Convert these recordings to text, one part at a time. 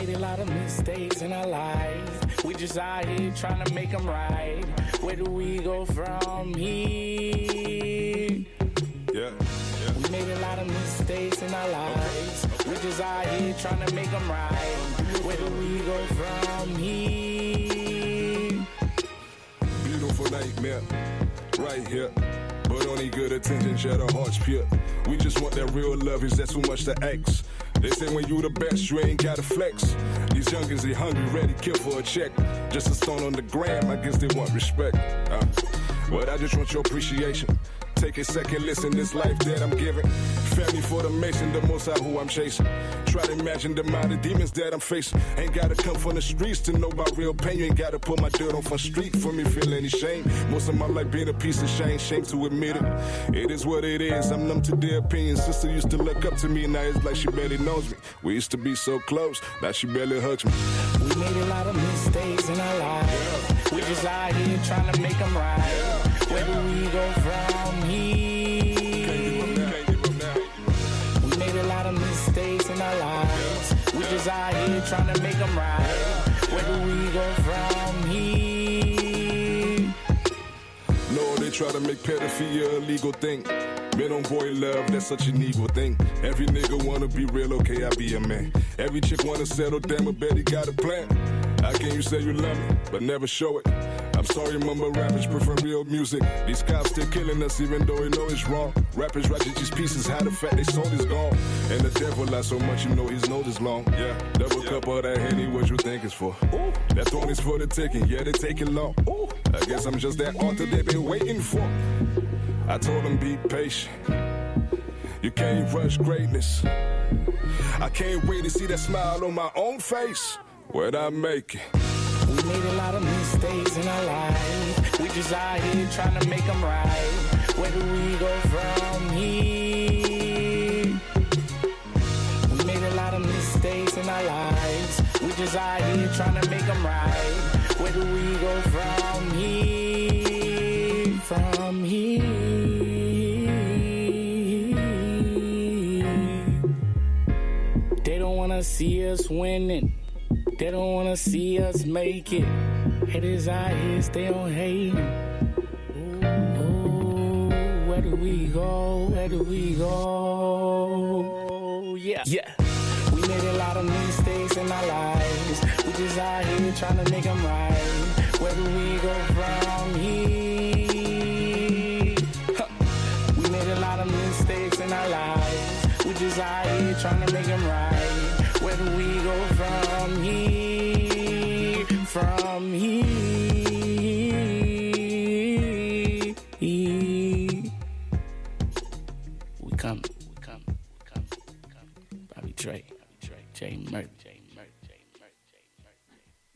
made a lot of mistakes in our life. We just out here trying to make them right. Where do we go from here? Yeah. We made a lot of mistakes in our lives. We just out here trying to make them right. Where do we go from here? Beautiful nightmare, right here. But only good attention, share the hearts pure. We just want that real love, is that too much to ask? They say when you the best, you ain't gotta flex. These youngins, they hungry, ready, kill for a check. Just a stone on the gram, I guess they want respect. But I just want your appreciation. Take a second, listen, this life that I'm giving. Family for the mason, the most out who I'm chasing. Try to imagine the amount of demons that I'm facing. Ain't gotta come from the streets to know about real pain. You ain't gotta put my dirt on front street for me feel any shame. Most of my life being a piece of shame to admit it. It is what it is, I'm numb to their opinions. Sister used to look up to me, now it's like she barely knows me. We used to be so close, now she barely hugs me. We made a lot of mistakes in our lives. We just out here trying to make them right. Where do we go from here? We made a lot of mistakes in our lives. We just out here trying to make them right. Where do we go from here? No, they try to make pedophilia a legal thing. Men on boy love, that's such an evil thing. Every nigga wanna be real, okay, I be a man. Every chick wanna settle, damn, I bet he got a plan. How can you say you love me, but never show it? I'm sorry, mumble rappers prefer real music. These cops still killing us even though they know it's wrong. Rappers write these pieces, how the fact they sold is gone. And the devil lies so much you know his nose is long. Yeah, double cup of that Henny, what you think it's for? Ooh. That throne is for the taking, yeah, they take it long. Ooh. I guess I'm just that author they been waiting for. I told them be patient. You can't rush greatness. I can't wait to see that smile on my own face when I make it. We made a lot of mistakes in our life. We just out here trying to make them right. Where do we go from here? We made a lot of mistakes in our lives. We just out here trying to make them right. Where do we go from here? From here. They don't wanna see us winning. They don't wanna see us make it. Haters out here, stay on hating. Ooh, where do we go? Where do we go? Yeah. We made a lot of mistakes in our lives. We just out here trying to make them right. Where do we go from here? We made a lot of mistakes in our lives. We just out here trying to make them right. Where do we go from here? From here. We coming. Bobby Trey, J Murray.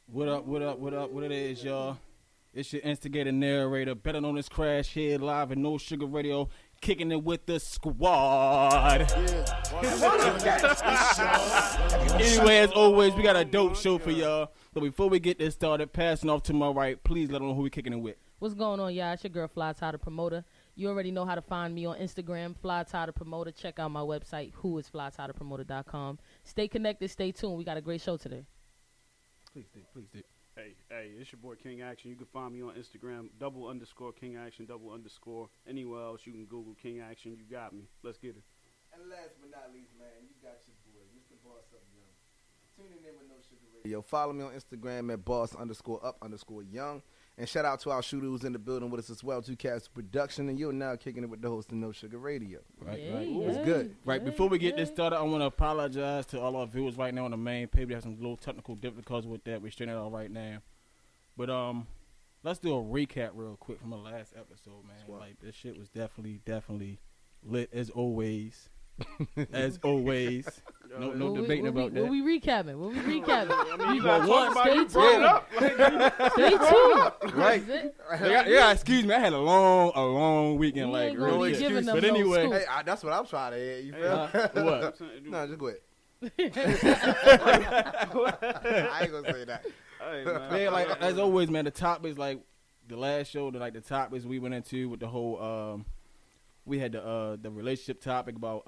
What up? What it is, y'all? It's your instigator narrator, better known as Crash, here live in No Sugar Radio, kicking it with the squad. Anyway, as always, we got a dope show for y'all. But before we get this started, passing off to my right, please let them know who we kicking it with. What's going on, y'all? It's your girl, Fly Ty the Promoter. You already know how to find me on Instagram, Fly Ty the Promoter. Check out my website, whoisflytythepromoter.com. Stay connected, stay tuned. We got a great show today. Please do. Hey, it's your boy King Action. You can find me on Instagram, _King Action, _. Anywhere else, you can Google King Action. You got me. Let's get it. And last but not least, man, you got your boy, Mr. Boss Up Young. Tuning in with No Sugar Radio. Follow me on Instagram at boss_up_young. And shout out to our shooter who's in the building with us as well, 2Cast Production. And you're now kicking it with the host of No Sugar Radio. Right. It's good. Right, before we get this started, I want to apologize to all our viewers right now on the main page. We have some little technical difficulties with that. We're straightening it out right now. But let's do a recap real quick from the last episode, man. Wow. Like, this shit was definitely lit as always. As always. No debating about that. What we recapping? I mean, you gotta talk about you brought it up. Stay tuned. Right. Yeah, excuse me. I had a long weekend. Like, real excuse. But anyway. Hey, that's what I'm trying to hear. You feel? What? No, just go ahead. I ain't gonna say that. Hey, man. Man, like, as always, man, the topics, like, the last show, the topics we went into with the whole, we had the relationship topic about,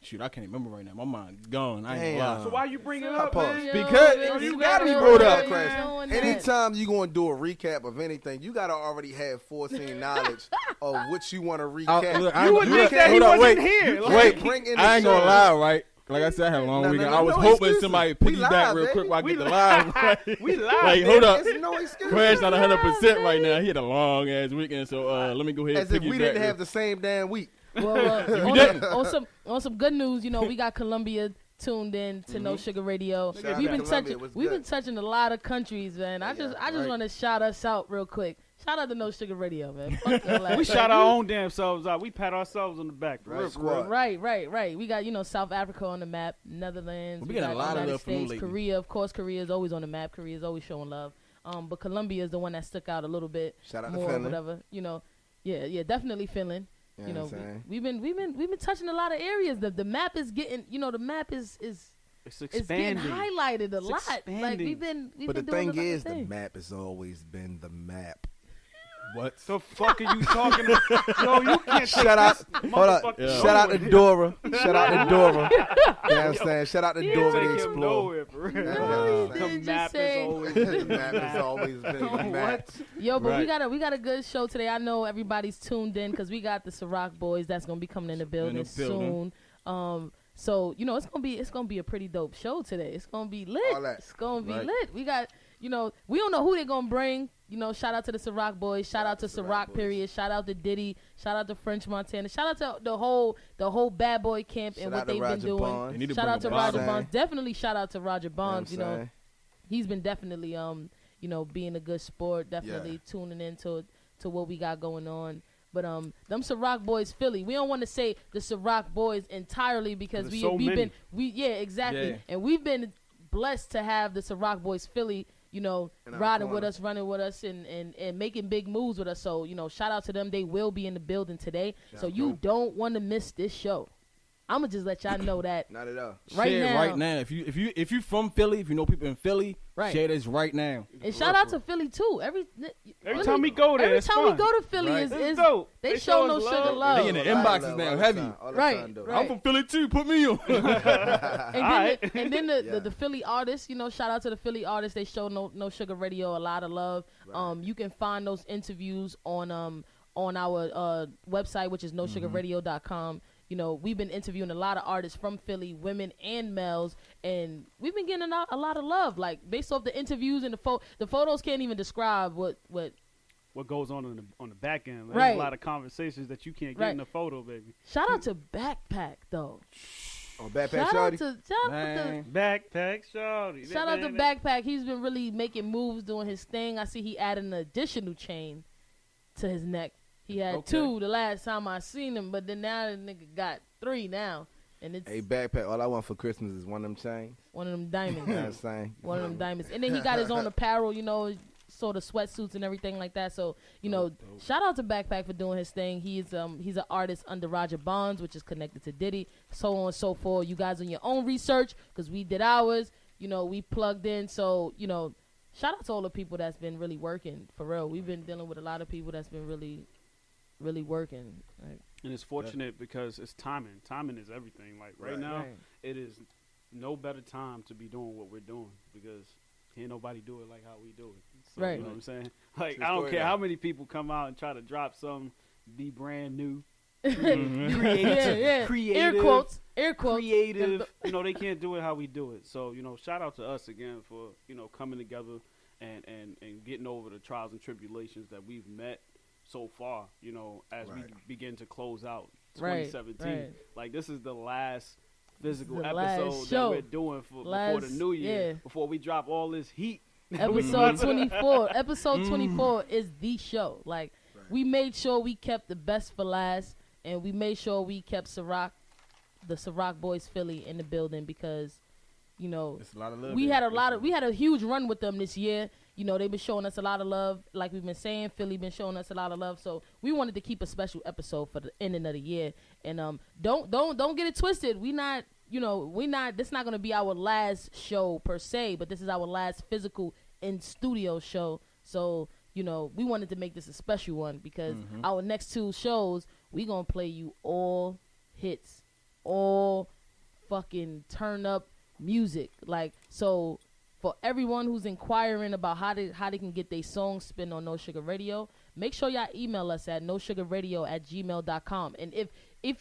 Shoot, I can't remember right now. My mind gone. I ain't gonna lie. So why you bring it I up, pause. man? Because you gotta be gotta brought know up. that, anytime you gonna do a recap of anything, you gotta already have foreseen knowledge of what you want to recap. You would think that he wasn't here. Wait, bring in the I ain't gonna show. lie, right? Like I said, I had a long No, weekend. no, I was no hoping excuses. somebody We piggyback live, real quick baby. while I We get the live. Right? We live, Like, baby. hold up. There's no excuse. Crash not 100% right now. He had a long ass weekend, so let me go ahead As and if piggyback. we didn't have the same damn week. On some good news, we got Colombia tuned in to No Sugar Radio. Shout out We've to been Colombia. touching What's we've good? been touching a lot of countries, man. I just right. want to shout us out real quick. Shout out to No Sugar Radio, man. Fuck the last We time. shout our own damn selves out. We pat ourselves on the back. For Right, real, for squad. real. Right. We got, South Africa on the map, Netherlands, We getting got a lot of United love from them States, lately. Korea. Of course, Korea is always on the map. Korea is always showing love. But Colombia is the one that stuck out a little bit Shout out to more, Finland. whatever. Yeah, definitely Finland. You know what I'm saying? we've been touching a lot of areas. The map is getting, the map is It's it's getting expanding. highlighted a It's lot. Like expanding. we've been But the doing thing a lot is, of the things. map has always been the map. What? The fuck are you talking about? Yo, you can't take Shout out, this hold up. motherfucking Yeah. Shout out to nowhere. Dora. Shout out to Dora. You know what I'm saying? Shout out to You Dora can't the take him Explorer. nowhere, for real. No, he The didn't. map Just saying. is always The map has always been the map. Yo, but we Right. got a good show today. I know everybody's tuned in because we got the Ciroc boys that's gonna be coming in the building soon. So it's gonna be a pretty dope show today. It's gonna be lit. All that. It's gonna be Right. lit. We got we don't know who they're gonna bring. Shout out to the Ciroc boys. Shout out to Ciroc boys. period. Shout out to Diddy. Shout out to French Montana. Shout out to the whole bad boy camp and Shout what out to they've Roger been doing. Bonds. They need to Shout bring out to a Roger bottle. Bonds. Definitely shout out to Roger Bonds. You know what I'm saying? He's been definitely being a good sport, definitely tuning into what we got going on. But them Ciroc boys Philly, we don't want to say the Ciroc boys entirely because There's so we've many. been exactly. Yeah. And we've been blessed to have the Ciroc boys Philly, our riding with corner. us, running with us and making big moves with us. So, shout out to them. They will be in the building today. So you don't want to miss this show. I'm gonna just let y'all know that Not at all. right Share it now. right now. If you from Philly, if you know people in Philly, Right. share this right now. And shout out to Philly too. Every time we go there, every it's time we fun. go to Philly Right. is It's dope. they show no us sugar love. They in the inboxes now, heavy. Right. I'm from Philly too. Put me on. And then Yeah. the Philly artists, shout out to the Philly artists. They show no Sugar Radio a lot of love. Right. You can find those interviews on our website, which is nosugarradio.com. We've been interviewing a lot of artists from Philly, women and males, and we've been getting a lot of love. Like based off the interviews and the photos can't even describe what What goes on the back end. There's Right. a lot of conversations that you can't get Right. in the photo, baby. Shout out to Backpack though. Oh, Backpack Shout out Shorty. to Man. Backpack, shawty. Shout out to Backpack. He's been really making moves, doing his thing. I see he added an additional chain to his neck. He had Okay. 2 the last time I seen him, but then now the nigga got 3 now. And it's Hey, Backpack, all I want for Christmas is one of them chains. one of them diamonds. You know what I'm saying? One of them diamonds. And then he got his own apparel, sort of sweatsuits and everything like that. So, shout out to Backpack for doing his thing. He's an artist under Roger Bonds, which is connected to Diddy, so on and so forth. You guys on your own research, because we did ours. We plugged in. So, shout out to all the people that's been really working, for real. We've been dealing with a lot of people that's been really, really working. Like, And it's fortunate because it's timing. Timing is everything. Like right now, Right. it is no better time to be doing what we're doing because can't nobody do it like how we do it. So, Right. You know what I'm saying? Like, True I don't story, care though. how many people come out and try to drop something, be brand new, yeah. creative, Air quotes. creative. They can't do it how we do it. So, shout out to us again for, coming together and getting over the trials and tribulations that we've met so far, as we Right. begin to close out Right, 2017. right. Like, this is the last physical the last episode show. that we're doing before the Last- new year, yeah. before we drop all this heat. Episode 24. Episode 24 is the show. Like, we made sure we kept the best for last, and we made sure we kept the Ciroc boys Philly in the building because, It's a lot of love. we there. had a huge run with them this year. They've been showing us a lot of love. Like we've been saying, Philly been showing us a lot of love. So we wanted to keep a special episode for the ending of the year. And don't get it twisted. This is not gonna be our last show per se, but this is our last physical in studio show. So, we wanted to make this a special one because our next 2 shows, we gonna play you all hits, all fucking turn up music. Like, so for everyone who's inquiring about how they can get their songs spin on No Sugar Radio, make sure y'all email us at nosugarradio@gmail.com. And if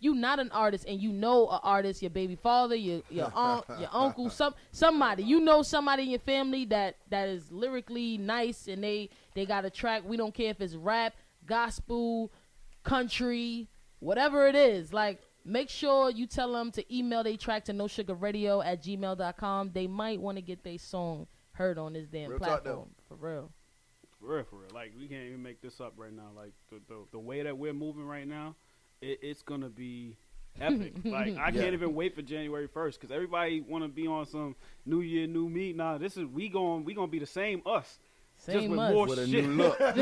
you not an artist and you know an artist, your baby father, your aunt, your uncle, somebody, you know somebody in your family that is lyrically nice and they got a track, we don't care if it's rap, gospel, country, whatever it is, like, make sure you tell them to email their track to nosugarradio@gmail.com. They might want to get their song heard on this damn platform. For real. For real. Like, we can't even make this up right now. Like, the way that we're moving right now, it's going to be epic. Like, I can't even wait for January 1st because everybody want to be on some New Year, New Me. Nah, we gonna be the same us. Just with more with shit. A new look. With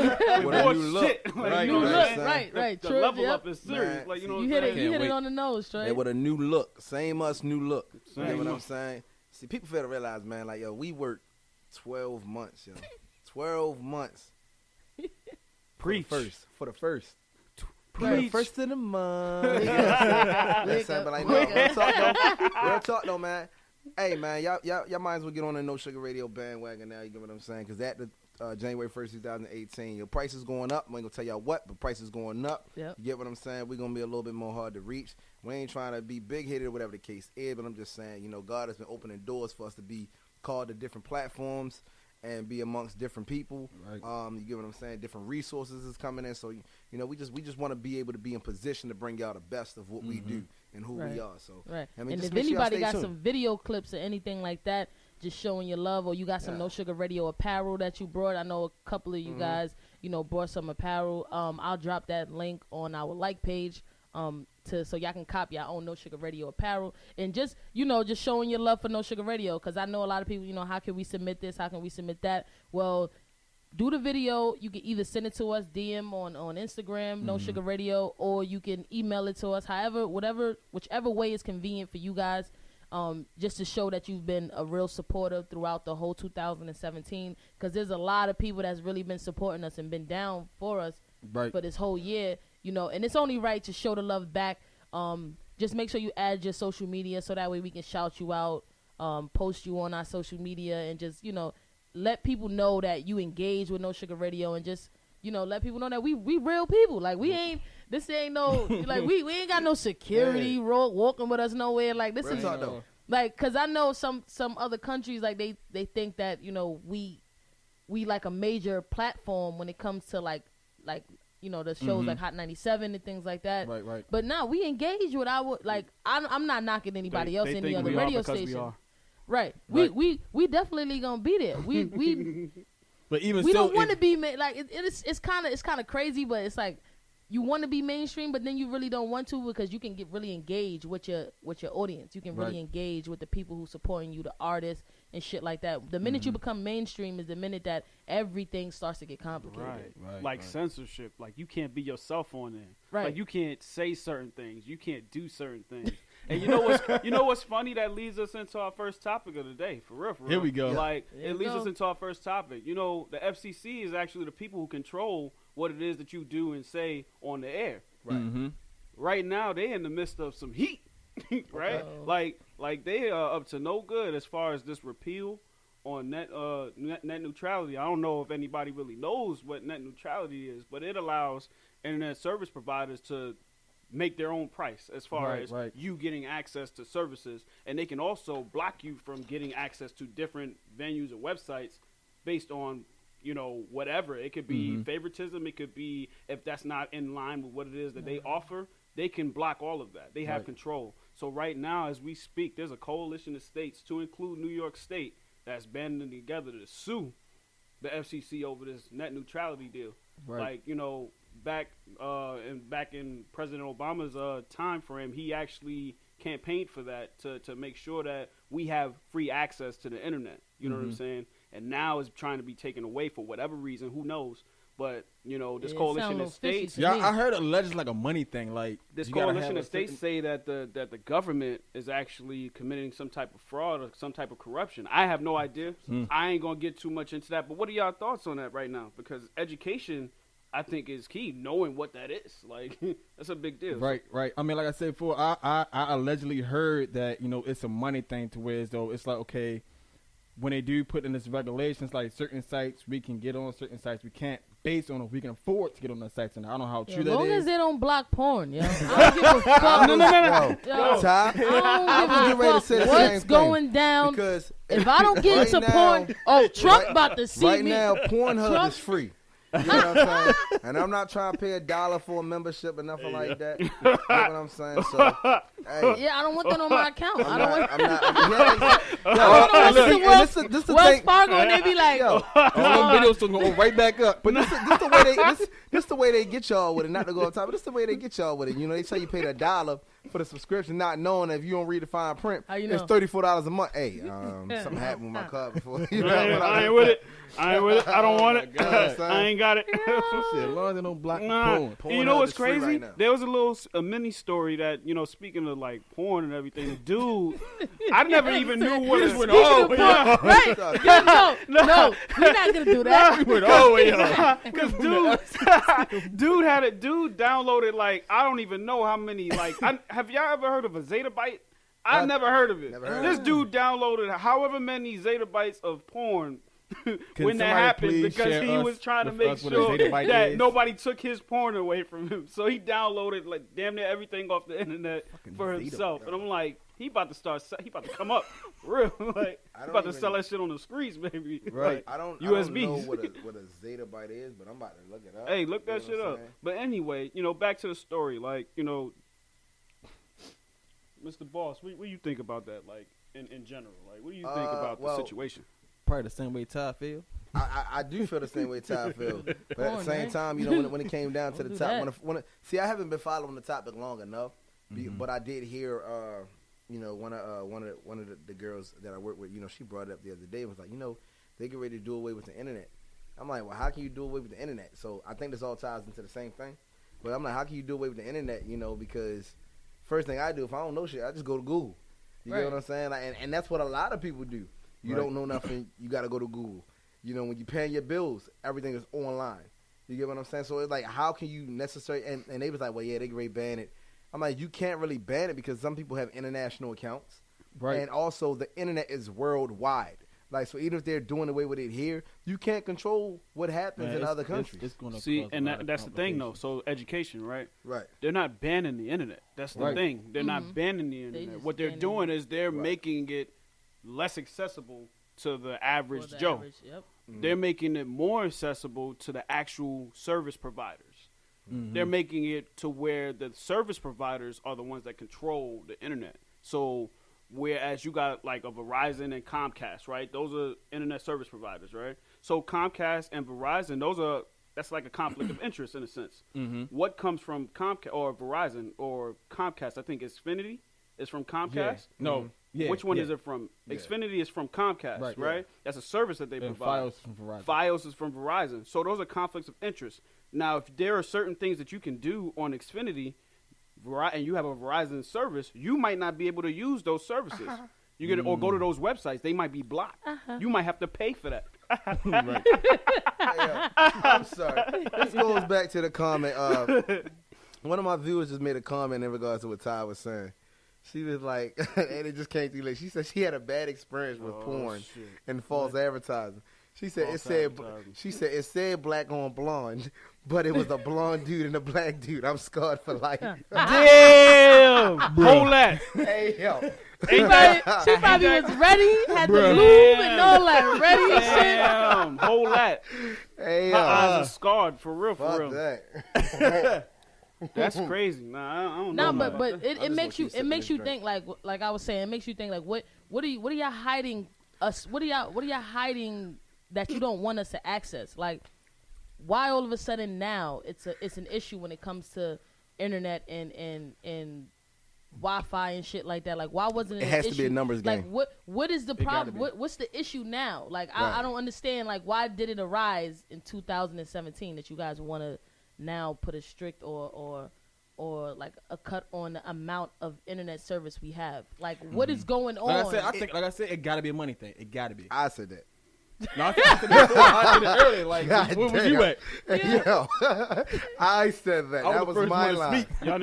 more shit. Like, Right, you know what I'm saying? right. The True, level yep. up is serious. Man, like, you know You what I'm hit saying? it on the nose, straight. Yeah, with a new look. Same us, new look. You know Same what I'm us. saying? See, people fail to realize, man, like, yo, we worked 12 months, yo. 12 months. Preach. For the first. Preach. First of the month. Listen, but like, no, real talk though, man. Hey, man, y'all might as well get on the No Sugar Radio bandwagon now. You get what I'm saying? Because at the January 1st, 2018, your price is going up. I ain't gonna tell y'all what, but price is going up. Yep. You get what I'm saying? We're gonna be a little bit more hard to reach. We ain't trying to be big headed or whatever the case is, but I'm just saying, you know, God has been opening doors for us to be called to different platforms and be amongst different people. Right. You get what I'm saying? Different resources is coming in. So, you know, we just want to be able to be in position to bring y'all the best of what we do and who we are. So, right. I mean, And just if make sure y'all anybody stay got tuned. some video clips or anything like that, just showing your love, or you got some No Sugar Radio apparel that you brought. I know a couple of you guys, you know, brought some apparel. I'll drop that link on our like page. So y'all can copy your own No Sugar Radio apparel, and just, you know, just showing your love for No Sugar Radio, because I know a lot of people, you know, how can we submit this, how can we submit that? Well, do the video. You can either send it to us DM on Instagram, No Sugar Radio, or you can email it to us, whichever way is convenient for you guys, just to show that you've been a real supporter throughout the whole 2017, because there's a lot of people that's really been supporting us and been down for us for this whole year. You know, and it's only right to show the love back. Just make sure you add your social media so that way we can shout you out, post you on our social media, and just, you know, let people know that you engage with No Sugar Radio, and just, you know, let people know that we real people. Like, this ain't no, like, we ain't got no security walking with us nowhere. Like, this is, like, because I know some other countries, like, they think that, you know, we like a major platform when it comes to, like, you know, the shows like Hot 97 and things like that. Right. But now we engage with our, like, I'm not knocking anybody else, any other radio station. Right. We definitely gonna be there. We but even we still, don't want to be like it's kind of crazy, but it's like you want to be mainstream, but then you really don't want to, because you can get really engaged with your audience. You can really engage with the people who supporting you, the artists and shit like that. The minute you become mainstream is the minute that everything starts to get complicated. Like censorship. Like, you can't be yourself on there. Right. Like, you can't say certain things. You can't do certain things. And you know what's funny? That leads us into our first topic of the day. For real. Here we go. Like, Here it we leads go. us into our first topic. You know, the FCC is actually the people who control what it is that you do and say on the air. Right. Right now, they're in the midst of some heat. Right? Like they are up to no good as far as this repeal on net neutrality. I don't know if anybody really knows what net neutrality is, but it allows internet service providers to make their own price as far as you getting access to services, and they can also block you from getting access to different venues and websites based on, you know, whatever. It could be favoritism. It could be, if that's not in line with what it is that they offer, they can block all of that. They have control. So right now, as we speak, there's a coalition of states, to include New York State, that's banding together to sue the FCC over this net neutrality deal. Like, you know, back in President Obama's time frame, he actually campaigned for that to make sure that we have free access to the internet. You know what I'm saying? And now it's trying to be taken away for whatever reason. Who knows? But, you know, this coalition of states. Yeah, I heard alleged like a money thing. Like, this coalition of states say that the government is actually committing some type of fraud or some type of corruption. I have no idea. I ain't gonna get too much into that. But what are y'all thoughts on that right now? Because education I think is key. Knowing what that is, like that's a big deal. Right. I mean, like I said before, I allegedly heard that it's a money thing to where though it's like, okay, when they do put in this regulations, like certain sites we can get on, certain sites we can't, based on if we can afford to get on the sites. And I don't know how true that is. As long as they don't block porn, yo. I don't give a fuck. No. Ty, I was getting ready to say the same what's thing. going down. Because if I don't get into porn, Trump about to see right me. now, Pornhub is free. You know what I'm saying? And I'm not trying to pay $1 for a membership or nothing like that. You know what I'm saying? So, hey. Yeah, I don't want that on my account. I I'm don't want this the Wells thing. Fargo, and they be like, all them videos still go right back up. But this the way they get y'all with it. Not to go on top, but this the way they get y'all with it. They tell you pay $1 for the subscription, not knowing that if you don't read the fine print, how you know? it's $34 a month. Hey, something happened with my car before. I ain't with it. I don't want it. God, I ain't got it. Shit, as long as they don't block porn. You know what's Pornhub is free crazy? right now. There was a mini story that speaking of like porn and everything. The dude, I never even knew what it was. Right? No, we're not gonna do that. Because dude downloaded like I don't even know how many. Like, have y'all ever heard of a zettabyte? I've never heard of it. This dude downloaded however many zettabytes of porn when that happened because he was trying to make sure that nobody took his porn away from him. So he downloaded like damn near everything off the internet for himself. And I'm like, he about to come up real. Like, he about to sell that shit on the streets, baby. Right. Like, I don't USB. know what a zettabyte is, but I'm about to look it up. Hey, look that shit up. But anyway, back to the story. Like, Mr. Boss, what do you think about that? Like, in general, like, what do you think about the situation? Probably the same way Ty feel. I do feel the same way Ty feels. But at the same time, when it came down to the top, see, I haven't been following the topic long enough, but I did hear, one of the girls that I work with, she brought it up the other day and was like, they get ready to do away with the internet. I'm like, well, how can you do away with the internet? So I think this all ties into the same thing. But I'm like, how can you do away with the internet? Because first thing I do, if I don't know shit, I just go to Google. You get what I'm saying? Like, and that's what a lot of people do. You don't know nothing, you got to go to Google. When you're paying your bills, everything is online. You get what I'm saying? So it's like, how can you necessarily, and they was like, well, yeah, they can really ban it. I'm like, you can't really ban it because some people have international accounts. Right. And also the internet is worldwide. Like, so even if they're doing away with it here, you can't control what happens in other countries. It's gonna see, and that's the thing, though. So education, right? Right. They're not banning the internet. That's the thing. They're not banning the internet. What they're doing is they're making it less accessible to the average Joe. They're making it more accessible to the actual service providers. They're making it to where the service providers are the ones that control the internet. So whereas you got like a Verizon and Comcast, right? Those are internet service providers, right? So Comcast and Verizon, that's like a conflict of interest in a sense. What comes from Comcast or Verizon or Comcast? I think Xfinity is from Comcast. Yeah. No. Yeah, which one is it from? Yeah. Xfinity is from Comcast, right? Yeah. That's a service that they provide. Fios is from Verizon. Fios is from Verizon. So those are conflicts of interest. Now, if there are certain things that you can do on Xfinity, and you have a Verizon service, you might not be able to use those services. You get or go to those websites; they might be blocked. You might have to pay for that. I'm sorry. This goes back to the comment. One of my viewers just made a comment in regards to what Ty was saying. She was like, and it just came through late. She said she had a bad experience with porn and false advertising. She said it said black on blonde, but it was a blonde dude and a black dude. I'm scarred for life. Damn, hold that. Hey yo, she probably was ready, had the lube and all that ready. Damn, hold that. Hey her eyes are scarred for real. That. That's crazy. Nah, I don't know. No, but it makes you think like I was saying, it makes you think like what are y'all hiding us? What are y'all hiding that you don't want us to access? Like, why all of a sudden now it's an issue when it comes to internet and Wi-Fi and shit like that? Like, why wasn't it? It has to be a numbers game. Like, what is the problem? What's the issue now? Like, I don't understand. Like, why did it arise in 2017 that you guys want to now put a strict or like a cut on the amount of internet service we have? Like, what is going on? Like I said, it got to be a money thing. It got to be. I said that. No, I said it earlier. Like, God where was damn. you at? Hey, yo, I said that. I That was was the first my one to line. speak. Y'all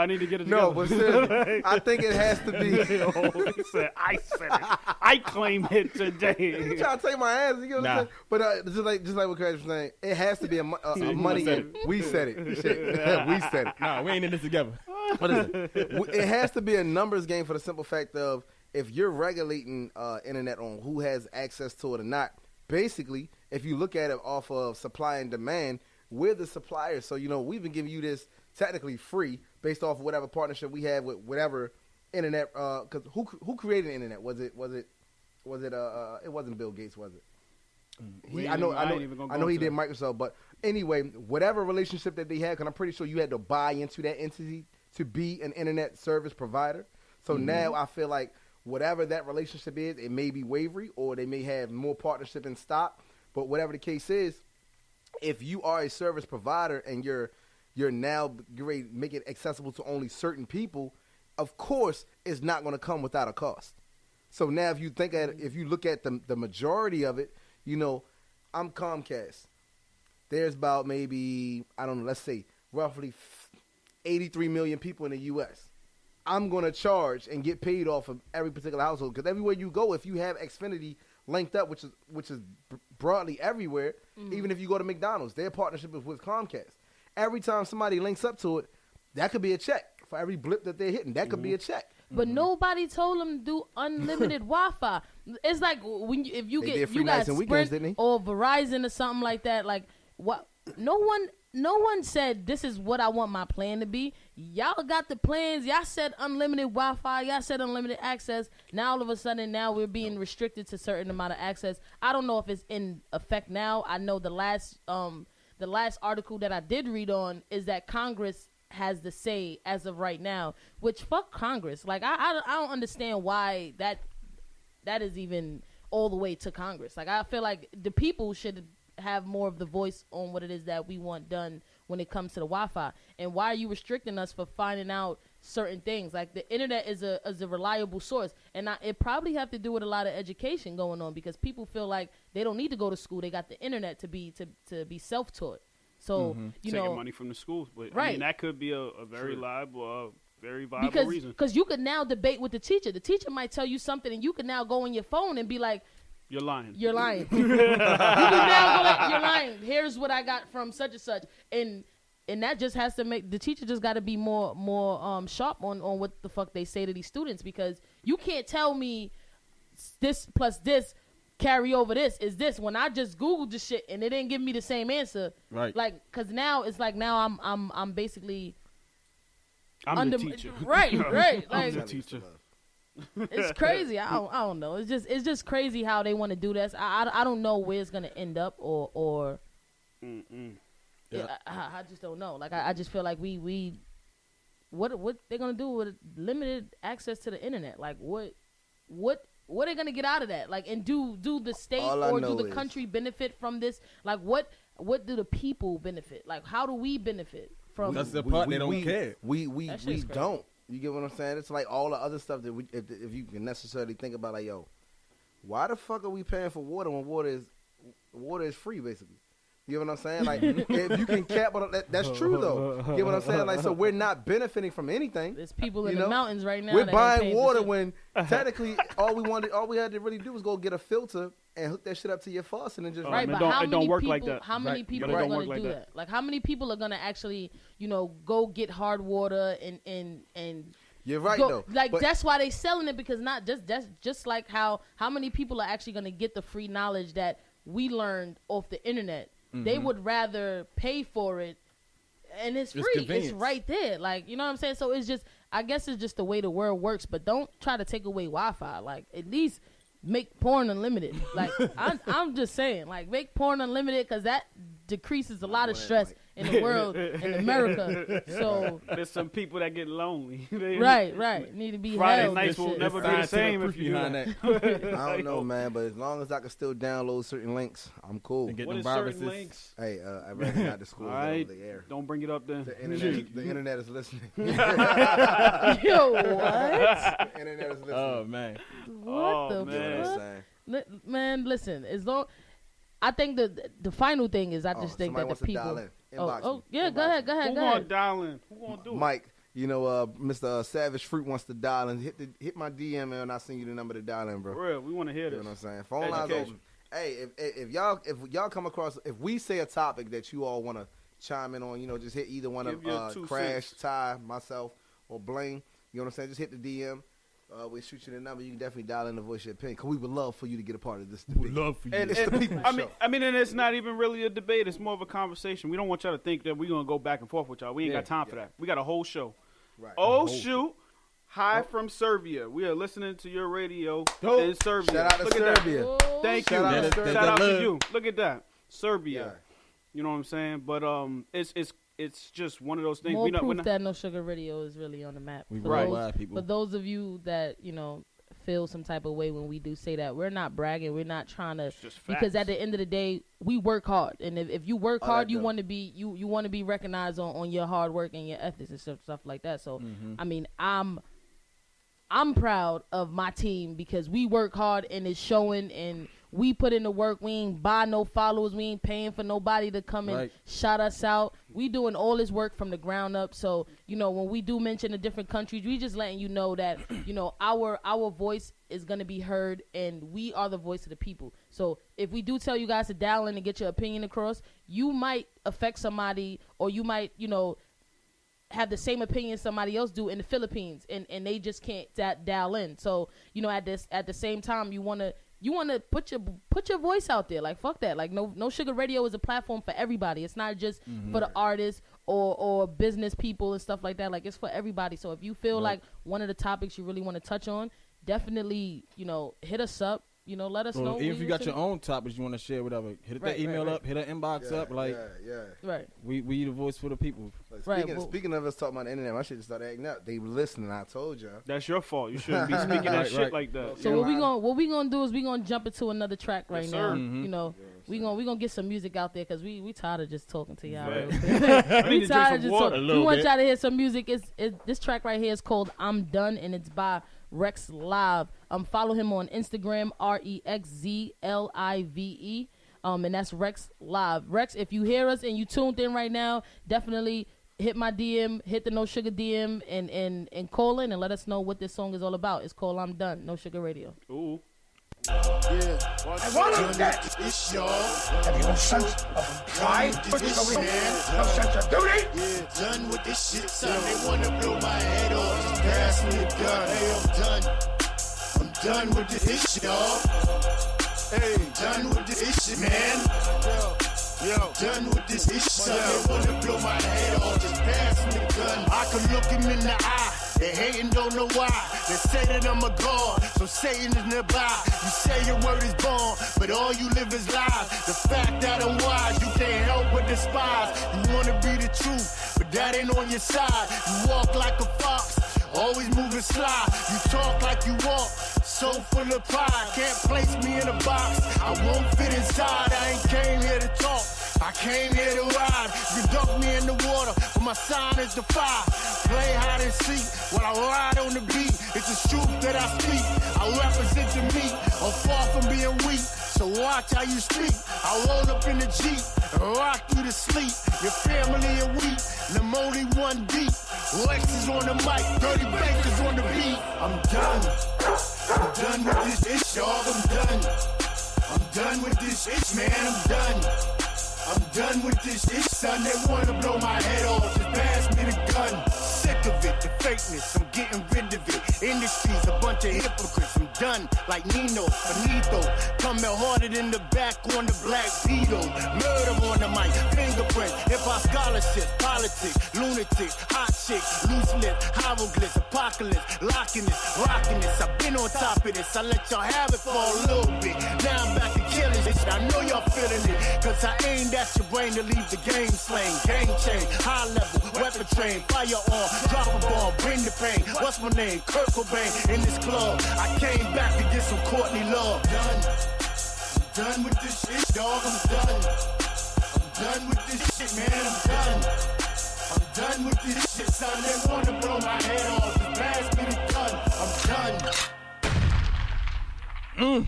need to get it together. No, but seriously, I think it has to be. He said, I said it. I claim it You today. trying to take my ass? You know what I'm Nah. saying? But just like what Craig was saying, it has to be a money. said We said it. Shit. We said it. Nah, we ain't in this together. What is it? It has to be a numbers game for the simple fact of if you're regulating internet on who has access to it or not. Basically, if you look at it off of supply and demand, we're the suppliers. So we've been giving you this technically free based off of whatever partnership we have with whatever internet. Because who created the internet? Was it? It wasn't Bill Gates, was it? I know he did Microsoft, but anyway, whatever relationship that they had, because I'm pretty sure you had to buy into that entity to be an internet service provider. So now I feel like whatever that relationship is, it may be wavery or they may have more partnership in stock. But whatever the case is, if you are a service provider and you're now ready to make it accessible to only certain people, of course it's not going to come without a cost. So now if you look at the majority of it, I'm Comcast. There's about maybe, I don't know, let's say roughly 83 million people in the U.S. I'm going to charge and get paid off of every particular household because everywhere you go, if you have Xfinity linked up, which is broadly everywhere, even if you go to McDonald's, their partnership is with Comcast. Every time somebody links up to it, that could be a check. For every blip that they're hitting, that could be a check. But nobody told them to do unlimited Wi-Fi. It's like if you got Sprint or Verizon or something like that. Like what? No one said this is what I want my plan to be. Y'all got the plans. Y'all said unlimited Wi-Fi. Y'all said unlimited access. Now all of a sudden, we're being restricted to a certain amount of access. I don't know if it's in effect now. I know the last article that I did read on is that Congress has the say as of right now. Which fuck Congress. Like I don't understand why that is even all the way to Congress. Like I feel like the people should have more of the voice on what it is that we want done when it comes to the Wi-Fi. And why are you restricting us for finding out certain things? Like the internet is a reliable source, and it probably have to do with a lot of education going on because people feel like they don't need to go to school. They got the internet to be self-taught. So taking money from the schools, but right. I mean that could be a very liable, very viable reason. Because you could now debate with the teacher. The teacher might tell you something, and you can now go on your phone and be like, You're lying. You can now go like, you're lying. Here's what I got from such and such, and that just has to make the teacher just got to be more sharp on what the fuck they say to these students, because you can't tell me this plus this carry over this is this when I just Googled the shit and it didn't give me the same answer. Right. Like, cause now it's like I'm basically the teacher. Right. Like, I'm the teacher. It's crazy. I don't know. It's just crazy how they want to do this. I don't know where it's gonna end up or. Yeah. I just don't know. Like I just feel like we what they're gonna do with limited access to the internet. Like what are they gonna get out of that? Like, and do the state or do the country benefit from this? Like what do the people benefit? Like how do we benefit from? That's the part they don't care. We don't. You get what I'm saying? It's like all the other stuff that if you can necessarily think about, like, yo, why the fuck are we paying for water when water is free, basically? You know what I'm saying? Like, if you can cap on that's true though. You get what I'm saying? Like, so we're not benefiting from anything. There's people in the mountains right now. We're buying water when technically all we had to really do was go get a filter and hook that shit up to your faucet and just right. But it don't work like that. How many people are going to do that? Like, how many people are going to actually, go get hard water and you're right though. Like that's why they selling it, because not just like how many people are actually going to get the free knowledge that we learned off the internet. They would rather pay for it, and it's free. It's right there. Like, you know what I'm saying? So it's just, I guess it's just the way the world works. But don't try to take away Wi-Fi. Like, at least make porn unlimited. Like, I'm just saying, like, make porn unlimited, because that decreases a lot of stress in the world, in America. So there's some people that get lonely. right. Need to be Friday held. nights will never be the same if you do that. I don't know, man, but as long as I can still download certain links, I'm cool. And get What them is viruses. certain links? Hey, I'd rather not disclose that over the air. Don't bring it up then. The internet is listening. Yo, what? The internet is listening. Oh man. What the man. You know what I'm fuck? saying? Man, listen. As long, I think the final thing is, I just think that the people. Yeah, go ahead. Who gonna dial in? Who gonna do it? Mike, Mr. Savage Fruit wants to dial in. Hit my DM and I'll send you the number to dial in, bro. For real, we want to hear this. You know what I'm saying? Phone lines open. Hey, if y'all come across, if we say a topic that you all want to chime in on, just hit either one of Crash, Ty, myself, or Blaine. You know what I'm saying? Just hit the DM. We'll shoot you the number. You can definitely dial in and voice your opinion. Because we would love for you to get a part of this debate. We'd love for you. And it's the people show. I mean, and it's not even really a debate. It's more of a conversation. We don't want y'all to think that we're going to go back and forth with y'all. We ain't got time for that. We got a whole show. Right. Oh, shoot. Hi from Serbia. We are listening to your radio in Serbia. Shout out to Serbia. Thank you. Shout out to you. Look at that. Serbia. Yeah. You know what I'm saying? But it's just one of those things. More proof that No Sugar Radio is really on the map. People. For those of you that, feel some type of way when we do say that, we're not bragging. We're not trying to, because at the end of the day, we work hard. And if you work hard, you want to be you want to be recognized on your hard work and your ethics and stuff like that. So, I mean, I'm proud of my team because we work hard and it's showing, and we put in the work. We ain't buy no followers. We ain't paying for nobody to come and shout us out. We doing all this work from the ground up. So, when we do mention the different countries, we just letting you know that, our voice is going to be heard, and we are the voice of the people. So if we do tell you guys to dial in and get your opinion across, you might affect somebody, or you might, have the same opinion somebody else do in the Philippines, and they just can't dial in. So, at the same time, you want to put your voice out there. Like, fuck that. Like, no Sugar Radio is a platform for everybody. It's not just for the artists or business people and stuff like that. Like, it's for everybody. So if you feel like one of the topics you really want to touch on, definitely, hit us up. Let us know. Even if you got your own topics you want to share, whatever, hit that email up, hit that inbox up. Like, right. We the voice for the people. Speaking of us talking about the internet, I should have started acting up. They listening. I told y'all. That's your fault. You shouldn't be speaking that shit like that. So what we gonna do is we gonna jump into another track right now. Mm-hmm. We gonna get some music out there because we tired of just talking to y'all. Right. We tired of just talking. We want y'all to hear some music. This track right here is called "I'm Done" and it's by Rex Live. Follow him on Instagram, REXZLIVE. And that's Rex Live. Rex, if you hear us and you tuned in right now, definitely hit my DM, hit the No Sugar DM, and call in and let us know what this song is all about. It's called "I'm Done," No Sugar Radio. Ooh. I want to get this, y'all. Have you no sense of pride? No sense of duty? Yeah, done with this shit, son. They want to blow my head off. Just pass me the gun. Hey, I'm done. I'm done with this shit, y'all. Hey, done with this shit, man. Yo, done with this shit, son. They want to blow my head off. Just pass me the gun. I can look him in the eye. They hating, don't know why. They say that I'm a god, so Satan is nearby. You say your word is born, but all you live is lies. The fact that I'm wise, you can't help but despise. You wanna be the truth, but that ain't on your side. You walk like a fox, always moving sly. You talk like you walk, so full of pride. Can't place me in a box, I won't fit inside. I ain't came here to talk, I came here to ride. You dunk me in the water, but my sign is the fire. Play hide and seek while I ride on the beat. It's the truth that I speak. I represent the meat. I'm far from being weak, so watch how you speak. I roll up in the Jeep and rock you to sleep. Your family are weak, and I'm only one deep. Lex is on the mic, Dirty Baker's on the beat. I'm done. I'm done with this dog. I'm done. I'm done with this man. I'm done. I'm done with this son. They wanna blow my head off. Just pass me the gun. Sick of it, the fakeness. I'm getting rid of it. Industry's a bunch of hypocrites. I'm done like Nino, Benito. Coming harder than the back on the Black Beetle. Murder on the mic, fingerprint, hip-hop scholarship, politics, lunatics, hot chicks, loose lips, hieroglyphs, apocalypse, locking this, rocking this. I've been on top of this. I let y'all have it for a little bit. Now I'm back to killing this. I know y'all feeling it, cause I aimed at your brain to leave the game slain. Game change, high level, weapon train, firearm, drop a bomb, bring the pain. What's my name? Kurt Cobain in this club. I came back to get some Courtney Love. Done. I'm done with this shit, dog. I'm done. I'm done with this shit, man. I'm done. I'm done with this shit, son. They wanna blow my head off. Just pass me the gun. I'm done. Ooh,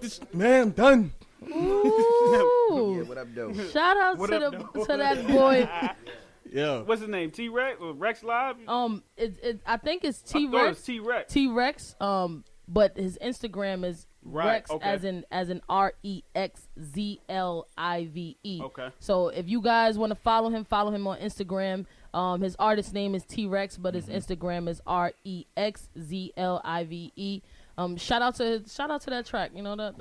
this, man, I'm done. Ooh. Yeah, what up, though? Shout out to that boy. Yeah. What's his name? T-Rex or Rex Live? I think it's I thought it was T-Rex. T-Rex. T-Rex. But his Instagram is Rex okay. as in REXZLIVE. Okay. So if you guys want to follow him on Instagram. His artist name is T-Rex, but his Instagram is REXZLIVE. Shout out to that track. You know, I'm done.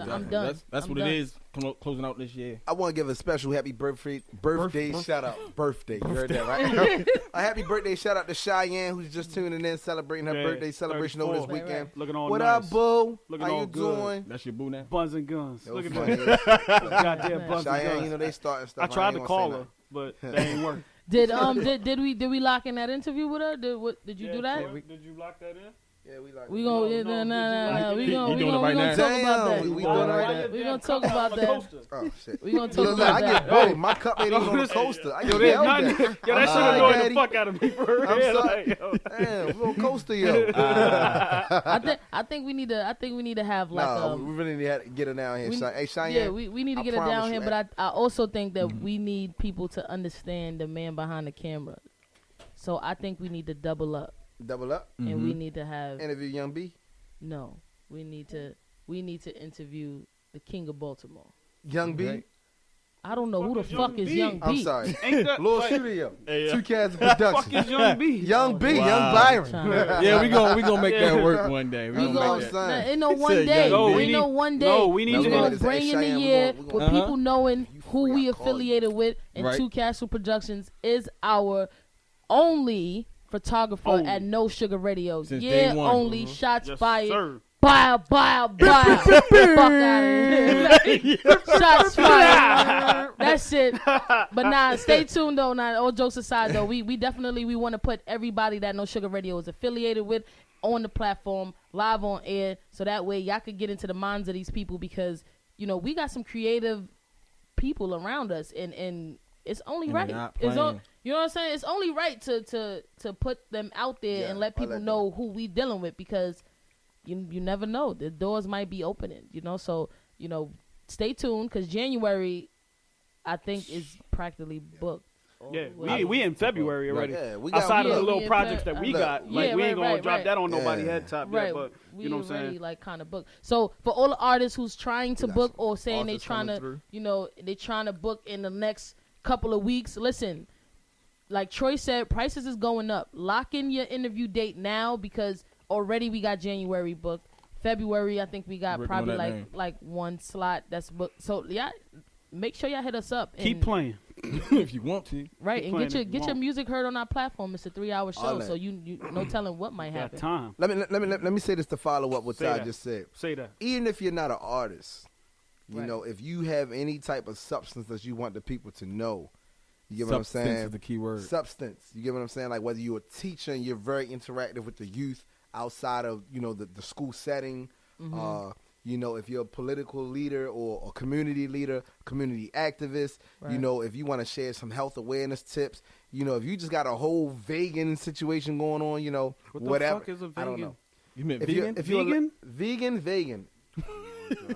That's I'm what done. it is. Closing out this year. I want to give a special happy birthday shout out. Birthday, you heard that right? A happy birthday shout out to Cheyenne, who's just tuning in, celebrating her birthday celebration over this 34. weekend. Right. Looking all What nice. up, boo? Looking How all you good. doing? That's your boo now. Buns and guns. That Look was at funny. that. Goddamn buns and Cheyenne, guns. you know they starting stuff. I tried ain't to gonna call say her, but that ain't work. Did we lock in that interview with her? Did you do that? Troy, did you lock that in? Yeah, we like. We gonna No, nah. did We you gonna doing it right now? talk about that. Damn, we doing it right now? We gonna talk about that. Oh shit. We gonna talk Look, about I that. get both. My cup ain't even on the coaster. I Yo, get there's yelled nothing. at. Yo, that shit sorry, annoyed Daddy. the fuck out of me for real. I'm sorry. Like, yo. Damn, little coaster, yo. I think we need to have like Nah, we really need to get her down here. Hey, Cheyenne. yeah, we need to I get it down promise here, you, but I also think that we need people to understand the man behind the camera. So I think we need to double up, Double up. and we need to have Interview Young B. no. We need to interview the King of Baltimore. Young B. Right. I don't know who the Fuck is fuck Young is B? Young B. I'm sorry. Ain't that Little like, Studio. Hey, Two Cats of fuck Production. is Young B? Young B. Wow. Young Byron. Yeah, we gonna make that work one day. We We gonna gonna, make that. son. ain't no one said day. Young B. Ain't no one day. No, we need No, to We're we gonna need bring Hey, in the Cheyenne, year we with gonna- people knowing who free, we I call you. affiliated with, and Right. Two Castle Productions is our only photographer Only. at No Sugar Radio. Since Yeah, day one. only shots Yes, fired. sir. Buy. Fuck out of here. Shots fired. That's it. But nah, stay tuned though. Nah, all jokes aside though, we definitely want to put everybody that No Sugar Radio is affiliated with on the platform, live on air, so that way y'all could get into the minds of these people, because you know we got some creative people around us, and it's only And they're right. not It's playing. you know what I'm saying? It's only right to put them out there Yeah, and let I people like know who we dealing with, because you never know, the doors might be opening, you know. So stay tuned, because January I think is practically booked. Yeah, we in February already. Yeah, we got Outside of the we little in projects Fe- that we look, got, like yeah, we ain't right, gonna drop right. that on nobody's Yeah. head top Right, yet, but we you know what I'm already saying? like kind of booked. So for all the artists who's trying to We got book some or saying they artists trying coming to, through. they trying to book in the next couple of weeks, listen. Like Troy said, prices is going up. Lock in your interview date now, because already we got January booked. February, I think we got Working probably on that name. like one slot that's booked. So yeah, make sure y'all hit us up. Keep and- playing. If you want to. right, keep and get playing your if you get your want. music heard on our platform. It's a 3-hour show, All that. so you no telling what might Got happen. time. Let me say this to follow up what Say Ty that. just said. Say that. Even if you're not an artist, you Right. know, if you have any type of substance that you want the people to know, you get what I'm Substance saying? is the key word. Substance. You get what I'm saying? Like whether you're a teacher and you're very interactive with the youth outside of, the school setting, if you're a political leader or a community leader, community activist, Right. if you want to share some health awareness tips, if you just got a whole vegan situation going on, What the whatever. fuck is a I don't vegan? know. You meant If vegan? you're, if you're vegan.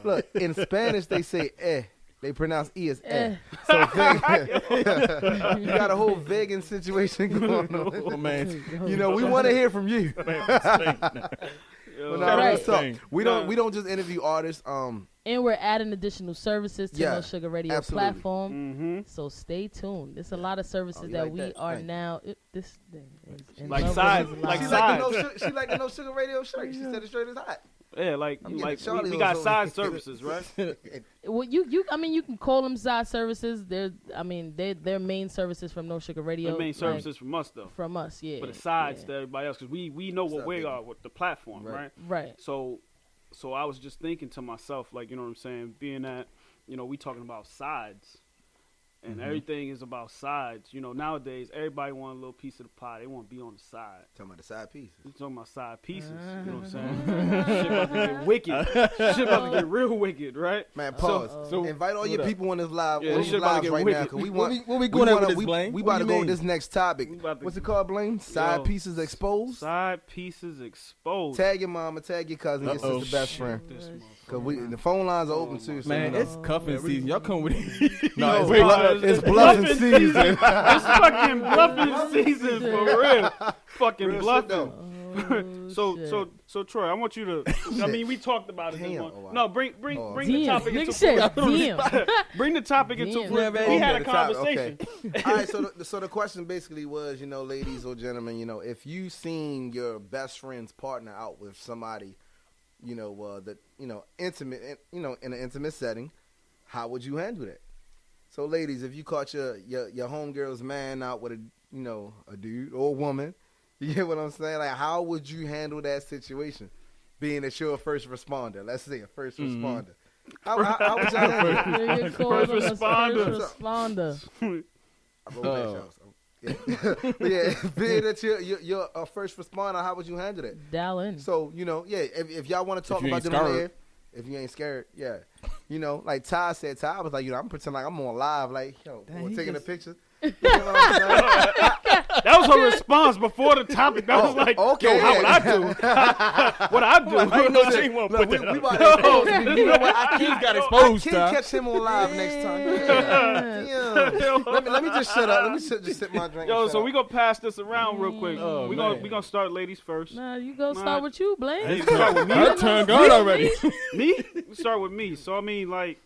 Look, in Spanish they say They pronounce E as eh. So vegan. You got a whole vegan situation going on. Oh, man. We want to hear from you. Yo, But nah, real Right. talk. We don't just interview artists. And we're adding additional services to Yeah, No Sugar Radio absolutely. platform. mhm. So stay tuned. There's a lot of services you that like we that? are Right. now. This thing is in Like love with side- his like life. side. She like the No Sugar Radio shirt. She said the shirt is hot. Yeah, like I'm getting we Charlie got was side over- services, right? Well, you can call them side services. They're main services from No Sugar Radio. The main like, services from us though, from us, yeah. but the sides yeah. to everybody else, because we know what What's up, we baby? are with the platform, Right. right? Right. So I was just thinking to myself, like, you know what I'm saying, being that, we talking about sides, And everything is about sides. You know, nowadays, everybody want a little piece of the pie. They want to be on the side. Talking about the side pieces. You talking about side pieces. You know what I'm saying? Shit about to get wicked. Shit about to get real wicked, right? Man, pause. So invite all your people on this live, Yeah, on this these shit about to lives get right wicked. now. Cause we want, What we going at with this, we Blaine? We What about do to you go mean? to this next topic. We about to- What's it called, Blaine? Side Yo. pieces exposed. Side pieces exposed. Tag your mama, tag your cousin, your Uh-oh. sister, best friend. This motherfucker. Cause the phone lines are open too. So Man, you know. it's cuffing season. Y'all come with it. No, Wait, it's bluffing season. It's fucking bluffing season for real. Fucking Real shit, bluffing. though. So Troy, I want you to. I mean, we talked about it. This Damn. morning. Oh, wow. No, bring the Damn, topic nigga into said damn. bring the topic into Damn. fruition. Yeah, We man. had Okay, a the topic, conversation. All right, so the question basically was, you know, ladies or gentlemen, you know, if you seen your best friend's partner out with somebody, you know, that you know, intimate, you know, in an intimate setting, how would you handle that? So, ladies, if you caught your homegirl's man out with a, you know, a dude or a woman, you get what I'm saying? Like, how would you handle that situation? Being that you're a first responder, let's say a first responder. How would you handle it? Nigga called him a responder. First responder. I wrote that, y'all, so, yeah. But yeah, being that you're a first responder, how would you handle that? Dial in. So, you know, yeah, if y'all want to talk you about ain't them on scared. air, if you ain't scared, yeah. You know, like Ty said, Ty was like, you know, I'm pretending like I'm on live, like, yo, Dang, or he taking a just- picture. You know what I'm saying? That was her response before the topic. That was like, okay, yo, how would yeah. I do? What I do? I ain't know she ain't want to Look, put we that up. about to expose him. You know what? I He can't, got I exposed, can't Ty. catch him on live next time. Yeah. Let me just shut up. Let me just sip my drink. Yo, and so shut we up. gonna pass this around real quick. Oh, we man. gonna start ladies first. Nah, you go Nah. start with you, Blaine. Hey, start with me. Her turn gone already. Me? We start with me. So I mean, like,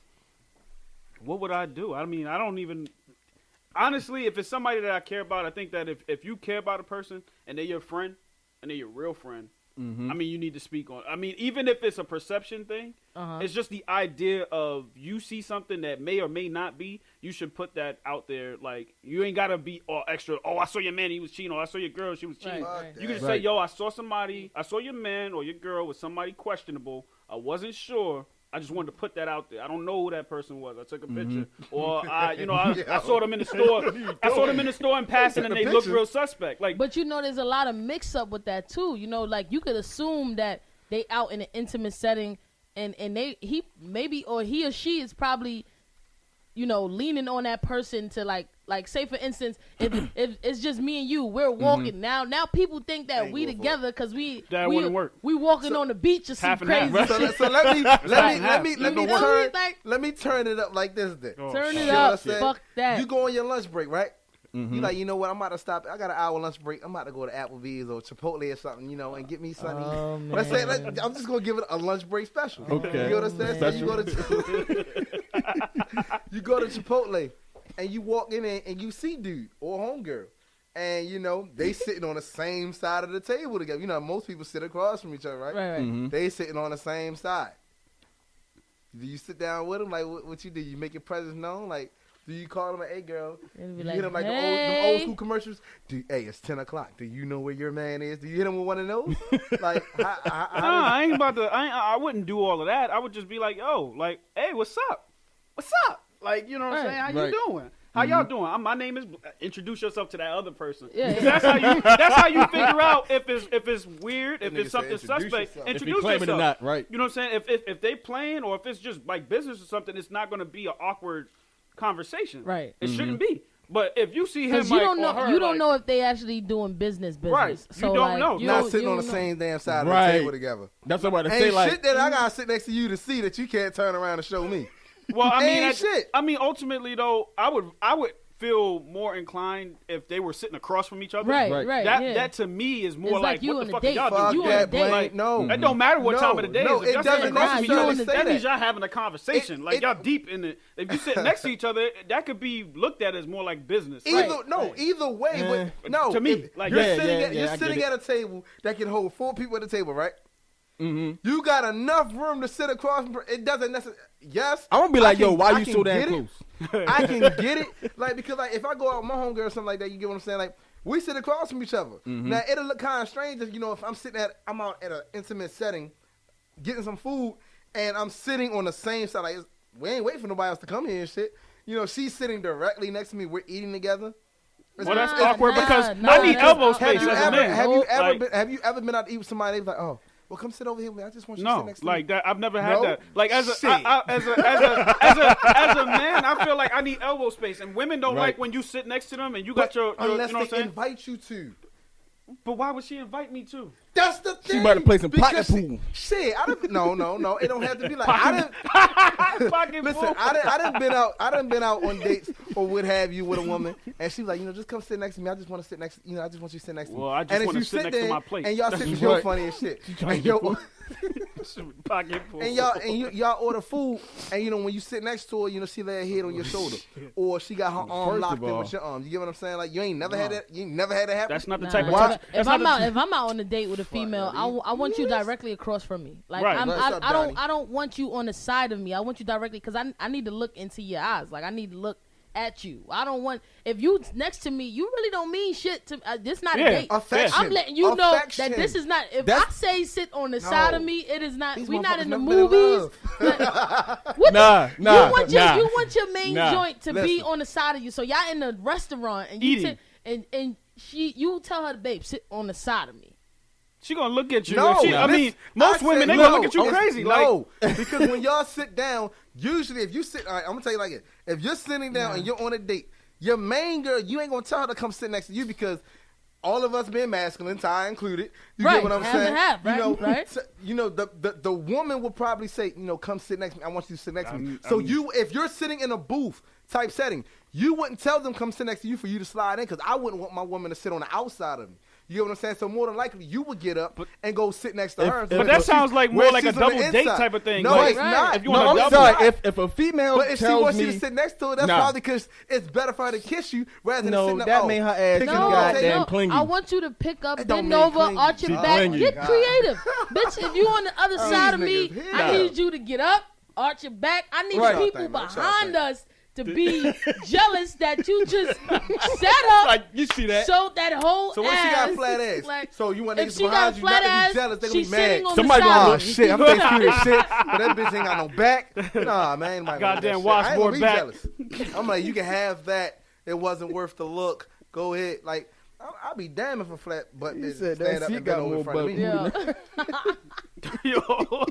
what would I do? I mean, I don't even. Honestly, if it's somebody that I care about, I think that if you care about a person and they're your friend and they're your real friend, I mean, you need to speak on. I mean, even if it's a perception thing, it's just the idea of you see something that may or may not be. You should put that out there. Like, you ain't gotta be all extra. Oh, I saw your man, he was cheating. Or I saw your girl, she was cheating. Right. You can just say, Right. yo, I saw your man or your girl with somebody questionable. I wasn't sure. I just wanted to put that out there. I don't know who that person was. I took a picture, or I saw them in the store. I saw them in the store in passing, and they looked real suspect. Like, But you know, there's a lot of mix up with that too. You know, like you could assume that they out in an intimate setting, and he or she is probably, you know, leaning on that person to like say for instance, if it's just me and you, we're walking now people think that we together because That wouldn't work. We walking on the beach or some Half and crazy half. shit. So let me Like, turn it up like this then. turn it You know what I'm up. saying? Fuck that. You go on your lunch break, right? You like, you know what? I'm about to stop. I got an hour lunch break. I'm about to go to Applebee's or Chipotle or something, you know, and get me something. Oh, Let's say man. I'm just gonna give it a lunch break special. Okay. You understand? So you go to you go to Chipotle and you walk in there and you see dude or homegirl. And you know, they sitting on the same side of the table together. You know, most people sit across from each other, right? Right. They sitting on the same side. Do you sit down with them? Like, what you do? You make your presence known? Like, do you call them, hey, girl? It'd be You like, hit them like hey. the old school commercials? Hey, it's 10 o'clock. Do you know where your man is? Do you hit him with one of those? Like, nah, I ain't about to. I wouldn't do all of that. I would just be like, yo, like, hey, what's up? What's up? Like, you know what I'm saying? How you doing? How y'all doing? My name is. Introduce yourself to that other person. Yeah. That's how you figure out if it's weird, if That it's nigga something said introduce suspect. yourself. If you Introduce claim it yourself. or not, right. You know what I'm saying? If they playing or if it's just like business or something, it's not going to be an awkward conversation. Right. It shouldn't be. But if you see him, Because you like, don't know, or her, you don't like, know if they actually doing business. Right. So You don't like, know. you not don't- sitting you on the don't know. same damn side of Right. the table together. That's what I'm about to Ain't say. Like, shit that I gotta sit next to you to see that you can't turn around and show me. Well, I mean, Ain't shit. I mean, ultimately though, I would feel more inclined if they were sitting across from each other. Right. Right. That to me is more It's like you what on the a fuck date. are y'all Fuck doing? You on a that, date. Blaine. Like, No. It don't matter what No, time of the day no, is. If it y'all sitting doesn't across from each other, necessarily say that means that. y'all having a conversation. Like y'all deep in it. If you sit next to each other, that could be looked at as more like business. Either way, but no. To me, if like, you're yeah, sitting, I you're get sitting it. at a table that can hold 4 people at the table, right? You got enough room to sit across. It doesn't necessarily. Yes, I'm gonna be I like, can- yo, why I you can so damn get it. close? I can get it, like, because like if I go out with my homegirl or something like that, you get what I'm saying? Like, we sit across from each other. Now it'll look kind of strange if if I'm out at an intimate setting, getting some food, and I'm sitting on the same side. Like, we ain't waiting for nobody else to come here and shit. she's sitting directly next to me. We're eating together. Well, that's awkward because I need elbow space as a man. Have you ever been out to eat with somebody? They was like, oh, well, come sit over here with me. I just want you to sit next to me. Like that. I've never had that. Like as a man, I feel like I need elbow space, and women don't like when you sit next to them and you got your unless you know what I'm they saying? invite you to. But why would she invite me to? That's the thing. She about to play some pocket pool. Shit, no. It don't have to be like Pocket Listen, pool. I done been out on dates or what have you with a woman, and she was like, just come sit next to me. I just want to sit next. I just want you to sit next to me. Well, I just want to sit next to my plate. And y'all sitting real funny as shit. Pocket pool. And y'all order food, and when you sit next to her, she lay her head on your shoulder, or she got her arm locked in with your arm. You get what I'm saying? Like you ain't never had that. You ain't never had that happen. That's not the type of touch. If I'm out on a date with a female, I want you directly across from me. Like I don't want you on the side of me. I want you directly because I need to look into your eyes. Like I need to look at you. I don't want if you next to me, you really don't mean shit to this not a date. Affection. I'm letting you know that this is not if I say sit on the side of me, it is not we not in the movies. Nah. You want your main joint to be on the side of you. So y'all in the restaurant and you you tell her, babe, sit on the side of me. She gonna look at you. No, most women they gonna look at you crazy. No, because when y'all sit down, usually if you sit, all right, I'm gonna tell you like it. If you're sitting down and you're on a date, your main girl, you ain't gonna tell her to come sit next to you because all of us being masculine, Ty included. You get what I'm saying? The woman would probably say, come sit next to me. I want you to sit next to me. So if you're sitting in a booth type setting, you wouldn't tell them come sit next to you for you to slide in because I wouldn't want my woman to sit on the outside of me. You get what I'm saying? So more than likely, you would get up and go sit next to her. But that sounds like more like a double date type of thing. No, it's not. If you want a double, if a female but if she wants you to sit next to her, that's probably because it's better for her to kiss you rather than sitting up. That made her ass goddamn clingy. I want you to pick up, bend over, arch your back, get creative. Bitch, if you on the other side of me, I need you to get up, arch your back. I need people behind us to be jealous that you just set up. Like you see that? So that whole So when she got flat ass, so you want niggas behind you not to be jealous? They gonna be mad. Somebody gonna look. Shit, I'm face cute as shit, but that bitch ain't got no back. Nah, man, goddamn washboard back. Jealous. I'm like, you can have that. It wasn't worth the look. Go ahead, like. I'll be damn if a flat butt bitch stand up and bend over in front of me. Yeah.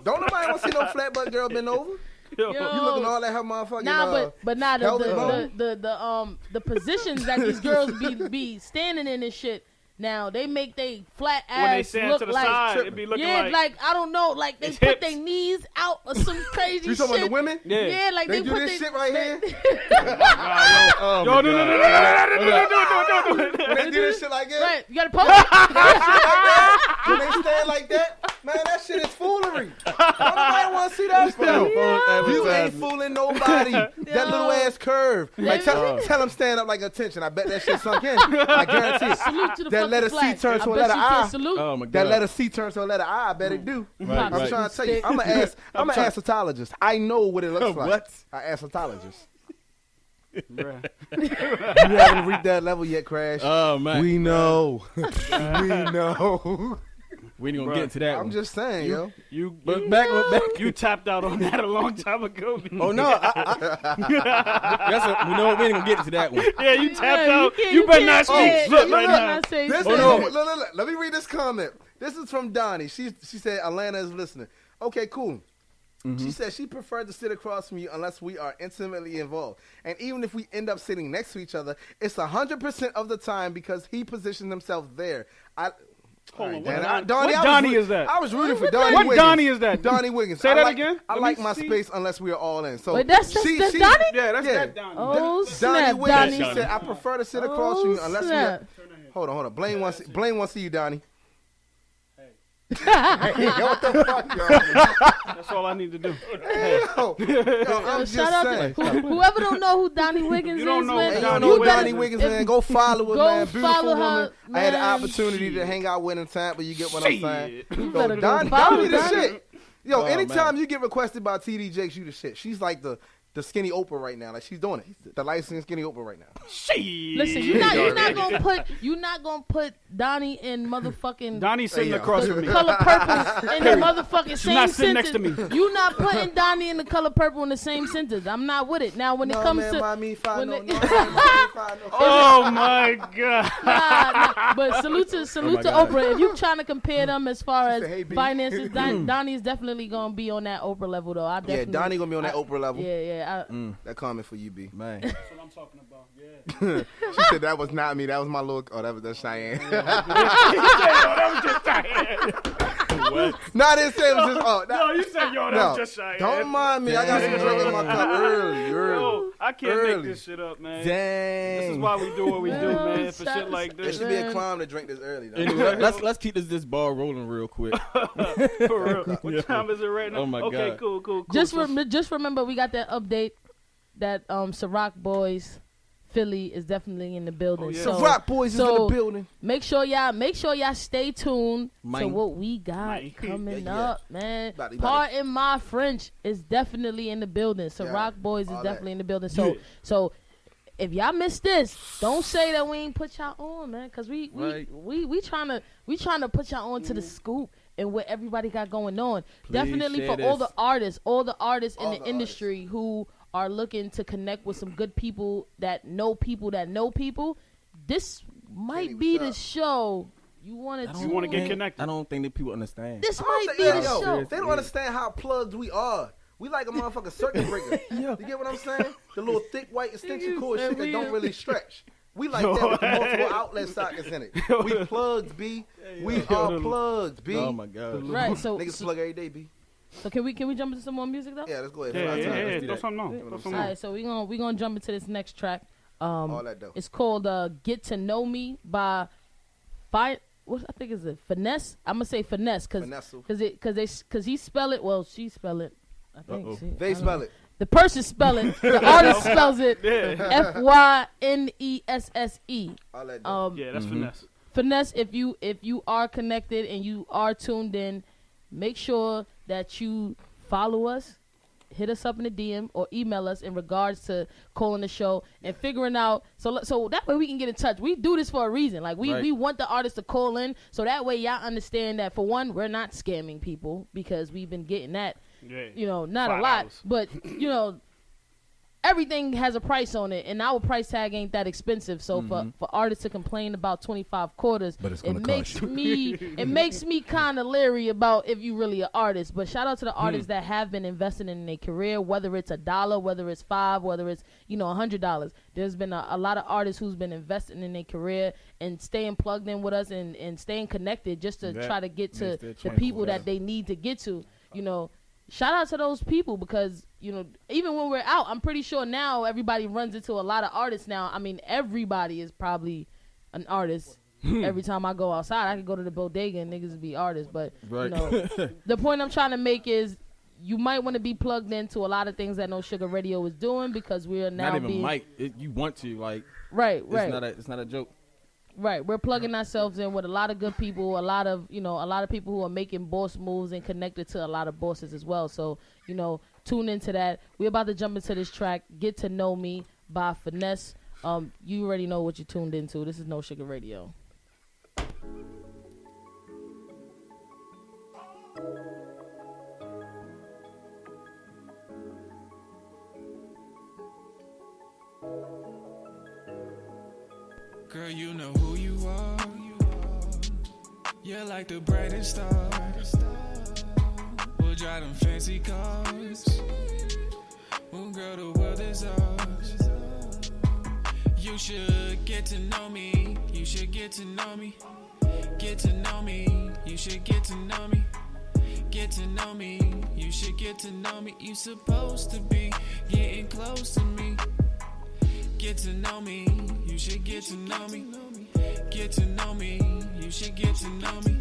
Don't nobody want to see no flat butt girl bend over. Yo. You looking all at her motherfucking the positions that these girls be standing in and shit. Now they make they flat ass when they stand look to the like side, it be looking like I don't know, like they put their knees out or some crazy shit. You talking about the women? Yeah, like they do put this shit right here. No. When they do this shit like that, right? You gotta poke it. when they stand like that, man, that shit is foolery. Nobody want to see that stuff. You ain't fooling nobody. That little ass curve. Like tell them stand up like attention. I bet that shit sunk in. I guarantee it. Salute to the that letter C turn to a letter I. Oh my God. That letter C turns to a letter I. I bet it do. Right, I'm trying to tell you. I'm an ascetologist. I know what it looks like. What? An ascetologist. Bruh. You haven't reached that level yet, Crash. Oh man. We know. We know. We ain't gonna get into that. I'm just saying, yo. But back. You tapped out on that a long time ago. Oh no, we know we ain't gonna get into that one. Yeah, you tapped out. You better not speak. Look right now. Let me read this comment. This is from Donnie. She said Atlanta is listening. Okay, cool. She said she preferred to sit across from you unless we are intimately involved. And even if we end up sitting next to each other, it's 100% of the time because he positioned himself there. Hold on, what Donnie is that? I was rooting for Donnie What Wiggins. Donnie is that? Donnie Wiggins. Say that again? I like my space unless we are all in. So wait, that's Donnie? Yeah, that's that Donnie. Oh, Donnie snap, Wiggins. Donnie. She said, I prefer to sit across from you unless we are... Hold on. Blaine wants to see you, Donnie. Hey, what the fuck, y'all? That's all I need to do. Yo, I'm just saying. Whoever don't know who Donnie Wiggins You don't is, know man, who Hey, you Donnie know Wiggins Donnie Wiggins, man. Go follow her, Go man. Beautiful follow her, woman. I had the man. opportunity to hang out with him time, but you get what I'm saying. better Yo, go follow Donnie the Donnie. shit. Yo, anytime man. you get requested by TD Jakes, you the shit. She's like the the skinny Oprah right now. Like she's doing it. The light skinny Oprah right now. Listen, you're not gonna put Donnie in motherfucking Donnie sitting across from me. Color Purple in the motherfucking She's same not sentence. sitting next to me. You not putting Donnie in the Color Purple in the same sentence. I'm not with it. Now when it comes to oh my god. nah, but salute to Oprah. If you trying to compare them as far as hey, B. finances, Donnie is definitely gonna be on that Oprah level though. Yeah, Donnie gonna be on that Oprah level. Yeah. That comment for you, B. Man. That's what I'm talking about. Yeah. She said that was not me. That was my little. Oh, that was Cheyenne. That was just Cheyenne. What? No, I didn't say it was just. Oh, No, you said that was just Cheyenne. Don't mind me. I got some drink in my cup early. Yo, I can't make this shit up, man. Dang. This is why we do what we do, man. For shit like It this. should be a crime to drink this early. Though. Anyway, let's keep this ball rolling real quick. For real. What time is it right now? Oh my okay, God. cool. Just remember we got that update that Ciroc Boyz Philly is definitely in the building. Oh, yeah. So Ciroc Boyz is in the building. Make sure y'all stay tuned to Mine. what we got coming up, man. About it. Pardon my French is definitely in the building. Ciroc Boyz is all definitely that. in the building. So if y'all missed this, don't say that we ain't put y'all on, man, because we trying to put y'all on to the scoop and what everybody got going on. Definitely share for all this. the artists in the industry who are looking to connect with some good people that know people. This might be the show you want to get connected. I don't think that people understand. This might be the show. They don't understand how plugged we are. We like a motherfucking circuit breaker. You get what I'm saying? The little thick white extension cord shit that don't really stretch. We like that with multiple outlet sockets in it. We plugged, B. We are plugged, B. Oh my god. Right, so Niggas plug every day, B. So can we jump into some more music though? Yeah, let's go ahead. Yeah. do Throw that. something on. All right, so we gonna jump into this next track. All that dope. It's called "Get to Know Me" by what I think is it Finesse. I'm gonna say Finesse because he spell it. Well, she spell it. I think They spell it. The person spell it. The artist spells it Fynesse. All that dope. Yeah, that's finesse. Finesse. If you are connected and you are tuned in, make sure that you follow us, hit us up in the DM or email us in regards to calling the show and figuring out so that way we can get in touch. We do this for a reason. Like we want the artists to call in so that way y'all understand that for one, we're not scamming people because we've been getting that. Yeah. Not a lot, but everything has a price on it, and our price tag ain't that expensive. So for artists to complain about 25 quarters, it makes me kind of leery about if you really an artist. But shout out to the artists that have been investing in their career, whether it's $1, whether it's $5, whether it's $100. There's been a lot of artists who's been investing in their career and staying plugged in with us and staying connected just to try to get to the people that they need to get to. Shout out to those people because, even when we're out, I'm pretty sure now everybody runs into a lot of artists now. I mean, everybody is probably an artist. Every time I go outside, I can go to the bodega and niggas be artists. But, the point I'm trying to make is you might want to be plugged into a lot of things that No Sugar Radio is doing because we are now Not even might. You want to, like. Right. It's not a joke. Right, we're plugging ourselves in with a lot of good people, a lot of people who are making boss moves and connected to a lot of bosses as well. So, tune into that. We're about to jump into this track, Get to Know Me by Finesse. You already know what you tuned into. This is No Sugar Radio. Girl, you know who you are. You're like the brightest star. We'll drive them fancy cars. Oh, girl, the world is ours. You should get to know me. You should get to know me. Get to know me. You should get to know me. Get to know me. You should get to know me. You supposed to be getting close to me. Get to know me, you should get to know me. Get to know me, you should get to know me.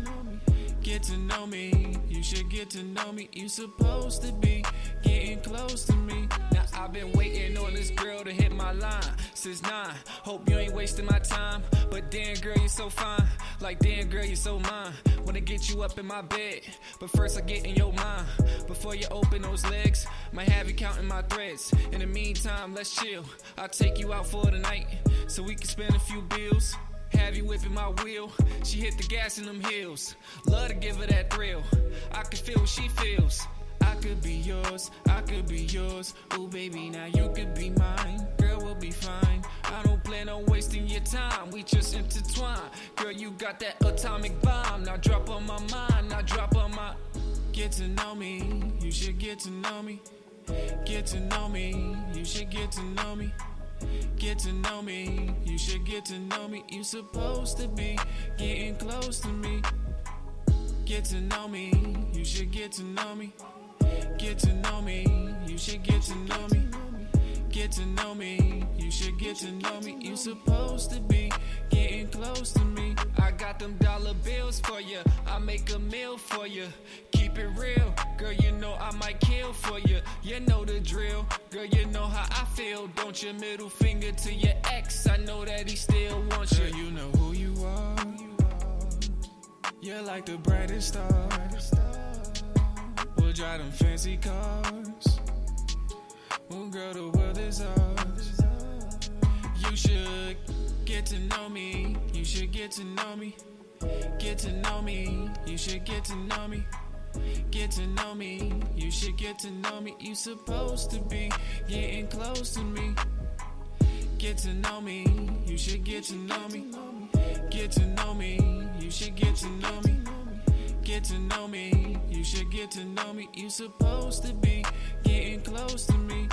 Get to know me, you should get to know me. You supposed to be getting close to me. Now I've been waiting on this girl to hit my line since 9. Hope you ain't wasting my time. But damn, girl, you're so fine. Like, damn, girl, you're so mine. Wanna get you up in my bed, but first I get in your mind. Before you open those legs, might have you counting my threads. In the meantime, let's chill. I'll take you out for the night, so we can spend a few bills. Have you whipping my wheel. She hit the gas in them hills. Love to give her that thrill. I can feel what she feels. I could be yours, I could be yours. Ooh, baby, now you could be mine. Girl, we'll be fine. I don't plan on wasting your time. We just intertwine. Girl, you got that atomic bomb. Now drop on my mind, now drop on my... Get to know me, you should get to know me. Get to know me, you should get to know me. Get to know me, you should get to know me. You supposed to be getting close to me. Get to know me, you should get to know me. Get to know me, you should get to know me. Get to know me, you should get to know me. You supposed to be getting close to me. I got them dollar bills for you, I make a meal for you. Keep it real, girl, you know I might kill for you. You know the drill, girl, you know how I feel. Don't your middle finger to your ex, I know that he still wants you. Girl, you know who you are. You're like the brightest star. We'll drive them fancy cars. Oh, girl, the world is ours. You should get to know me. You should get to know me. Get to know me. You should get to know me. Get to know me. You should get to know me. You supposed to be getting close to me. Get to know me. You should get to know me. Get to know me. You should get to know me. Get to know me, you should get to know me. You supposed to be getting close to me.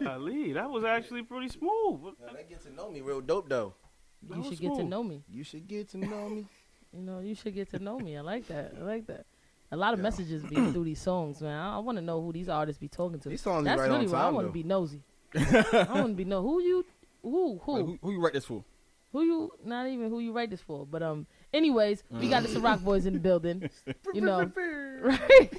Ali, that was actually pretty smooth. Now, that get to know me real dope though. You should get to know me. You should get to know me. You know, you should get to know me. I like that. I like that. A lot of messages be through these songs, man. I want to know who these artists be talking to. These songs That's be right really on why I time, want though. to be nosy. I want to be who you write this for? Who you not even who you write this for, but anyways, we got the Ciroc boys in the building. You know, right?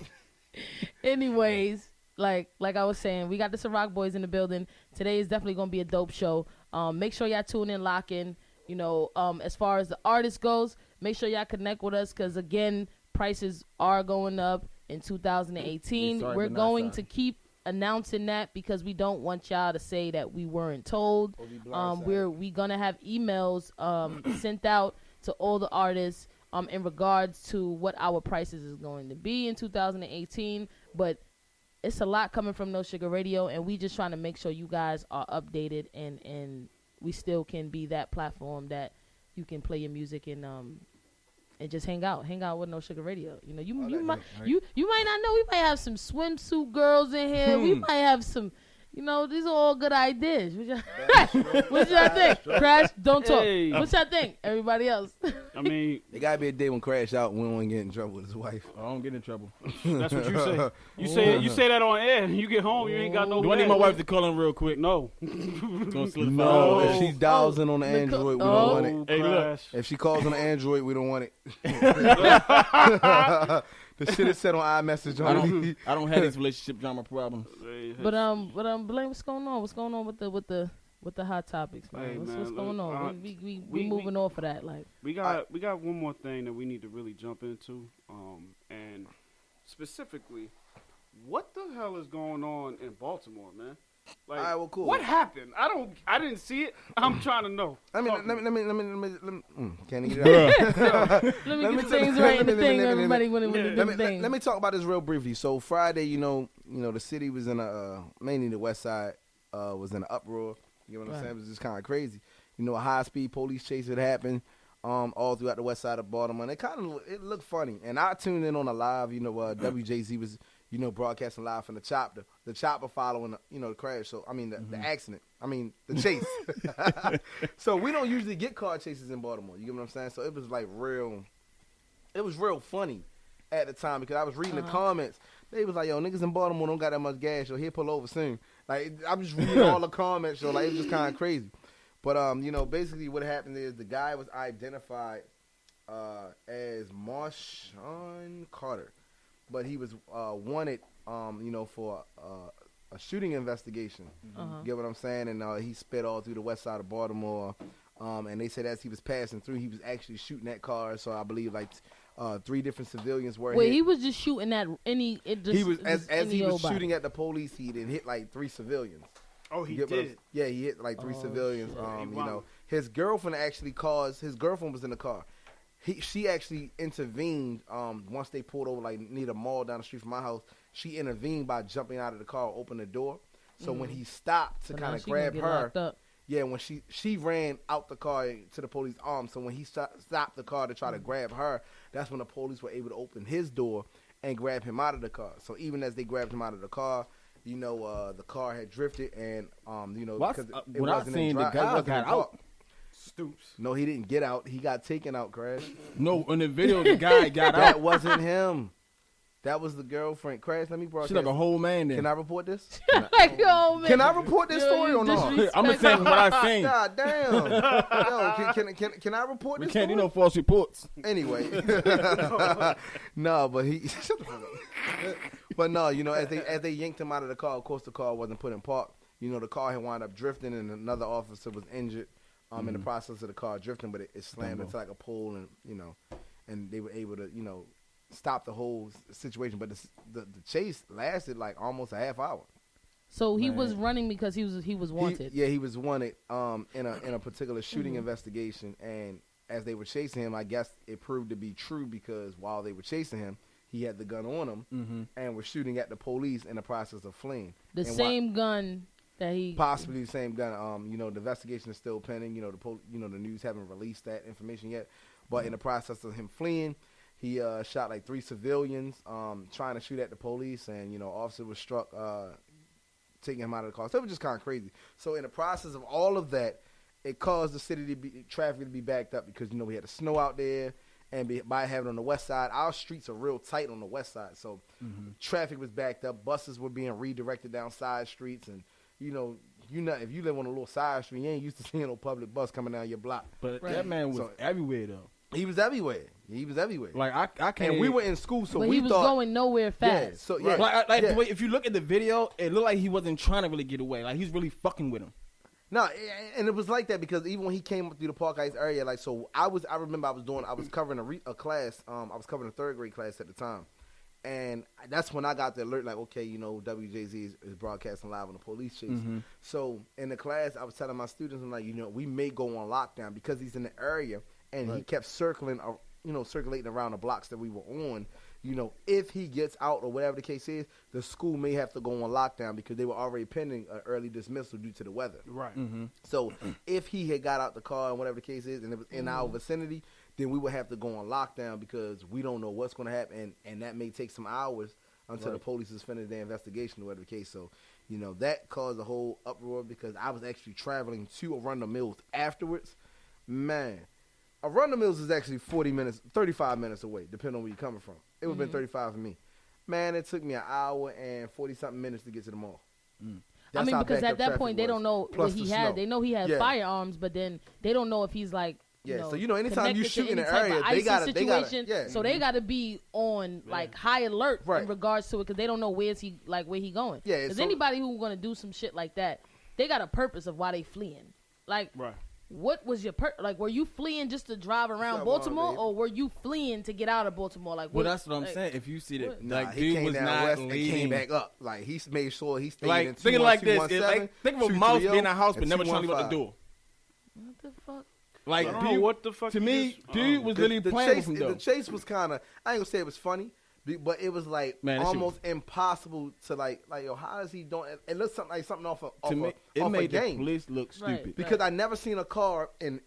Anyways, like I was saying, we got the Ciroc boys in the building. Today is definitely gonna be a dope show. Make sure y'all tune in, lock in. You know, as far as the artist goes, make sure y'all connect with us because again, prices are going up in 2018. We're going to keep announcing that because we don't want y'all to say that we weren't told. We gonna have emails sent out to all the artists in regards to what our prices is going to be in 2018. But it's a lot coming from No Sugar Radio, and we just trying to make sure you guys are updated and we still can be that platform that you can play your music and just hang out with No Sugar Radio. You know, you might not know, we might have some swimsuit girls in here. We might have some, you know, these are all good ideas. What y'all think? Crash, don't talk. Hey. What y'all think? Everybody else. I mean, There gotta be a day when Crash out and we don't get in trouble with his wife. I don't get in trouble. that's what you say. You say that on air. You get home, you ain't got no. Do I need my wife to call him real quick? No. Don't slip No, out. if she dials in on the Android, we don't want it. Hey, look. Crash. If she calls on the Android, we don't want it. The shit is set on iMessage only. I don't have these relationship drama problems. But Blaine, what's going on? What's going on with the hot topics, man? Hey, what's man, going look, on? We moving off of that, like. We got one more thing that we need to really jump into, and specifically, what the hell is going on in Baltimore, man? Like, All right, well, cool. What happened? I didn't see it. I'm trying to know. I mean, let me can't get it out. Let me get things right in the thing. Everybody want to do the thing. Let me talk about this real briefly. So Friday, you know, the city was in mainly the west side, was in an uproar. You know what I'm saying? It was just kind of crazy. You know, a high-speed police chase had happened all throughout the west side of Baltimore. And it looked funny. And I tuned in on a live. You know, WJZ was, broadcasting live from the chopper. The chopper following, the crash. So, I mean, the accident. I mean, the chase. So, we don't usually get car chases in Baltimore. You get what I'm saying? So, it was like it was real funny at the time because I was reading the comments. They was like, yo, niggas in Baltimore don't got that much gas. Yo, he'll pull over soon. Like, I'm just reading all the comments. So, like, it was just kind of crazy. But, basically what happened is the guy was identified as Marshawn Carter. But he was wanted, for a shooting investigation. Get what I'm saying? And he sped all through the west side of Baltimore. And they said as he was passing through, he was actually shooting at cars. So I believe like 3 different civilians were hit. He was just shooting at any. He was as he was shooting at the police. He then hit like 3 civilians. Oh, he did. Yeah, he hit like 3 civilians. His girlfriend actually caused. His girlfriend was in the car. She actually intervened once they pulled over like near a mall down the street from my house. She intervened by jumping out of the car, opened the door. So when he stopped to kind of grab her, when she ran out the car to the police arms. So when he stopped the car to try to grab her, that's when the police were able to open his door and grab him out of the car. So even as they grabbed him out of the car, the car had drifted and because it wasn't in the guy got out. Stoops. No, he didn't get out. He got taken out, Crash. No, in the video, the guy got out. That wasn't him. That was the girlfriend. Crash, let me broadcast. She's like a whole man then. Can I report this? Man. Can I report this story or not? I'm just saying what I seen. God damn. Yo, can I report this story? We can't do no false reports. Anyway. No, but he... Shut the fuck up. But no, as they yanked him out of the car, of course the car wasn't put in park. The car had wound up drifting and another officer was injured. In the process of the car drifting, but it slammed into like a pole, and and they were able to stop the whole situation. But the chase lasted like almost a half hour. So he was running because he was wanted. He was wanted in a particular shooting investigation, and as they were chasing him, I guess it proved to be true because while they were chasing him, he had the gun on him and was shooting at the police in the process of fleeing. The same gun. Possibly the same gun. The investigation is still pending. The news haven't released that information yet. But in the process of him fleeing, he shot like 3 civilians trying to shoot at the police, and officer was struck taking him out of the car. So it was just kind of crazy. So in the process of all of that, it caused the city traffic to be backed up because we had the snow out there, and by having it on the west side, our streets are real tight on the west side. So traffic was backed up. Buses were being redirected down side streets, and if you live on a little side street, you ain't used to seeing no public bus coming down your block. But that man was everywhere though. He was everywhere. Like I can't. And we were in school, so but we he was going nowhere fast. Yeah. So the way, if you look at the video, it looked like he wasn't trying to really get away. Like he's really fucking with him. No, and it was like that because even when he came up through the Park Heights area, like I remember I was covering a class. I was covering a 3rd grade class at the time. And that's when I got the alert, like, okay, WJZ is broadcasting live on the police chase. So in the class, I was telling my students, I'm like, we may go on lockdown because he's in the area, and he kept circulating around the blocks that we were on. If he gets out or whatever the case is, the school may have to go on lockdown because they were already pending an early dismissal due to the weather. Right. So if he had got out the car and whatever the case is, and it was in our vicinity, then we would have to go on lockdown because we don't know what's going to happen, and that may take some hours until the police has finished their investigation or whatever the case. So, that caused a whole uproar because I was actually traveling to Arundel Mills afterwards. Man, Arundel Mills is actually 35 minutes away, depending on where you're coming from. It would have been 35 for me. Man, it took me an hour and 40-something minutes to get to the mall. Because at that point, they don't know what he had. They know he had firearms, but then they don't know if he's like, so anytime you shoot in an area, they got so they got to be on like high alert in regards to it because they don't know where he going. Yeah, because anybody who's gonna do some shit like that, they got a purpose of why they fleeing. Like, what was your were you fleeing just to drive around Baltimore, or were you fleeing to get out of Baltimore? Like, that's what I'm saying. If you see that, like, he came down west and came back up. Like, he made sure he stayed in 21, thinking like this. 217, Think of a mouse being in a house but never trying to leave out the door. What the fuck? Like, I don't know what the fuck. To me, dude was literally playing with him though. The chase was kind of, I ain't gonna say it was funny, but it was like almost impossible to like yo, how is he doing? It looks like something off a game. It made the police look stupid because I never seen a car in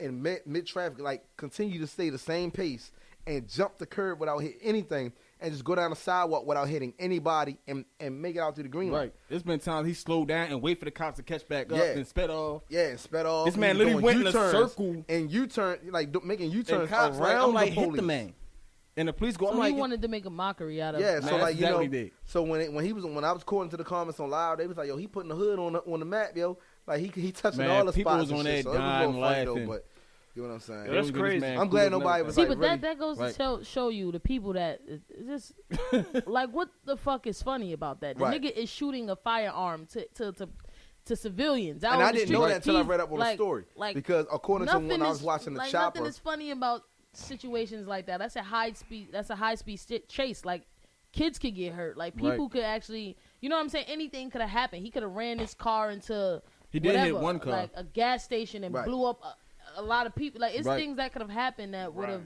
mid traffic like continue to stay the same pace and jump the curb without hitting anything, and just go down the sidewalk without hitting anybody and make it out to the green light. Right. There's been times he slowed down and wait for the cops to catch back up and sped off. Yeah, and sped off. This man literally went in a circle and U-turn, like making U-turns cops, around like, the police. hit the man. And the police go, So I'm like, he wanted to make a mockery out of it. Yeah, so like you know, he did. so when I was according to the comments on Live, they was like, yo, he putting the hood on the map, yo. Like he touching all the people spots was on and there shit. So it was a dying, little funny laughing. though, but you know what I'm saying? Yeah, that's crazy. I'm glad nobody was See, like but really, that goes to show you the people that just like what the fuck is funny about that? The nigga is shooting a firearm to civilians. And I didn't know that until I read up on the story. Like because according to when I was watching the chopper, nothing is funny about situations like that. That's a high speed chase. Like kids could get hurt. Like people could actually, you know what I'm saying? Anything could have happened. He could have ran his car into he did hit one car, like a gas station, and blew up a lot of people. Like it's things that could have happened that would have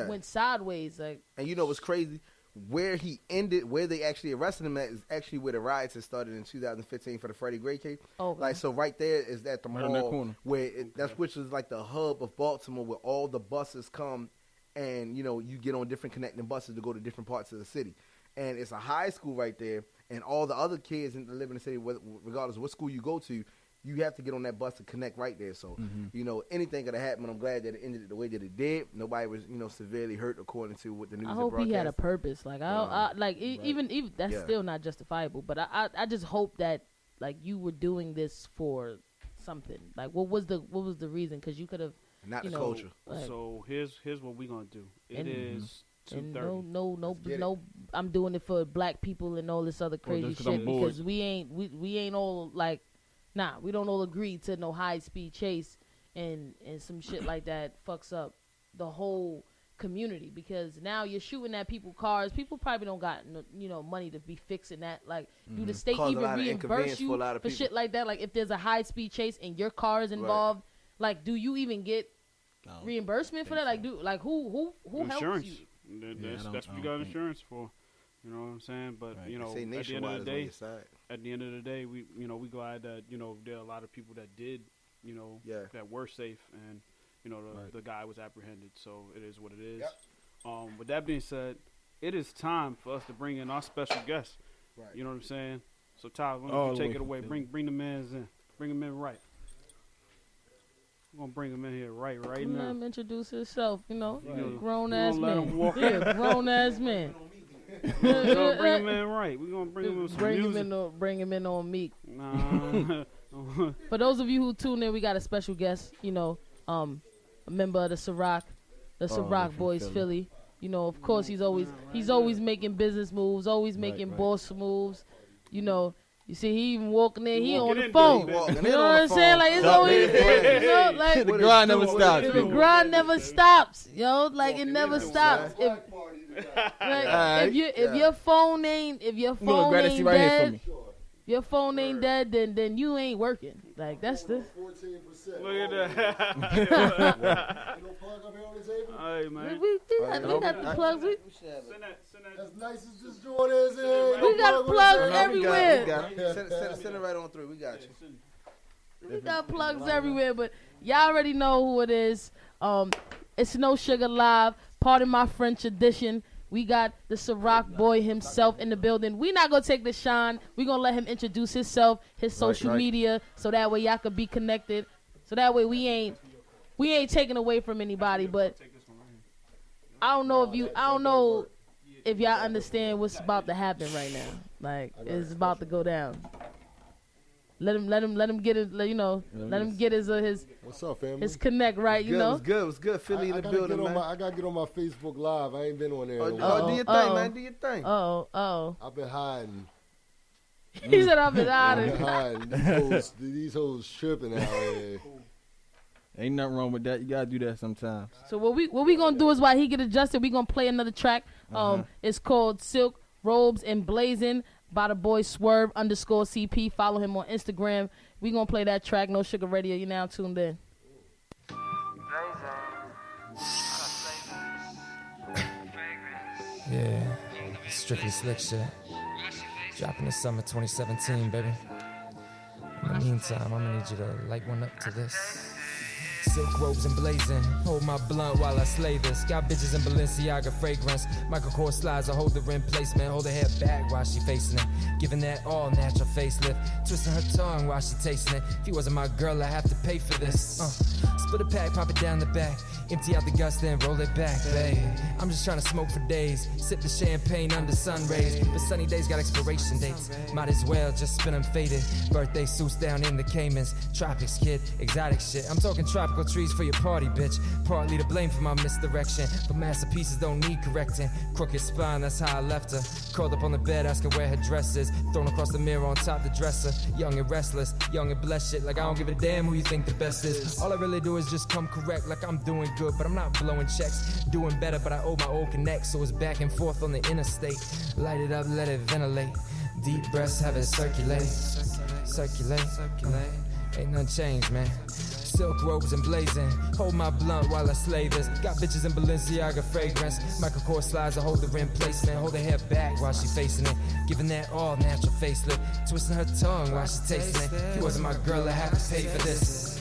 went sideways. Like, and you know what's crazy? Where he ended, where they actually arrested him at, is actually where the riots had started in 2015 for the Freddie Gray case. Okay. Like, so right there is at the mall where which is like the hub of Baltimore, where all the buses come, and you know you get on different connecting buses to go to different parts of the city, and it's a high school right there, and all the other kids that live in the city, regardless of what school you go to, you have to get on that bus to connect right there. So, you know, anything could have happened. I'm glad that it ended the way that it did. Nobody was, you know, severely hurt according to what the news. I hope he had a purpose. Like even that's still not justifiable. But I just hope that like you were doing this for something. Like what was the reason? Because you could have not the culture. Like, so here's what we're gonna do. It is 2:30. No. I'm doing it for black people and all this other crazy shit because we ain't all like. Nah, we don't all agree to no high-speed chase and some shit like that fucks up the whole community because now you're shooting at people's cars. People probably don't got money to be fixing that. Like, do the state even reimburse you for shit like that? Like, if there's a high-speed chase and your car is involved, like, do you even get reimbursement for that? Like, who helps you? That's what you got insurance for. You know what I'm saying? But you know, at the end of the day, we glad that there are a lot of people that did that were safe, and the guy was apprehended. So it is what it is. Yep. With that being said, it is time for us to bring in our special guest. Right. You know what I'm saying? So Tyler, why don't you take it away? Bring the mans in. Bring him in right. We're gonna bring him in here right now. Let him introduce himself. Grown ass man. Yeah, grown ass man. We're gonna bring him in right. We're gonna bring him in some music. Bring him in on Meek. Nah. For those of you who tune in, we got a special guest. A member of the Ciroc, Boyz Philly. Of course he's always making business moves, always making boss moves. You see, he even walking in. He on the phone. You know what I'm saying? Like it's always, like the grind never stops. The grind never stops. Like it never stops. If your phone ain't dead, then you ain't working. Like that's the. 14%. Look at that. Hey man, we got the plugs. As nice as this joint is, we got plugs everywhere. Send it right on through. We got you. We got plugs everywhere, but y'all already know who it is. It's No Sugar Live. Pardon my French edition. We got the Ciroc boy himself in the building. We not gonna take the shine. We gonna let him introduce himself, his social media, so that way y'all could be connected. So that way we ain't taking away from anybody. But I don't know if y'all understand what's about to happen right now. Like it's about to go down. Let him get it. Let him get his what's up, family? His connect right. It was good. Philly in the building, man. I gotta get on my Facebook Live. I ain't been on there. Do your thing, man. Do your thing. I've been hiding. He said I've been hiding. I've been hiding. These hoes tripping out here. Ain't nothing wrong with that. You gotta do that sometimes. So what we gonna do is while he get adjusted, we gonna play another track. It's called Silk Robes and Blazing by the boy Swerve_CP. Follow him on Instagram. We gonna play that track. No Sugar Radio. You now tuned in. Yeah, strictly slick shit. Dropping this summer 2017, baby. In the meantime, I'm gonna need you to light one up to this. Silk robes and blazing. Hold my blunt while I slay this. Got bitches in Balenciaga fragrance. Michael Kors slides, I hold the rim placement. Hold her head back while she facing it. Giving that all natural facelift. Twisting her tongue while she tasting it. If you wasn't my girl, I have to pay for this. Split a pack, pop it down the back. Empty out the guts, then roll it back, babe. I'm just trying to smoke for days. Sip the champagne under sun rays. But sunny days got expiration dates. Might as well just spin them faded. Birthday suits down in the Caymans. Tropics, kid, exotic shit. I'm talking tropical trees for your party, bitch. Partly to blame for my misdirection. But masterpieces don't need correcting. Crooked spine, that's how I left her. Curled up on the bed, asking where her dress is. Thrown across the mirror on top the dresser. Young and restless, young and blessed shit. Like I don't give a damn who you think the best is. All I really do is just come correct. Like I'm doing good, but I'm not blowing checks. Doing better, but I owe my old connect. So it's back and forth on the interstate. Light it up, let it ventilate. Deep breaths, have it circulate. Circulate. Ain't nothing changed, man. Silk robes and blazing. Hold my blunt while I slay this. Got bitches in Balenciaga fragrance. Michael Kors slides, I hold the rim placement. Hold her head back while she facing it. Giving that all natural facelift. Twisting her tongue while she tasting it. If you wasn't my girl, I have to pay for this.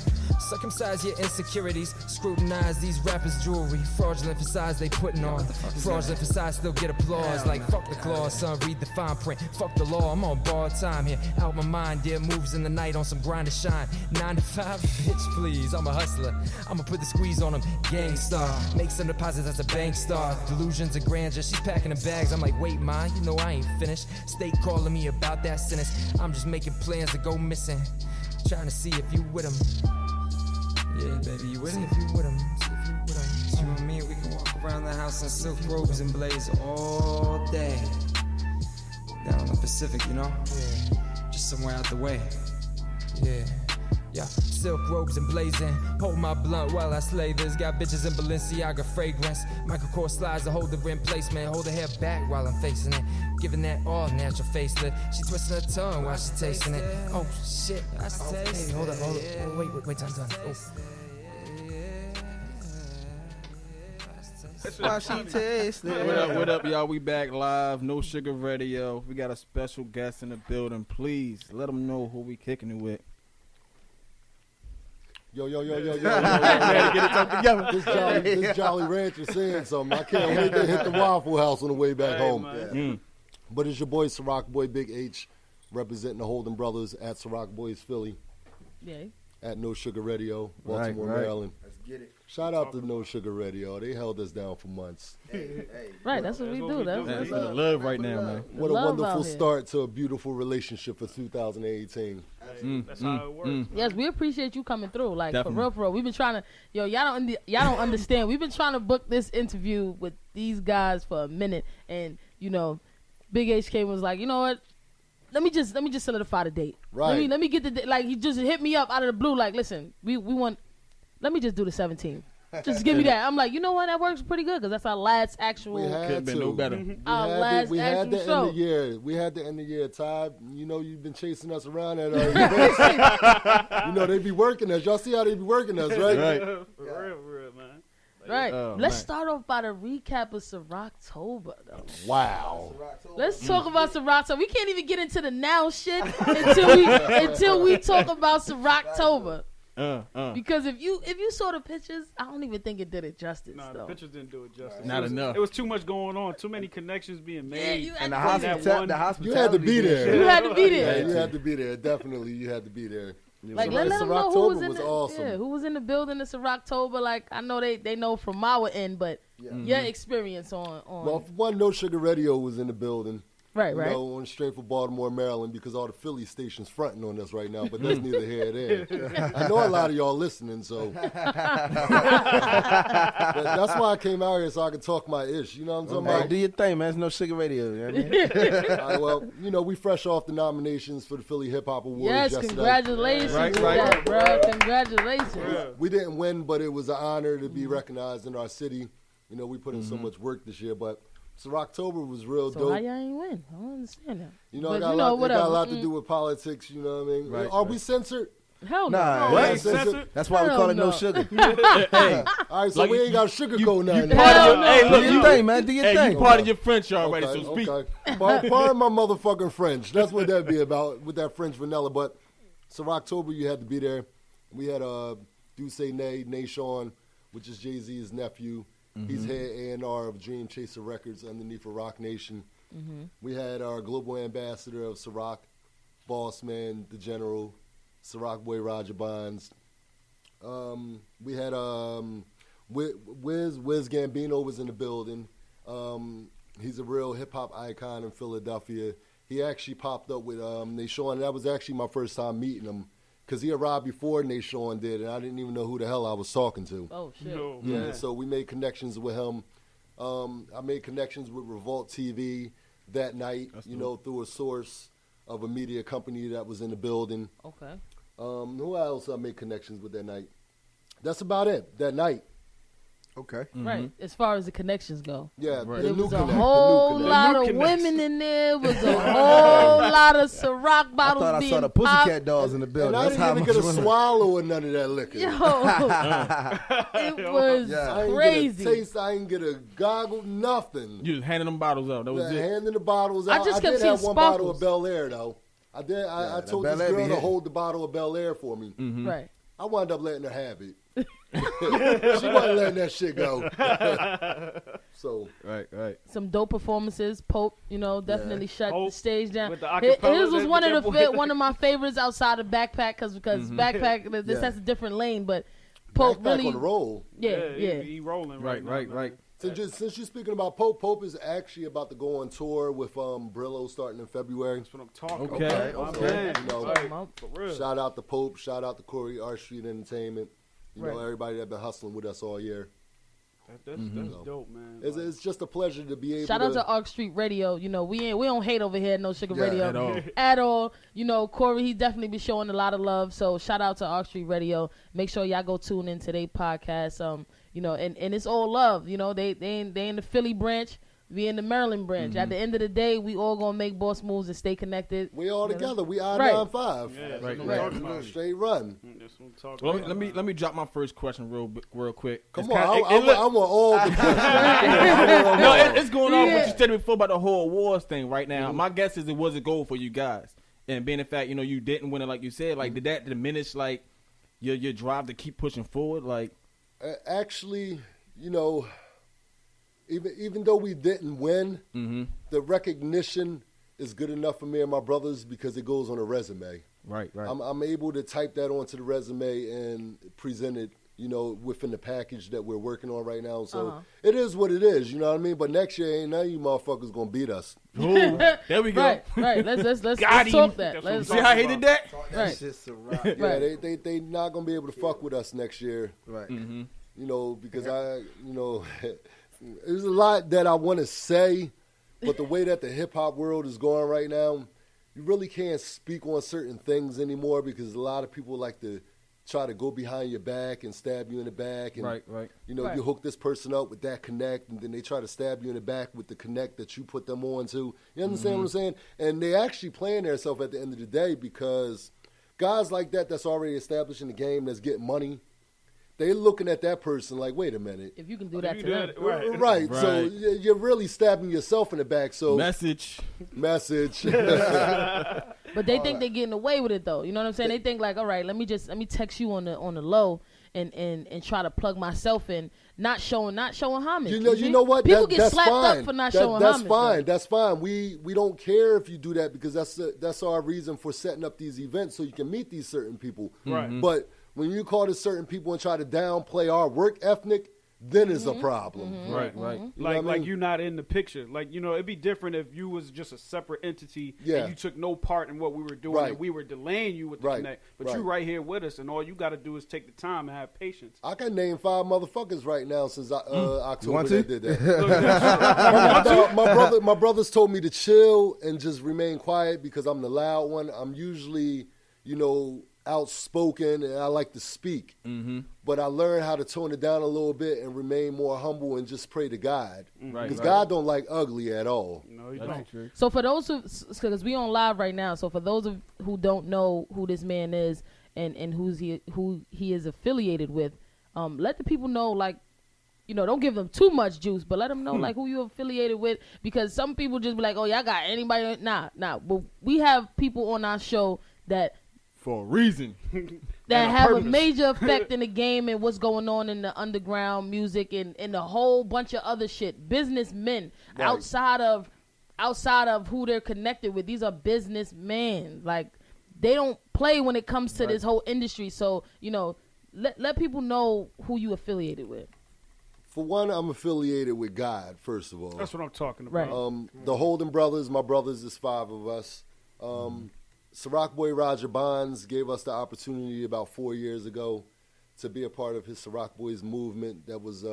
Circumcise your insecurities. Scrutinize these rappers' jewelry. Fraudulent facades they putting on. Fraudulent facades still get applause. Like fuck the clause, son, read the fine print. Fuck the law, I'm on borrowed time here. Out my mind, dear moves in the night on some grind to shine. 9 to 5, bitch please, I'm a hustler. I'ma put the squeeze on them, gangstar. Make some deposits as a bank star. Delusions of grandeur, she's packing the bags. I'm like, wait, ma, you know I ain't finished. State calling me about that sentence. I'm just making plans to go missing. Trying to see if you with him. Yeah, baby, you with him? See if you with him. See if you with him. You and me, we can walk around the house in silk robes and blaze all day. Down on the Pacific, you know? Yeah. Just somewhere out the way. Yeah. Yeah, silk robes and blazing. Hold my blunt while I slay this. Got bitches in Balenciaga fragrance. Michael Kors slides to hold the rim placement. Hold her hair back while I'm facing it. Giving that all natural facelift. She twisting her tongue while she tasting it. Oh shit, hey, hold up. Oh, wait, time. Oh. Why she tastes it. What up, y'all? We back live. No Sugar Radio. We got a special guest in the building. Please let them know who we kicking it with. Yo. Get it together. This Jolly Rancher saying something. I can't wait to hit the Waffle House on the way back home. But it's your boy, Ciroc Boy Big H, representing the Holden Brothers at Ciroc Boys Philly. Yeah. At No Sugar Radio, Baltimore, Maryland. Let's get it. Shout out to No Sugar Radio. They held us down for months. Right, that's what we do. That's the love right now, man. What a wonderful start to a beautiful relationship for 2018. That's how it works. Yes, we appreciate you coming through. Like, definitely. for real. We've been trying to, y'all don't understand. We've been trying to book this interview with these guys for a minute, and Big HK was like, you know what? Let me just solidify the date. Right. Let me get the date. Like, he just hit me up out of the blue. Like, listen, we want. Let me just do the 17th. Just give me that. I'm like, you know what? That works pretty good because that's our last actual. Could have been no better. We had the end of the year. We had the end of the year. Ty, you've been chasing us around at our events. They be working us. Y'all see how they be working us, right? Right. Real, man. Right. Let's man. start off by the recap of Ciroctober, though. Wow. Let's talk about Ciroctober. We can't even get into the now shit until we talk about Ciroctober. Because if you saw the pictures, I don't even think it did it justice. No, though. the pictures didn't do it justice. Not enough. It was too much going on. Too many connections being made. And the hospitality. You had to be there. You had to be there. Yeah, you had to be there. Definitely, you had to be there. Like, let them know who was in was the awesome. Yeah, who was in the building in Ciroctober. Like, I know they know from our end, but your experience on. Well, for one, No Sugar Radio was in the building. Right. On straight for Baltimore, Maryland, because all the Philly stations fronting on us right now, but that's neither here nor there. I know a lot of y'all listening, so. But that's why I came out here, so I could talk my ish. You know what I'm talking about? Do your thing, man. It's No Sugar Radio. You know what I mean? All right, well, we fresh off the nominations for the Philly Hip Hop Awards yesterday. Congratulations Right. that, bro. Congratulations. We didn't win, but it was an honor to be recognized in our city. We put in so much work this year, but Ciroctober was real dope. So how y'all ain't win? I don't understand that. It got a lot to do with politics, you know what I mean? Right, Are we censored? Hell no. Nah, We what? ain't censored? That's why we call it No Sugar. Hey, All right, so we ain't got sugarcoat nothing. hey, Do your thing, man. Do your Hey, thing. you part of your French already, so speak. Okay. Pardon my motherfucking French. That's what that'd be about with that French vanilla. But Ciroctober, you had to be there. We had Do Say Nay, Nashon, which is Jay-Z's nephew. He's head A&R of Dream Chaser Records underneath of Rock Nation. We had our global ambassador of Ciroc, Boss Man, the General, Ciroc Boy Roger Bonds. We had Wiz Gambino was in the building. He's a real hip-hop icon in Philadelphia. He actually popped up with Nashon. That was actually my first time meeting him because he arrived before Nashon did, and I didn't even know who the hell I was talking to. Oh, shit. No, Yeah, man. so we made connections with him. I made connections with Revolt TV that night, through a source of a media company that was in the building. Okay. Who else I made connections with that night? That's about it, that night. Okay. Right. As far as the connections go. Yeah, Right. the There new was a connect, whole the new lot connect. of women in there. Was a whole lot of Ciroc I bottles thought I being saw the popped. Pussycat Dolls in the building. And I That's how didn't even much get a women- swallow of none of that liquor. Yo, it was Yeah. I didn't crazy. get a taste. I didn't get a goggle, nothing. You just handing them bottles out. That was Yeah, it. handing the bottles I out. just I kept did have seeing one bottle of sparkles. Bel Air, though. I did. I that told Bel this Air be girl to hitting. hold the bottle of Bel Air for me. Right. I wound up letting her have it. She wasn't letting that shit go. So Right. Some dope performances. Pope, definitely shut Pope the stage down. with the His acapella, was that- one of that the boy- one of my favorites outside of Backpack because Backpack this Yeah. has a different lane, but Pope back really on the roll. yeah. He rolling Right. right. Since you're speaking about Pope, Pope is actually about to go on tour with Brillo starting in February. That's what I'm talking Okay. about. So, My man. you know, Right. For real. shout out to Pope, shout out to Corey, Art Street Entertainment. You know, Right. everybody that been hustling with us all year. That's dope, man. It's just a pleasure to be able Shout to. out to Arc Street Radio. We don't hate over here at No Sugar Yeah, Radio at all. at all. Corey, he definitely be showing a lot of love. So shout out to Arc Street Radio. Make sure y'all go tune in to their podcast. And it's all love. They in the Philly branch. We in the Maryland branch. At the end of the day, we all gonna make boss moves and stay connected. we all together. We Right. I-95. Yeah, that's Right, what I'm right. talking about. Straight run. That's what I'm talking Well, about. let me drop my first question real quick. Come It's on, kinda- I want all the questions. No, it's going on Yeah. what you said before about the whole awards thing right now. My guess is it was a goal for you guys. And being the fact, you didn't win it like you said, like, did that diminish, like, your drive to keep pushing forward? Like, Actually, even though we didn't win, the recognition is good enough for me and my brothers because it goes on a resume. right. I'm able to type that onto the resume and present it, within the package that we're working on right now. So it is what it is, you know what I mean? But next year, ain't none of you motherfuckers gonna beat us. Ooh, there we go. Right. Let's Got him. talk that. That's what Let's See how he did that? Right. Shit's a rock. Yeah, Right. they not gonna be able to fuck with us next year. Right. Because there's a lot that I want to say, but the way that the hip hop world is going right now, you really can't speak on certain things anymore because a lot of people like to try to go behind your back and stab you in the back. And, Right. Right. you hook this person up with that connect, and then they try to stab you in the back with the connect that you put them on to. You understand what I'm saying? And they actually playing themselves at the end of the day because guys like that's already established in the game that's getting money, they looking at that person like, wait a minute. If you can do that You to them. did it. Right. Right. So Right. you're really stabbing yourself in the back. So Message. message. But they think they're getting away with it though. You know what I'm saying? They think like, all right, let me text you on the low and try to plug myself in, not showing homage. You know what? People get that's slapped fine. up for not showing that's homage. fine. though. That's fine. We don't care if you do that because that's our reason for setting up these events so you can meet these certain people. Right. But when you call to certain people and try to downplay our work ethic, then it's a problem. Right. You know Like what I mean? you're not in the picture. Like, it'd be different if you was just a separate entity Yeah. and you took no part in what we were doing Right. and we were delaying you with the Right. connect. But Right. you right here with us and all you got to do is take the time and have patience. I can name 5 motherfuckers right now since October want to? that did that. my brothers told me to chill and just remain quiet because I'm the loud one. I'm usually, outspoken and I like to speak. But I learned how to tone it down a little bit and remain more humble and just pray to God. Right. Because God don't like ugly at all. No, you That's don't. true. So for those because we on live right now, so for those who don't know who this man is and who he is affiliated with, let the people know, like, don't give them too much juice, but let them know like who you affiliated with, because some people just be like, oh, y'all got anybody? Nah. But we have people on our show that For a reason. that have a major effect in the game and what's going on in the underground music and a whole bunch of other shit. Businessmen outside of who they're connected with. These are businessmen. Like, they don't play when it comes to this whole industry. So, you know, let people know who you affiliated with. For one, I'm affiliated with God, first of all. That's what I'm talking about. Right. The Holden brothers, my brothers, is 5 of us. Ciroc boy Roger Bonds gave us the opportunity about 4 years ago to be a part of his Ciroc Boys movement that was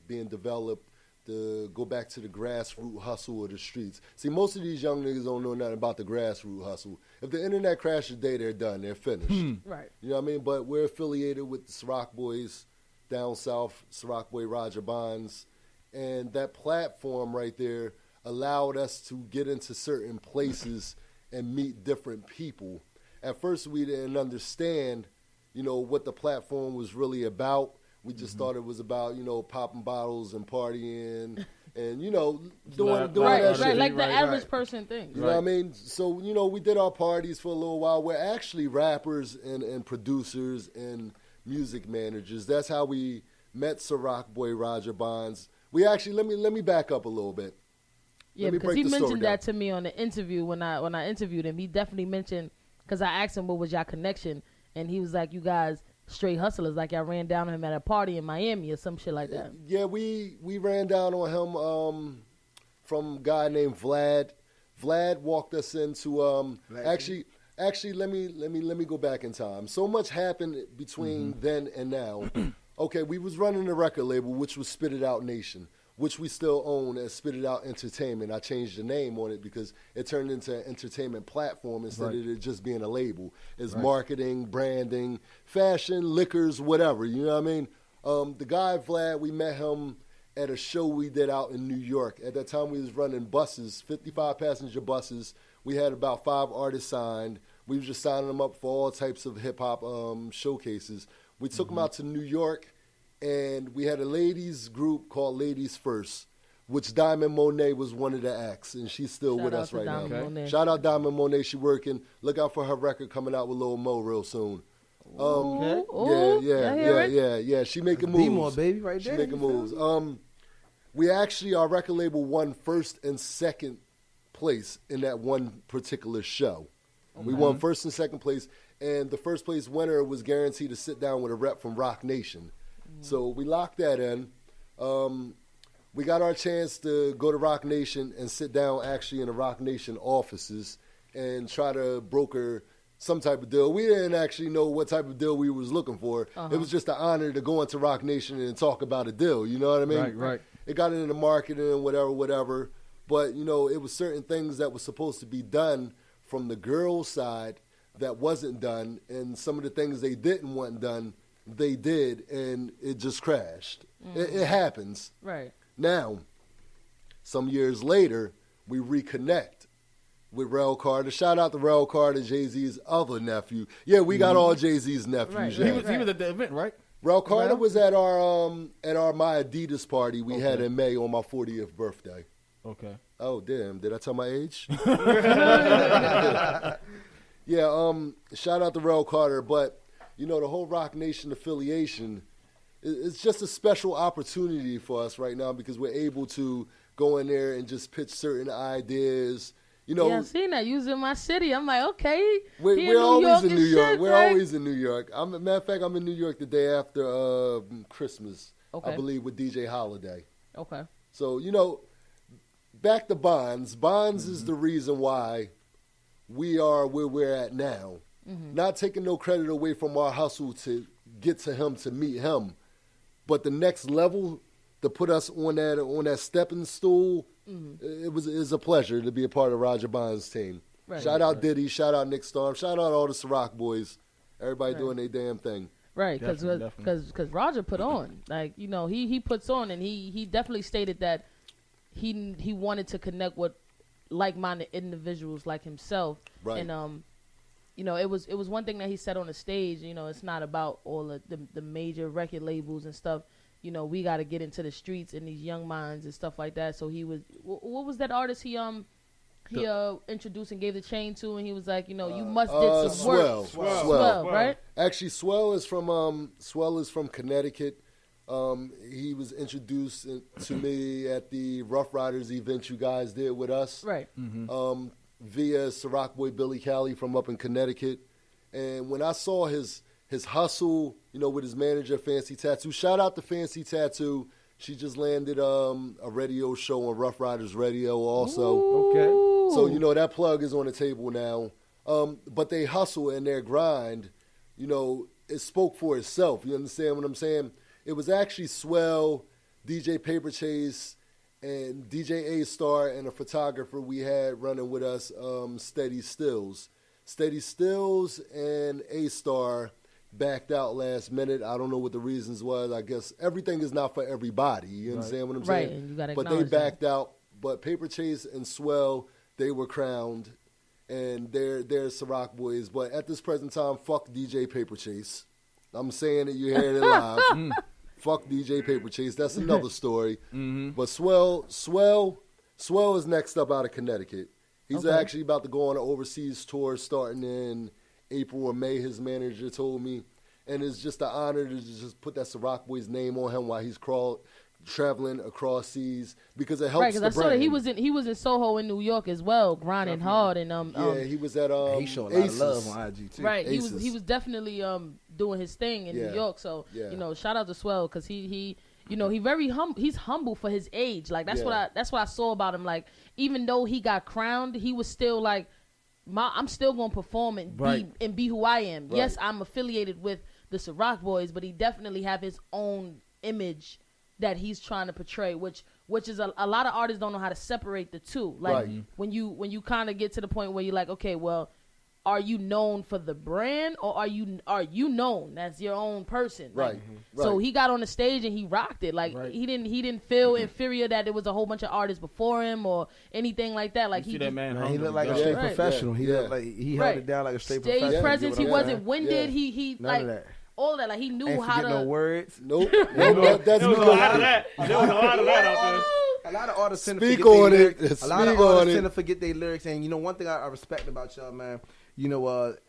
being developed to go back to the grassroots hustle of the streets. See, most of these young niggas don't know nothing about the grassroots hustle. If the internet crashes today, they're done. They're finished. Right. You know what I mean? But we're affiliated with the Ciroc Boys down south, Ciroc boy Roger Bonds. And that platform right there allowed us to get into certain places and meet different people. At first, we didn't understand, you know, what the platform was really about. We just thought it was about, you know, popping bottles and partying and, you know, doing that shit. Like the average person thinks. You know what I mean? So, you know, we did our parties for a little while. We're actually rappers and producers and music managers. That's how we met Ciroc boy Roger Bonds. We actually, let me back up a little bit. Yeah, because he mentioned that to me on the interview when I interviewed him. He definitely mentioned, because I asked him what was y'all connection, and he was like, you guys straight hustlers, like y'all ran down on him at a party in Miami or some shit like that. Yeah, we ran down on him from a guy named Vlad. Vlad walked us into actually let me go back in time. So much happened between then and now. Okay, we was running a record label which was Spit It Out Nation, which we still own as Spit It Out Entertainment. I changed the name on it because it turned into an entertainment platform instead of it just being a label. It's marketing, branding, fashion, liquors, whatever. You know what I mean? The guy, Vlad, we met him at a show we did out in New York. At that time, we was running buses, 55-passenger buses. We had about 5 artists signed. We was just signing them up for all types of hip-hop showcases. We took them out to New York. And we had a ladies group called Ladies First, which Diamond Monet was one of the acts, and she's still with us right now. Okay. Shout out Diamond Monet, she working. Look out for her record coming out with Lil Mo real soon. Yeah. She making moves. D-More, baby, right there. She making moves. We actually, our record label won 1st and 2nd place in that one particular show. We won 1st and 2nd place, and the 1st place winner was guaranteed to sit down with a rep from Rock Nation. So we locked that in. We got our chance to go to Rock Nation and sit down actually in the Rock Nation offices and try to broker some type of deal. We didn't actually know what type of deal we was looking for. It was just an honor to go into Rock Nation and talk about a deal. You know what I mean? Right. It got into marketing and whatever. But, you know, it was certain things that was supposed to be done from the girls' side that wasn't done, and some of the things they didn't want done, they did, and it just crashed. It happens. Right. Now, some years later, we reconnect with Rel Carter. Shout out to Rel Carter, Jay-Z's other nephew. Yeah, we got all Jay-Z's nephews. Right. He was at the event, right? Rel Carter was at our My Adidas party we had in May on my 40th birthday. Okay. Oh, damn. Did I tell my age? Shout out to Rel Carter, but you know, the whole Rock Nation affiliation, it's just a special opportunity for us right now because we're able to go in there and just pitch certain ideas. You know, I've seen that. You was in my city. I'm like, okay. We're always in New York. Shit, we're right? always in New York. Matter of fact, I'm in New York the day after Christmas, I believe, with DJ Holiday. Okay. So, you know, back to Bonds. Bonds is the reason why we are where we're at now. Not taking no credit away from our hustle to get to him, to meet him. But the next level, to put us on that stepping stool, it's a pleasure to be a part of Roger Bonds' team. Right. Shout out Diddy, shout out Nick Storm, shout out all the Ciroc boys. Everybody doing their damn thing. Right, because Roger put on. Like, you know, he puts on, and he definitely stated that he wanted to connect with like-minded individuals like himself. Right. And you know, it was one thing that he said on the stage. You know, it's not about all of the major record labels and stuff. You know, we got to get into the streets and these young minds and stuff like that. So he was, what was that artist he he introduced and gave the chain to, and he was like, you must did some work. Swell, right? Actually, Swell is from Connecticut. He was introduced to me at the Rough Riders event you guys did with us. Right. Via Ciroc boy Billy Cali from up in Connecticut. And when I saw his hustle, with his manager, Fancy Tattoo, shout out to Fancy Tattoo. She just landed a radio show on Rough Riders Radio also. Ooh. Okay. So, that plug is on the table now. But they hustle and their grind, it spoke for itself. You understand what I'm saying? It was actually Swell, DJ Paper Chase, and DJ A-Star, and a photographer we had running with us, Steady Stills. Steady Stills and A-Star backed out last minute. I don't know what the reasons was. I guess everything is not for everybody. You understand what I'm saying? Right, and you gotta but they acknowledge backed out. But Paper Chase and Swell, they were crowned, and they're Ciroc boys. But at this present time, fuck DJ Paper Chase. I'm saying it. You're hearing it live. Fuck DJ Paper Chase. That's another story. But Swell is next up out of Connecticut. He's actually about to go on an overseas tour starting in April or May, his manager told me. And it's just an honor to just put that Ciroc boy's name on him while he's traveling across seas, because it helps right, the brand. brand. I saw that he was in Soho in New York as well, grinding hard, and he was at he showed a lot of love on IG too. Right, Aces. he was definitely doing his thing in New York. So shout out to Swell, because he very he's humble for his age. Like that's what I saw about him. Like even though he got crowned, he was still like, I'm still gonna perform and be who I am. Right. Yes, I'm affiliated with the Ciroc boys, but he definitely have his own image that he's trying to portray, which is a lot of artists don't know how to separate the two. Like when you kind of get to the point where you're like, okay, well, are you known for the brand, or are you known as your own person? Like, so he got on the stage and he rocked it. Like he didn't feel inferior that there was a whole bunch of artists before him or anything like that. Like he looked like a straight professional. He looked like he held it down like a straight professional. Stage presence. He wasn't winded. He none like of that. all of that. Like he knew how to. No words. Nope. There was a lot of that out there. A lot of artists tend to Speak forget on their it. lyrics. A lot of artists tend to forget their lyrics. And one thing I respect about y'all, man,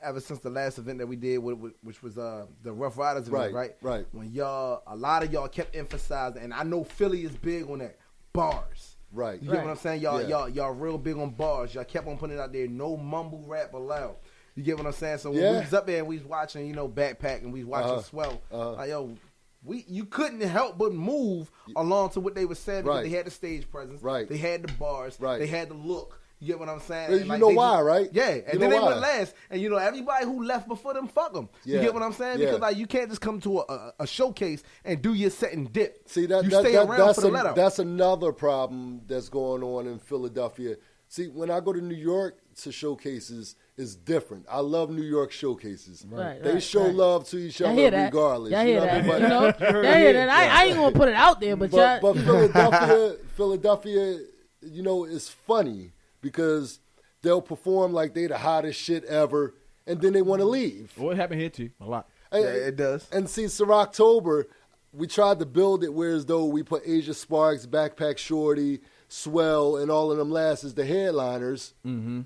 ever since the last event that we did, which was the Rough Riders event, right? When a lot of y'all kept emphasizing, and I know Philly is big on that, bars. Right. You get what I'm saying? Y'all real big on bars. Y'all kept on putting it out there. No mumble rap allowed. You get what I'm saying? So when we was up there and we was watching, Backpack, and we was watching Swell, like, you couldn't help but move along to what they were saying, because they had the stage presence, they had the bars, they had the look. You get what I'm saying? You know why, right? Yeah, and then they went last. And everybody who left before them, fuck them. You get what I'm saying? Because you can't just come to a showcase and do your set and dip. See, that's another problem that's going on in Philadelphia. See, when I go to New York to showcases, it's different. I love New York showcases. They show love to each other regardless. I hear that. I ain't gonna put it out there, but Philadelphia, is funny because they'll perform like they the hottest shit ever, and then they want to leave. Well, it happened here too, a lot. Yeah, it does. And see, Ciroctober, we tried to build it where as though we put Asia Sparks, Backpack Shorty, Swell, and all of them last as the headliners. Mm-hmm.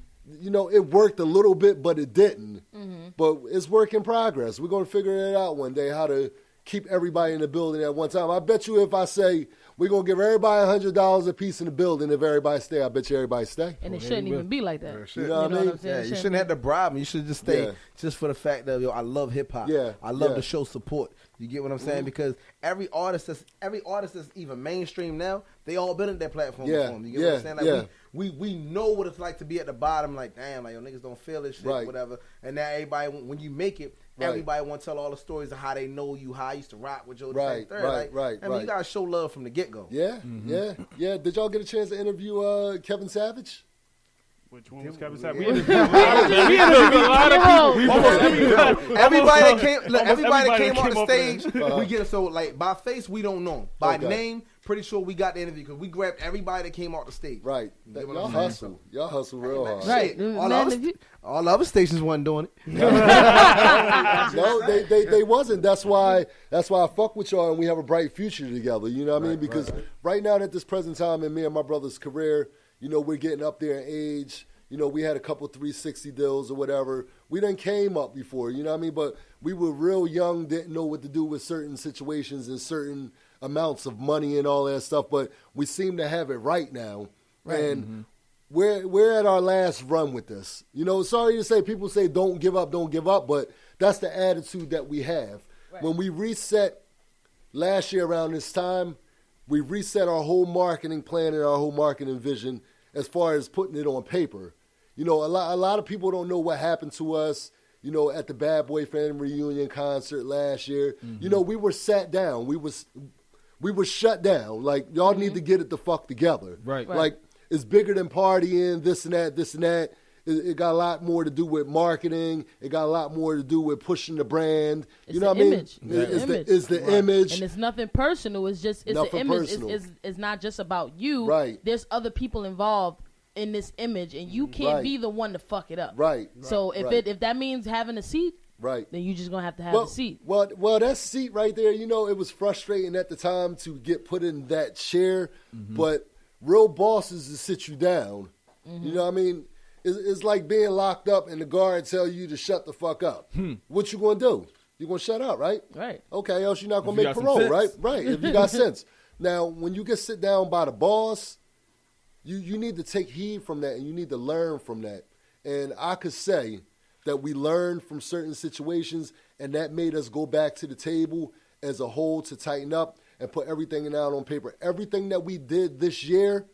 It worked a little bit, but it didn't. Mm-hmm. But it's work in progress. We're going to figure it out one day, how to keep everybody in the building at one time. I bet you if I say we're going to give everybody $100 a piece in the building, if everybody stay, I bet you everybody stay. And it shouldn't even be like that. You know what I mean? Yeah, you shouldn't have to bribe them. You should just stay just for the fact that, I love hip-hop. Yeah. I love to show support. You get what I'm saying? Because every artist that's even mainstream now, they all been at that platform before. You get what I'm saying? Like we know what it's like to be at the bottom, like, damn, like, niggas don't feel this shit, whatever. And now everybody, when you make it, everybody want to tell all the stories of how they know you, how I used to rock with you. Right. I mean, you got to show love from the get-go. Yeah, yeah. Did y'all get a chance to interview Kevin Savage? Which one was Kevin Savage? We interviewed a lot of people. Everybody that came on the stage, we get so like by face we don't know. By name, pretty sure we got the interview because we grabbed everybody that came off the stage. Right. Y'all hustle. Y'all hustle real hard. Right. All other stations wasn't doing it. No, they wasn't. That's why I fuck with y'all and we have a bright future together. You know what I mean? Because right now at this present time in me and my brother's career, we're getting up there in age. We had a couple 360 deals or whatever. We done came up before, you know what I mean? But we were real young, didn't know what to do with certain situations and certain amounts of money and all that stuff. But we seem to have it right now. Right. And we're at our last run with this. Sorry to say, people say don't give up, but that's the attitude that we have. Right. When we reset last year around this time, we reset our whole marketing plan and our whole marketing vision as far as putting it on paper. A lot of people don't know what happened to us, at the Bad Boy Fan Reunion concert last year. Mm-hmm. We were sat down. We were shut down. Like, y'all need to get it the fuck together. Right. Like, it's bigger than partying, this and that. It got a lot more to do with marketing. It got a lot more to do with pushing the brand. It's what I mean? It's the image. And it's nothing personal. It's the image. It's not just about you. Right. There's other people involved in this image, and you can't be the one to fuck it up. Right. So if that means having a seat, right, then you're just gonna have to have a seat. Well, that seat right there, it was frustrating at the time to get put in that chair, but real bosses to sit you down. Mm-hmm. You know what I mean? It's like being locked up and the guard tell you to shut the fuck up. What you gonna do? You gonna shut up, right? Right. Okay, else you're not gonna make parole, right? Right. If you got sense. Now, when you get sit down by the boss, you need to take heed from that and you need to learn from that. And I could say that we learned from certain situations and that made us go back to the table as a whole to tighten up and put everything out on paper. Everything that we did this year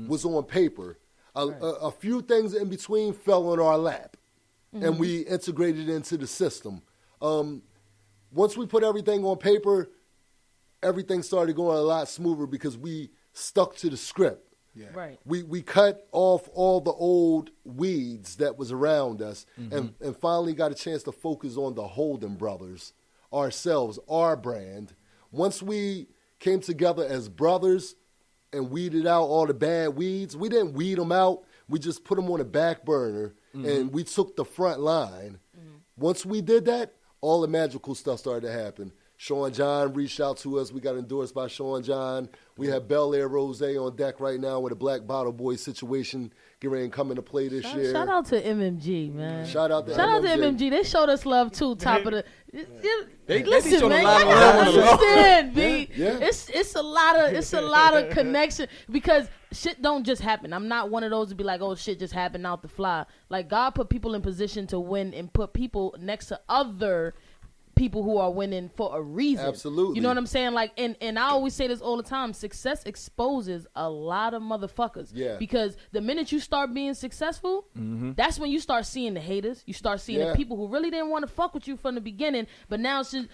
was on paper. A few things in between fell on our lap, and we integrated it into the system. Once we put everything on paper, everything started going a lot smoother because we stuck to the script. Yeah. Right. We cut off all the old weeds that was around us and finally got a chance to focus on the Holden brothers, ourselves, our brand. Once we came together as brothers and weeded out all the bad weeds, we didn't weed them out. We just put them on the back burner and we took the front line. Once we did that, all the magical stuff started to happen. Sean John reached out to us. We got endorsed by Sean John. We have Bel Air Rose on deck right now with a Black Bottle Boy situation getting ready to come into play this year. Shout out to MMG, man. Shout out to MMG. They showed us love too. Top of the. Listen, man, y'all gotta understand, B. Yeah. It's a lot of connection because shit don't just happen. I'm not one of those to be like, oh, shit just happened out the fly. Like, God put people in position to win and put people next to other people who are winning for a reason. Absolutely. You know what I'm saying? Like, and I always say this all the time, success exposes a lot of motherfuckers. Yeah. Because the minute you start being successful, that's when you start seeing the haters. You start seeing the people who really didn't want to fuck with you from the beginning, but now since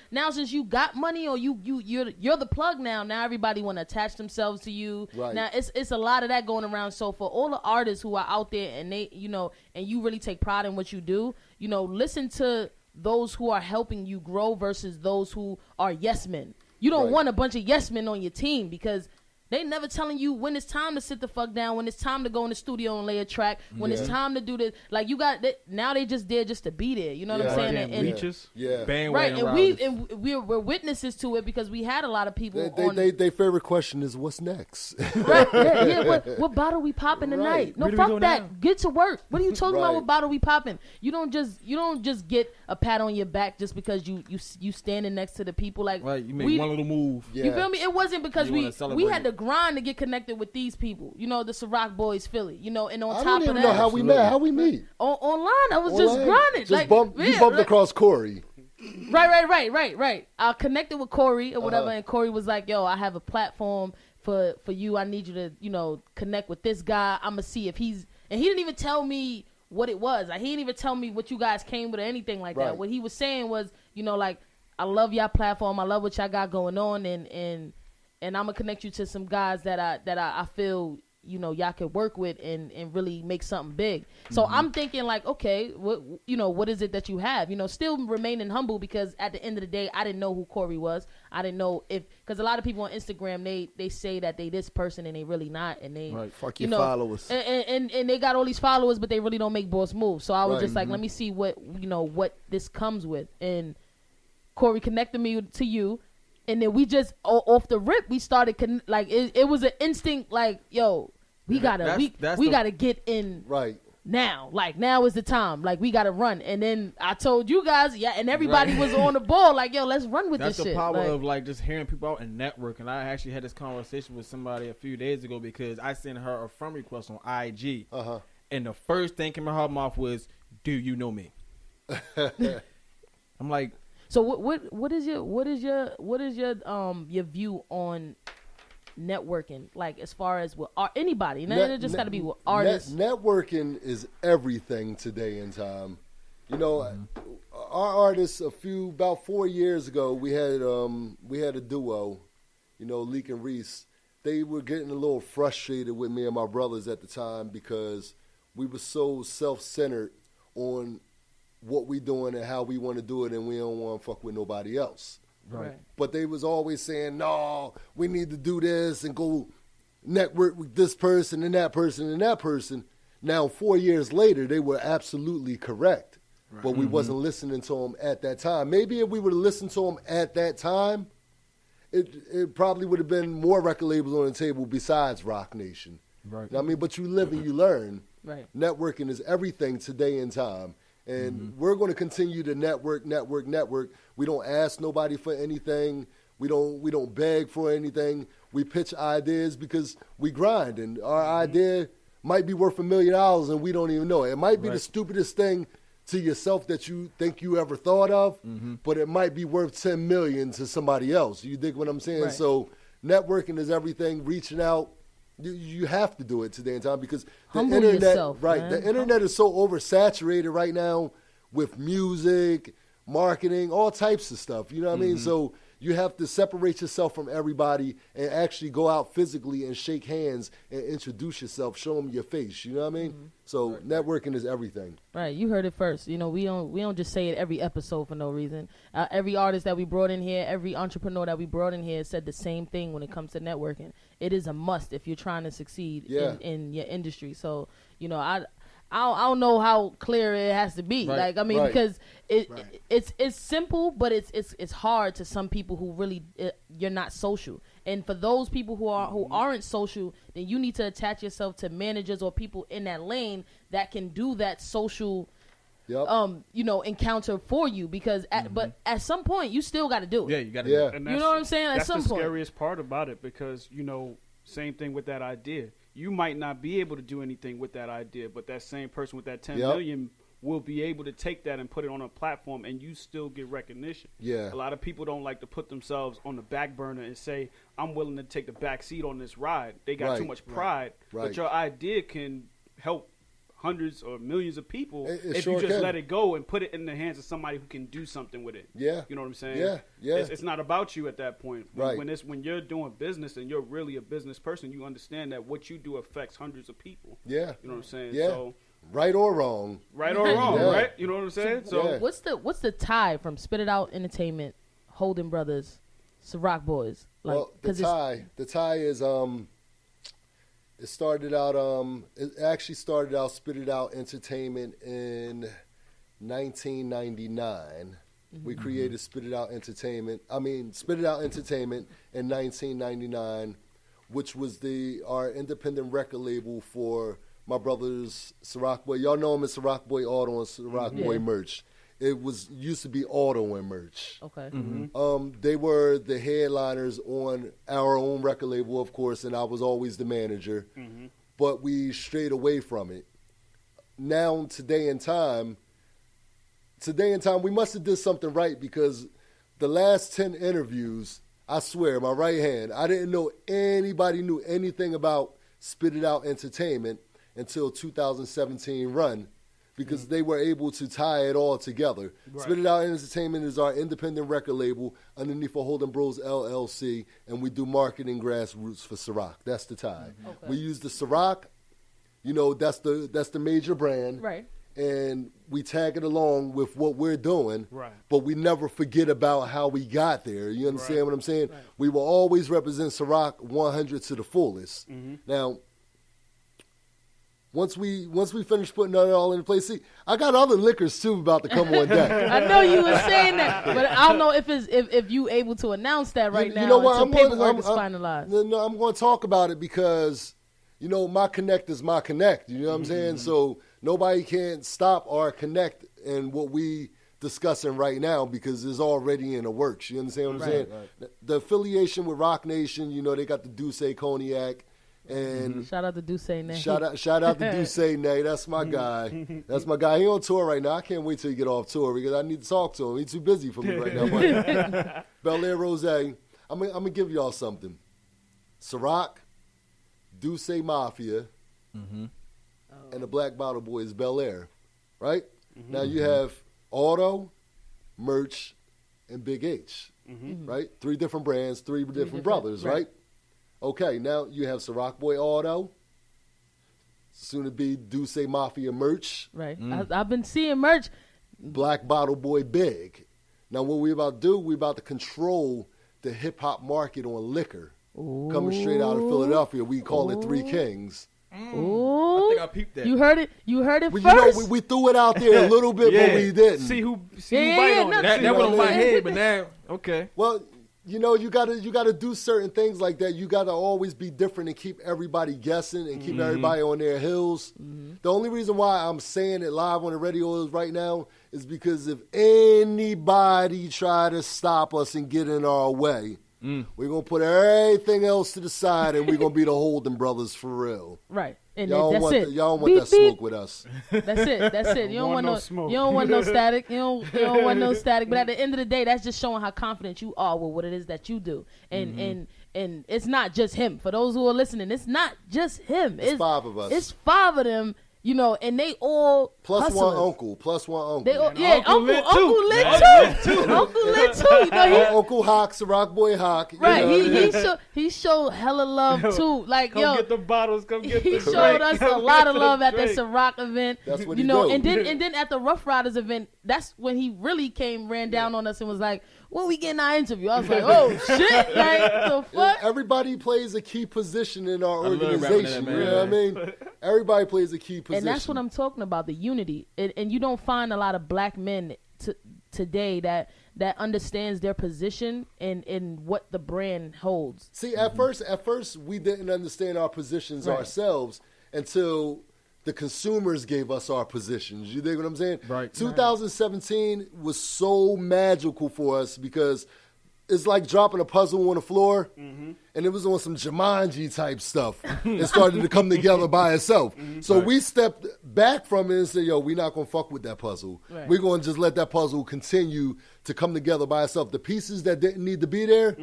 you got money or you're the plug now everybody want to attach themselves to you. Right. Now it's a lot of that going around. So for all the artists who are out there and they, and you really take pride in what you do, listen to those who are helping you grow versus those who are yes men. You don't want a bunch of yes men on your team because they never telling you when it's time to sit the fuck down, when it's time to go in the studio and lay a track, when it's time to do this. Like, you got now they just there just to be there. You know what I'm saying? And right, and we're witnesses to it because we had a lot of people. Their favorite question is, "What's next?" Right? What bottle we popping tonight? No, fuck that. Now? Get to work. What are you talking about? What bottle we popping? You don't just get a pat on your back just because you standing next to the people. Like, you make one little move. Yeah. You feel me? It wasn't because we had to grind to get connected with these people. The Ciroc Boys Philly. And on top of that, I don't even know how we met. How we meet? Online. I was just grinding. You bumped across Corey. Right. I connected with Corey or whatever, and Corey was like, "Yo, I have a platform for you. I need you to connect with this guy. I'm gonna see if he's." And he didn't even tell me what it was. Like, he didn't even tell me what you guys came with or anything like that. What he was saying was, like, I love y'all platform. I love what y'all got going on, and I'm gonna connect you to some guys that I feel y'all could work with and really make something big. So I'm thinking like, okay, what is it that you have? Still remaining humble because at the end of the day, I didn't know who Corey was. I didn't know because a lot of people on Instagram they say that they this person and they really not, and they fuck your followers and they got all these followers, but they really don't make boss moves. So I was just like, let me see what this comes with, and Corey connected me to you. And then we just, off the rip, we started, it was an instinct, like, yo, we gotta we gotta get in right now. Like now is the time. Like we gotta run. And then I told you guys, and everybody was on the ball. Like yo, let's run with this shit. That's the power of like just hearing people out and networking. I actually had this conversation with somebody a few days ago because I sent her a friend request on IG, and the first thing came out of her mouth was, "Do you know me?" I'm like, so what is your view on networking, like as far as with anybody? It just got to be with artists. Networking is everything today in time. You know, our artists about 4 years ago, we had a duo, you know, Leek and Reese. They were getting a little frustrated with me and my brothers at the time because we were so self-centered on what we doing and how we want to do it, and we don't want to fuck with nobody else. Right. But they was always saying, no, we need to do this and go network with this person and that person and that person. Now, 4 years later, they were absolutely correct. Right. But we wasn't listening to them at that time. Maybe if we would have listened to them at that time, it probably would have been more record labels on the table besides Rock Nation. Right. You know what I mean? But you live and you learn. Right. Networking is everything today in time. And we're going to continue to network. We don't ask nobody for anything. We don't beg for anything. We pitch ideas because we grind, and our idea might be worth $1 million, and we don't even know it. It might be the stupidest thing to yourself that you think you ever thought of, but it might be worth $10 million to somebody else. You dig what I'm saying? Right. So networking is everything. Reaching out. You have to do it today in time because the Humble internet, yourself, right? man. The internet is so oversaturated right now with music, marketing, all types of stuff. You know what I mean? So you have to separate yourself from everybody and actually go out physically and shake hands and introduce yourself, show them your face. You know what I mean? So networking is everything. Right, you heard it first. You know, we don't just say it every episode for no reason. Every artist that we brought in here, every entrepreneur that we brought in here said the same thing when it comes to networking. It is a must if you're trying to succeed in your industry. So, you know, I don't know how clear it has to be. Right. Like, I mean, because it's simple, but it's hard to some people who really you're not social. And for those people who aren't social, then you need to attach yourself to managers or people in that lane that can do that social encounter for you, because but at some point you still got to do it. Yeah, you got to do it. And you know what I'm saying? At some point. That's the point. scariest part about it, because, you know, same thing with that idea. You might not be able to do anything with that idea, but that same person with that 10 million will be able to take that and put it on a platform, and you still get recognition. Yeah. A lot of people don't like to put themselves on the back burner and say, I'm willing to take the back seat on this ride. They got too much pride. Right. But your idea can help hundreds or millions of people if sure you just can. let it go and put it in the hands of somebody who can do something with it. Yeah. You know what I'm saying? Yeah. It's not about you at that point. Right. When you're doing business and you're really a business person, you understand that what you do affects hundreds of people. Yeah. You know what I'm saying? Yeah. So, right or wrong. right or wrong, Yeah. right? You know what I'm saying? So What's the tie from Spit It Out Entertainment, Holden Brothers, Ciroc Boyz? Like, Well, the tie is it actually started out Spit It Out Entertainment in 1999. We created Spit It Out Entertainment in 1999, which was our independent record label for my brothers Ciroc Boy. Y'all know him as Ciroc Boy Auto and Ciroc Boy Merch. It used to be Auto and Merch. Okay. They were the headliners on our own record label, of course, and I was always the manager. But we strayed away from it. Now, today in time, we must have did something right, because the last 10 interviews, I swear, my right hand, I didn't know anybody knew anything about Spit It Out Entertainment until 2017 run, because they were able to tie it all together. Right. Spit It Out Entertainment is our independent record label underneath a Holden Bros LLC, and we do marketing grassroots for Ciroc. That's the tie. Okay. We use the Ciroc, you know, that's the major brand. Right. And we tag it along with what we're doing, Right. but we never forget about how we got there. You understand what I'm saying? Right. We will always represent Ciroc 100 to the fullest. Now, once we finish putting that all in place, see, I got other liquors too about to come on deck. I know you were saying that, but I don't know if you able to announce that right now. You know what? Paperwork is finalized. No, I'm going to talk about it because you know, my connect is my connect. You know what I'm saying? So nobody can stop our connect and what we discussing right now because it's already in the works. You understand what I'm saying? Right. The affiliation with Rock Nation, you know, they got the Duce Cognac. And shout out to Duce Nay. Shout out to Duce Nay. That's my guy. That's my guy. He on tour right now. I can't wait till he get off tour because I need to talk to him. He's too busy for me right now. But Bel Air Rose, I'm gonna give y'all something. Ciroc, Duce Mafia, and the Black Bottle Boys Bel Air. Right? Now you have Auto, Merch, and Big H. Right? 3 different brands, 3 different brothers, right? Okay, now you have Ciroc Boy Auto, soon to be Duce Mafia Merch. Right. I've been seeing merch. Black Bottle Boy Big. Now what we about to do, we about to control the hip-hop market on liquor. Ooh. Coming straight out of Philadelphia. We call it 3 Kings. Ooh. I think I peeped that. You heard it first. You know, we threw it out there a little bit, but we didn't. See who bite on it. That went on my head, but now, okay. Well, you know, you gotta do certain things like that. You gotta always be different and keep everybody guessing and keep everybody on their heels. The only reason why I'm saying it live on the radio right now is because if anybody try to stop us and get in our way, we're gonna put everything else to the side and we're gonna be the Holden brothers for real. Right. And y'all that's it. Y'all don't want that smoke with us. That's it. You don't want no smoke. You don't want no static. You don't want no static. But at the end of the day, that's just showing how confident you are with what it is that you do. And it's not just him. For those who are listening, it's not just him. It's 5 of us. It's 5 of them. You know, and they all plus hustlers. one uncle. They all, Uncle lit too. Uncle lit too. You know, Uncle Hawk, Ciroc Boy Hawk. Right, he showed hella love too. Like come get the bottles. Come get the He showed us a lot of love at the Ciroc event. That's what you know. And then at the Rough Riders event, that's when he really ran down on us and was like, "When we getting our interview?" I was like, "Oh shit!" Like the fuck. Everybody plays a key position in our organization. You know what I mean? Everybody plays a key position. And that's what I'm talking about, the unity. And you don't find a lot of black men today that understands their position and what the brand holds. See, at first we didn't understand our positions ourselves until the consumers gave us our positions. You dig what I'm saying? Right. 2017 was so magical for us because it's like dropping a puzzle on the floor, and it was on some Jumanji type stuff. It started to come together by itself. So we stepped back from it and said, "Yo, we're not gonna fuck with that puzzle. Right. We're gonna just let that puzzle continue to come together by itself." The pieces that didn't need to be there,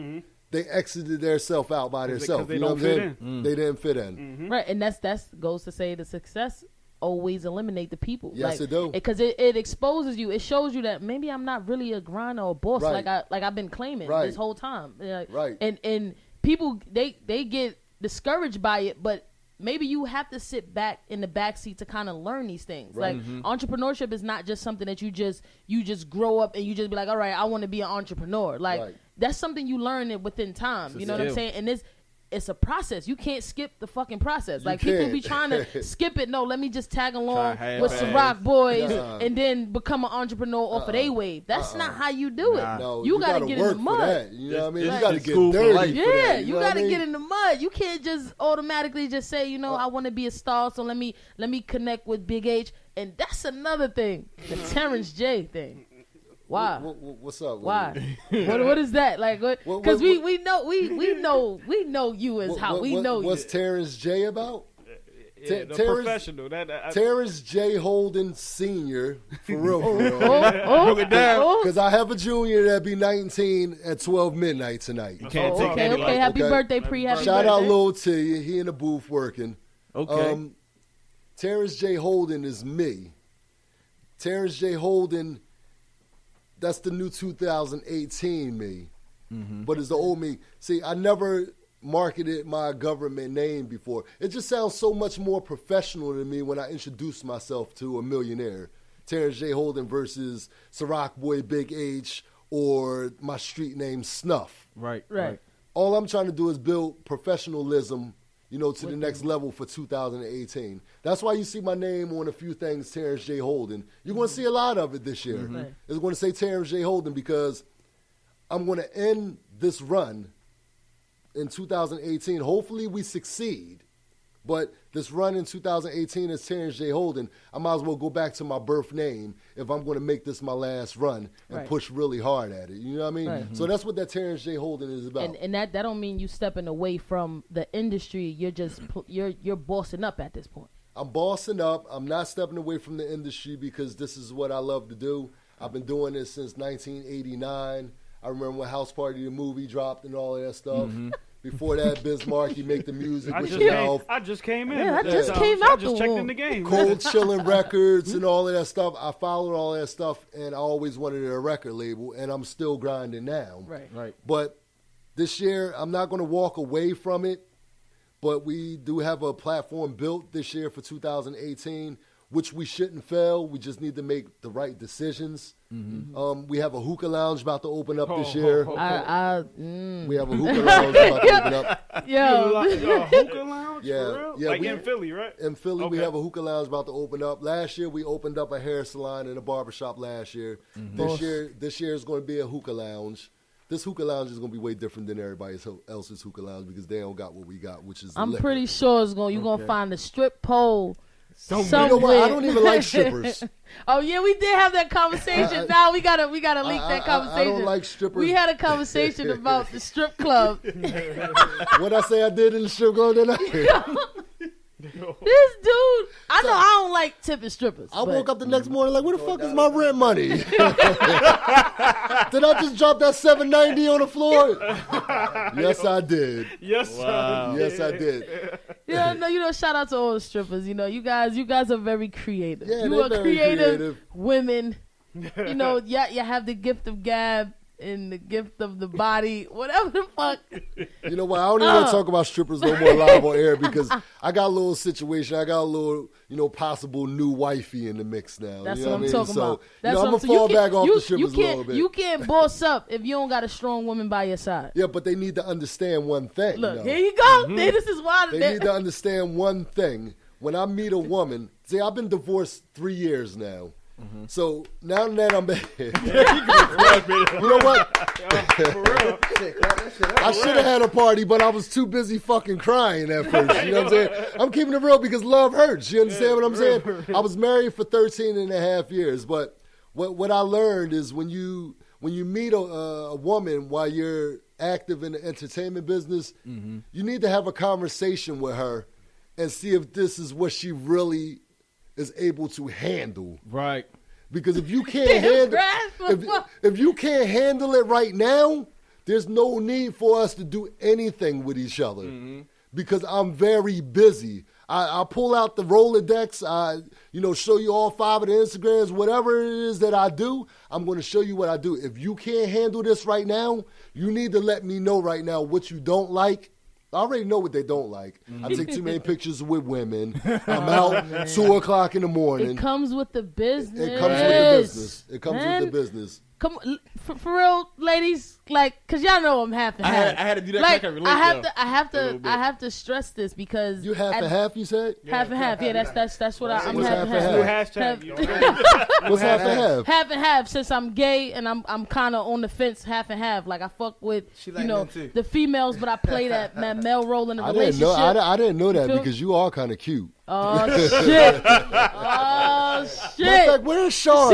they exited themselves out by themselves. They You know don't what I'm fit saying? They didn't fit in. Right, and that's goes to say the success always eliminate the people. Yes, it do. Because it exposes you. It shows you that maybe I'm not really a grinder or a boss Right. like I've been claiming Right. this whole time. Right. And people they get discouraged by it, but maybe you have to sit back in the backseat to kind of learn these things. Right. Like entrepreneurship is not just something that you just grow up and you just be like, all right, I want to be an entrepreneur. Like Right. that's something you learn it within time. You know what I'm saying? And it's a process. You can't skip the fucking process. Like people be trying to skip it. No, let me just tag along with Ciroc Boys and then become an entrepreneur off of their wave. That's not how you do it. No, you gotta get in the mud. That. You know what I mean? It's You gotta it's get school for dirty. life. For Yeah, that, you know gotta what I mean? get in the mud. You can't just automatically just say, you know, I want to be a star, so let me connect with Big H. And that's another thing, the Terrence J thing. Why? What's up? Why? what is that? Like what? Because we know you as how we know you. What's Terrence J about? The professional. Terrence J. Holden Sr. For real. Broke it down. Because I have a junior that be 19 at 12 midnight tonight. You can't take that. Okay. Happy birthday, happy Shout out birthday. Lil T. He in the booth working. Okay. Terrence J. Holden is me. Terrence J. Holden, that's the new 2018 me. But it's the old me. See, I never marketed my government name before. It just sounds so much more professional to me when I introduce myself to a millionaire. Terrence J. Holden versus Ciroc Boy Big H or my street name Snuff. Right. All I'm trying to do is build professionalism, you know, to the next level for 2018. That's why you see my name on a few things, Terrence J. Holden. You're going to see a lot of it this year. It's going to say Terrence J. Holden because I'm going to end this run in 2018. Hopefully we succeed. But this run in 2018 is Terrence J. Holden. I might as well go back to my birth name if I'm going to make this my last run and push really hard at it. You know what I mean? Right. So that's what that Terrence J. Holden is about. And that don't mean you stepping away from the industry. You're just you're bossing up at this point. I'm bossing up. I'm not stepping away from the industry because this is what I love to do. I've been doing this since 1989. I remember when House Party the movie dropped and all of that stuff. Mm-hmm. Before that, Bismarck, you make the music with your mouth. I just came in. Yeah, I just came out. I just checked in the game. Cold Chillin' Records and all of that stuff. I followed all that stuff, and I always wanted a record label, and I'm still grinding now. Right. But this year, I'm not going to walk away from it, but we do have a platform built this year for 2018, which we shouldn't fail. We just need to make the right decisions. Mm-hmm. We have a hookah lounge about to open up this year. We have a hookah lounge about to open up. A hookah lounge? Yeah, for real? yeah. Like in Philly, right? In Philly, we have a hookah lounge about to open up. Last year, we opened up a hair salon and a barbershop last year. Mm-hmm. This year is going to be a hookah lounge. This hookah lounge is going to be way different than everybody else's hookah lounge because they don't got what we got, which is I'm liquor. pretty sure you're going to find a strip pole somewhere. You know what? I don't even like strippers. Oh yeah, we did have that conversation. Now we gotta link that conversation. I don't like strippers. We had a conversation about the strip club. What I say I did in the strip club tonight? This dude, I know I don't like tipping strippers. I woke up the next morning like, where the fuck is my rent money? Did I just drop that $7.90 on the floor? Yes, I did. Yes, I did. Shout out to all the strippers. You guys are very creative. Yeah, you are creative women. You have the gift of gab and the gift of the body, whatever the fuck. You know what? I don't even want to talk about strippers no more live on air because I got a little situation. I got a little, possible new wifey in the mix now. That's you know what I'm talking about. I'm going to fall back off the strippers a little bit. You can't boss up if you don't got a strong woman by your side. Yeah, but they need to understand one thing. Look, here you go. Mm-hmm. This is why. They need to understand one thing. When I meet a woman, see, I've been divorced 3 years now. Mm-hmm. So now that I'm you know what? I should have had a party, but I was too busy fucking crying at first. You know what I'm saying? I'm keeping it real because love hurts. You understand what I'm saying? I was married for 13 and a half years, but what I learned is when you meet a woman while you're active in the entertainment business, mm-hmm. you need to have a conversation with her and see if this is what she really is able to handle. Right. Because if you can't handle if you can't handle it right now, there's no need for us to do anything with each other. Mm-hmm. Because I'm very busy. I pull out the Rolodex, show you all 5 of the Instagrams, whatever it is that I do, I'm going to show you what I do. If you can't handle this right now, you need to let me know right now what you don't like. I already know what they don't like. Mm-hmm. I take too many pictures with women. I'm out 2 o'clock in the morning. It comes with the business. It comes with the business. It comes with the business. Come for real, ladies. Cause y'all know I'm half and half. I had to do that. I have to stress this because you half and half. You said half and half. Yeah, that's what I'm What's half and half. Hashtag. What's half and half? Half and half. Since I'm gay and I'm kind of on the fence, half and half. Like I fuck with the females, but I play that male role in the relationship. I didn't know that because you are kind of cute. Oh shit! Oh shit! Like, where's Sean?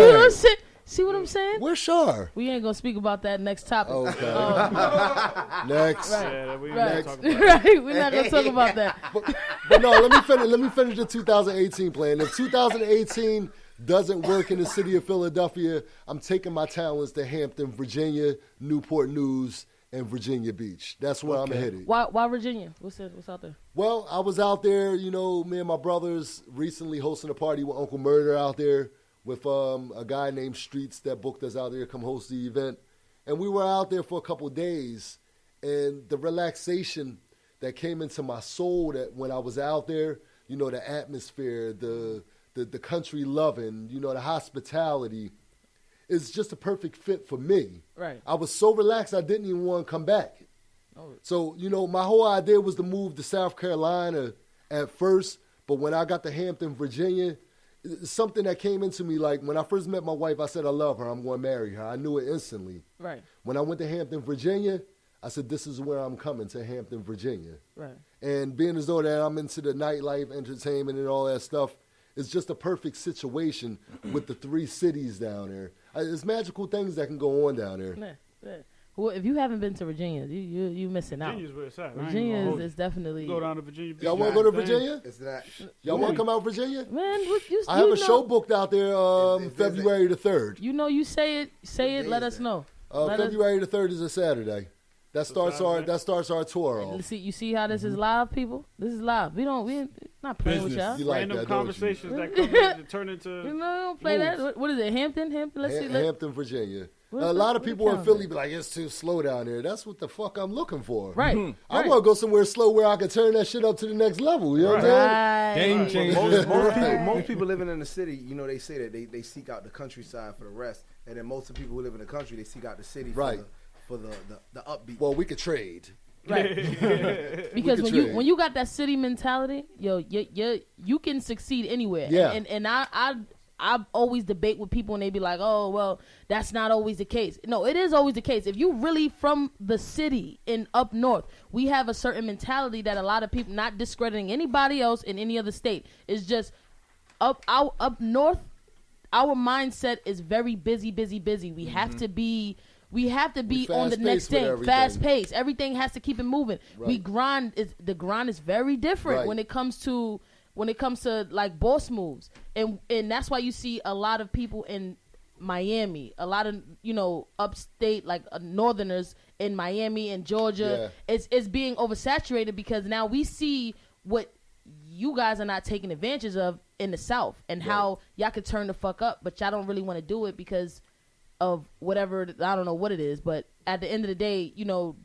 See what I'm saying? Where's Shar? We ain't gonna speak about that next topic. Okay. Next. Right. Yeah, we're right. not talking about Right. We're not gonna talk about that. But no, let me finish the 2018 plan. If 2018 doesn't work in the city of Philadelphia, I'm taking my talents to Hampton, Virginia, Newport News, and Virginia Beach. That's where I'm headed. Why Virginia? What's out there? Well, I was out there, me and my brothers recently hosting a party with Uncle Murder out there. With a guy named Streets that booked us out there to come host the event. And we were out there for a couple of days. And the relaxation that came into my soul that when I was out there, the atmosphere, the country loving, the hospitality, is just a perfect fit for me. Right. I was so relaxed I didn't even want to come back. Oh. So, my whole idea was to move to South Carolina at first. But when I got to Hampton, Virginia, something that came into me, like when I first met my wife, I said I love her, I'm going to marry her. I knew it instantly. Right. When I went to Hampton, Virginia, I said, this is where I'm coming, to Hampton, Virginia. Right. And being as though that I'm into the nightlife, entertainment, and all that stuff, it's just a perfect situation with the 3 cities down there. There's magical things that can go on down there. Yeah. Well, if you haven't been to Virginia, you missing out. Virginia's where it's at. Virginia is definitely. Go down to Virginia. Y'all want to go to Virginia? It's that. Y'all want to come out Virginia? Man, I have a show booked out there February the 3rd. You know, you say it. Let us know. February the 3rd is a Saturday. That starts our tour off. You see how this is live, people? This is live. We not playing with y'all. You like Random that, conversations that come in to turn into. You know, don't play moves. that. What is it? Hampton. Let's see. Hampton, Virginia. A What's lot the- of people what in the Philly calendar? be like, it's too slow down there. That's what the fuck I'm looking for. Right. I right. want to go somewhere slow where I can turn that shit up to the next level. You know what I'm saying? Game changer. Most people living in the city, you know, they say that they seek out the countryside for the rest, and then most of the people who live in the country, they seek out the city for the upbeat. Well, we could trade. Right. Because when you got that city mentality, you can succeed anywhere. Yeah. And I always debate with people and they be like, oh, well, that's not always the case. No, it is always the case. If you really from the city in up north, we have a certain mentality that a lot of people, not discrediting anybody else in any other state, is just up north. Our mindset is very busy. We have to be. We have to be on the next thing, fast pace. Everything has to keep it moving. Right. The grind is very different when it comes to like boss moves, and that's why you see a lot of people in Miami, a lot of upstate like northerners in Miami and Georgia. Yeah. It's being oversaturated because now we see what you guys are not taking advantage of in the South and how y'all could turn the fuck up, but y'all don't really want to do it because of whatever, I don't know what it is, but at the end of the day,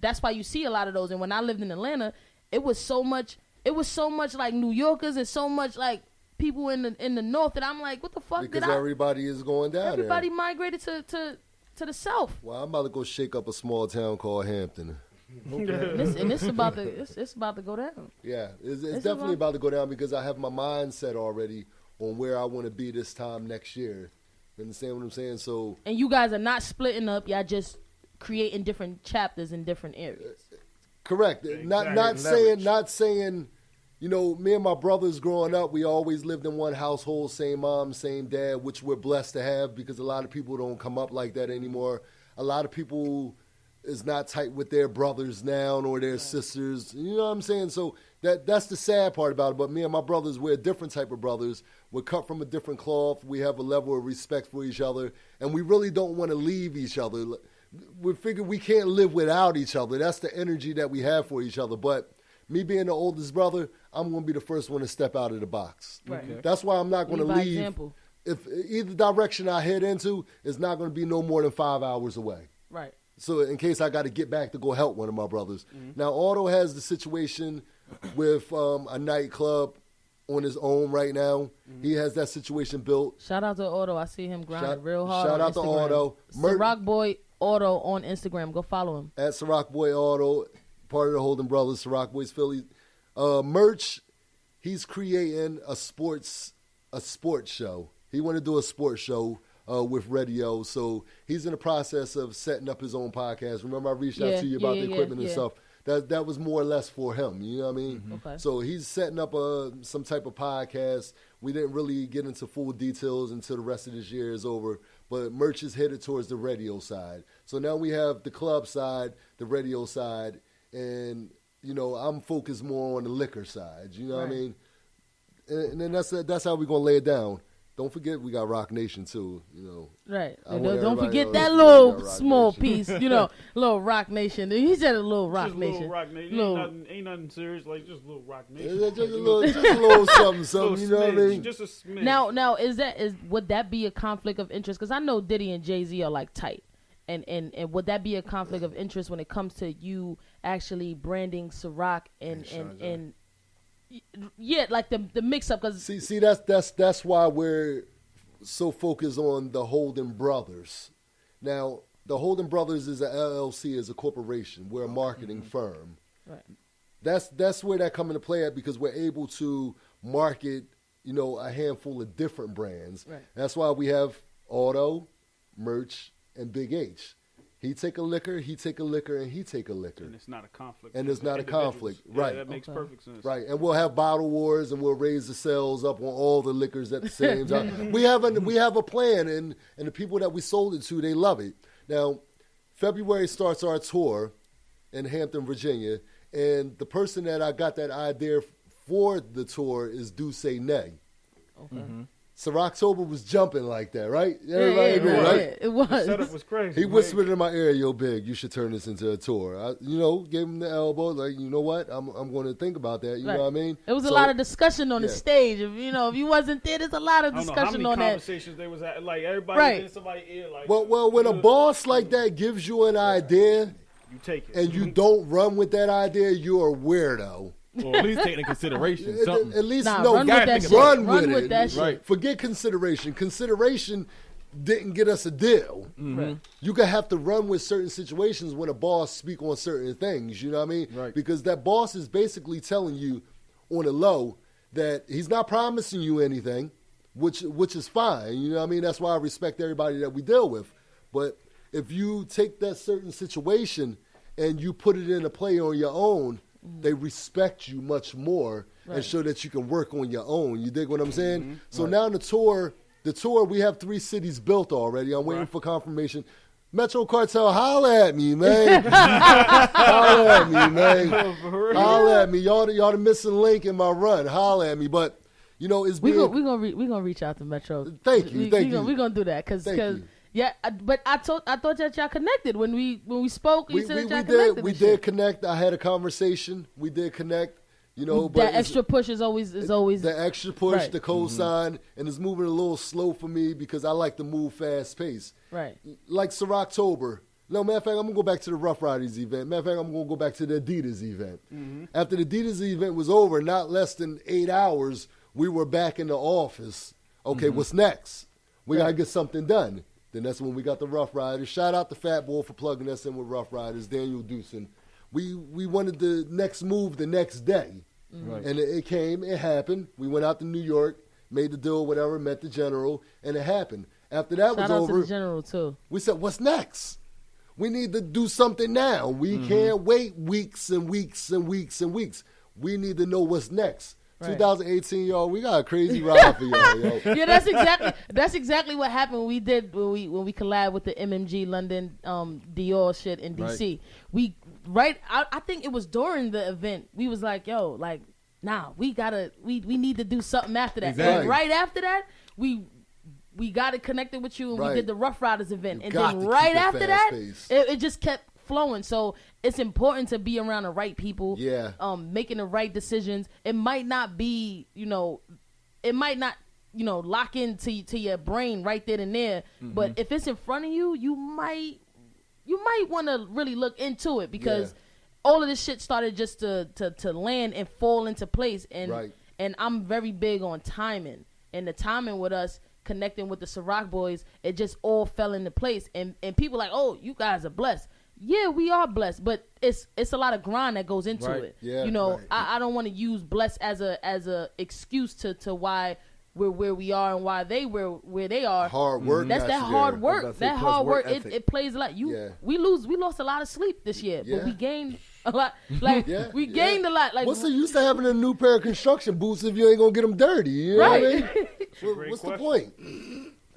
that's why you see a lot of those. And when I lived in Atlanta, it was so much like New Yorkers and so much like people in the north that I'm like, what the fuck because everybody is going down everybody there. migrated to the South. Well, I'm about to go shake up a small town called Hampton. And it's about to go down. Yeah, it's definitely about to go down because I have my mindset already on where I want to be this time next year. You understand what I'm saying? So, and you guys are not splitting up. Y'all just creating different chapters in different areas. Correct. Exactly. Not saying, me and my brothers growing up, we always lived in one household, same mom, same dad, which we're blessed to have because a lot of people don't come up like that anymore. A lot of people is not tight with their brothers now or their sisters. You know what I'm saying? So that's the sad part about it. But me and my brothers, we're a different type of brothers. We're cut from a different cloth. We have a level of respect for each other. And we really don't want to leave each other. We figure we can't live without each other. That's the energy that we have for each other. But me being the oldest brother, I'm going to be the first one to step out of the box. Right. Okay. That's why I'm not going to leave. Example. If either direction I head into is not going to be no more than 5 hours away. Right. So in case I got to get back to go help one of my brothers. Now, Otto has the situation with a nightclub on his own right now. He has that situation built. Shout out to Otto. I see him grinding real hard. Shout on out to Instagram. Otto. Ciroc Boy Otto on Instagram. Go follow him. At Ciroc Boy Otto, part of the Holden Brothers, Ciroc Boys Philly. Merch, he's creating a sports show. He want to do a sports show with radio, so he's in the process of setting up his own podcast. Remember I reached out to you about the equipment and stuff. That was more or less for him, you know what I mean? Okay. So he's setting up some type of podcast. We didn't really get into full details until the rest of this year is over, but merch is headed towards the radio side. So now we have the club side, the radio side, and I'm focused more on the liquor side, you know what I mean? And then that's how we're going to lay it down. Don't forget we got Rock Nation too, Right. I want Don't everybody forget to that know little we got Rock small Nation. piece, little Rock Nation. He said a little Rock Just Nation. Little Rock Nation. Ain't nothing serious, like just little Rock Nation. Just a little something, you know what I mean? Just a smidge. Now would that be a conflict of interest? Because I know Diddy and Jay-Z are like tight. And would that be a conflict of interest when it comes to you actually branding Ciroc and like the mix up? Because see that's why we're so focused on the Holden Brothers. Now the Holden Brothers is a LLC, is a corporation. We're a marketing firm. Right. That's where that come into play at because we're able to market a handful of different brands. Right. That's why we have Auto, Merch, and Big H. He take a liquor, he take a liquor, and he take a liquor. And it's not a conflict. And it's not a conflict. Yeah, Right. that makes perfect sense. Right. And we'll have bottle wars, and we'll raise the sales up on all the liquors at the same time. we have a plan, and the people that we sold it to, they love it. Now, February starts our tour in Hampton, Virginia, and the person that I got that idea for the tour is Duce Nay. Okay. Ciroctober was jumping like that, right? Everybody agree, right? It was. The setup was crazy. He whispered in my ear, "Yo, Big, you should turn this into a tour." I, gave him the elbow, like, you know what? I'm going to think about that. You know what I mean? It was a lot of discussion on the stage. If you wasn't there, there's a lot of discussion on that. Conversations there was at, like everybody in somebody's ear. Like, well, when a boss like that gives you an idea, you take it, and you don't run with that idea, you're a weirdo. Or at least take into consideration something. At least run with that shit. Run with it. that shit. Right. Forget consideration. Consideration didn't get us a deal. Right. You could have to run with certain situations when a boss speak on certain things. You know what I mean? Right. Because that boss is basically telling you on the low that he's not promising you anything, which is fine. You know what I mean? That's why I respect everybody that we deal with. But if you take that certain situation and you put it into play on your own, they respect you much more and show that you can work on your own. You dig what I'm saying? So now the tour, we have 3 cities built already. I'm waiting for confirmation. Metro Cartel, holla at me, man. Holla at me, man. Holla at me. Y'all the missing link in my run. Holla at me. But, it's we gonna reach out to Metro. Thank you. We're gonna do that because yeah, but I thought that y'all connected when we spoke. You said that y'all connected. We did connect. I had a conversation. We did connect. But that extra push is always the extra push, right. the cosign, and it's moving a little slow for me because I like to move fast pace. Right. Like Ciroctober. No, matter of fact, I'm gonna go back to the Rough Riders event. Matter of fact, I'm gonna go back to the Adidas event. After the Adidas event was over, not less than 8 hours, we were back in the office. Okay, what's next? We gotta get something done. Then that's when we got the Rough Riders. Shout out to Fat Boy for plugging us in with Rough Riders, Daniel Deucin. We wanted the next move the next day. Right. And it came, it happened. We went out to New York, made the deal, whatever, met the general, and it happened. After that was over, shout out to the general too. We said, what's next? We need to do something now. We can't wait weeks and weeks and weeks and weeks. We need to know what's next. Right. 2018, y'all, we got a crazy ride for y'all, yo. Yeah, that's exactly what happened when we collabed with the MMG London Dior shit in DC. Right. I think it was during the event. We was like, yo, like, nah, we need to do something after that. Exactly. And right after that, we got it connected with you and we did the Rough Riders event. You and then right after that, it just kept flowing. So it's important to be around the right people. Yeah. Making the right decisions. It might not be, lock into your brain right then and there. But if it's in front of you, you might want to really look into it because all of this shit started just to land and fall into place. And and I'm very big on timing. And the timing with us connecting with the Ciroc boys, it just all fell into place. And people like, oh, you guys are blessed. Yeah, we are blessed, but it's a lot of grind that goes into it. Yeah, I don't want to use blessed as a excuse to why we're where we are and why they where they are. Hard work. That's that hard work. That hard work. It plays a lot. We lost a lot of sleep this year, but we gained a lot. Like we gained a lot. Like what's the use of having a new pair of construction boots if you ain't gonna get them dirty? You know what I mean? What's the point?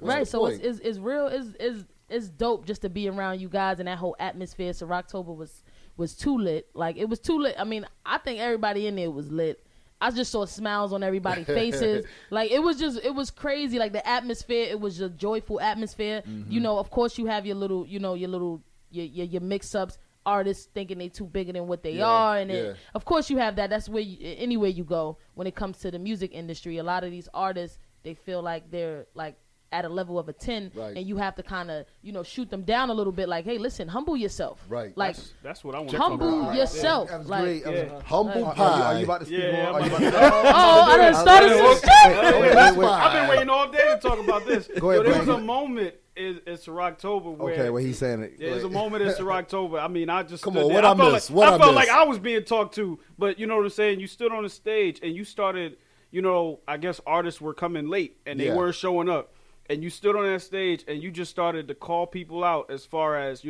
It's real. It's dope just to be around you guys and that whole atmosphere. So Rocktober was too lit. Like it was too lit. I mean, I think everybody in there was lit. I just saw smiles on everybody's faces. Like it was crazy. Like the atmosphere, it was a joyful atmosphere. Of course you have your little, your mix ups, artists thinking they too bigger than what they are. And then, of course you have that. That's where anywhere you go when it comes to the music industry. A lot of these artists, they feel like they're like at a level of a 10 and you have to kind of shoot them down a little bit, like, hey, listen, humble yourself, like that's what I want. Humble yourself. That was like great. Humble pie. Are you about to speak more? I done started some shit. I've been waiting all day to talk about this. Go ahead, there was a moment in Ciroctober where he's saying it. There's a moment in Ciroctober. I mean, I just come on. What I missed? I felt like I was being talked to, but you know what I'm saying. You stood on the stage and you started. I guess artists were coming late and they weren't showing up. And you stood on that stage and you just started to call people out as far as,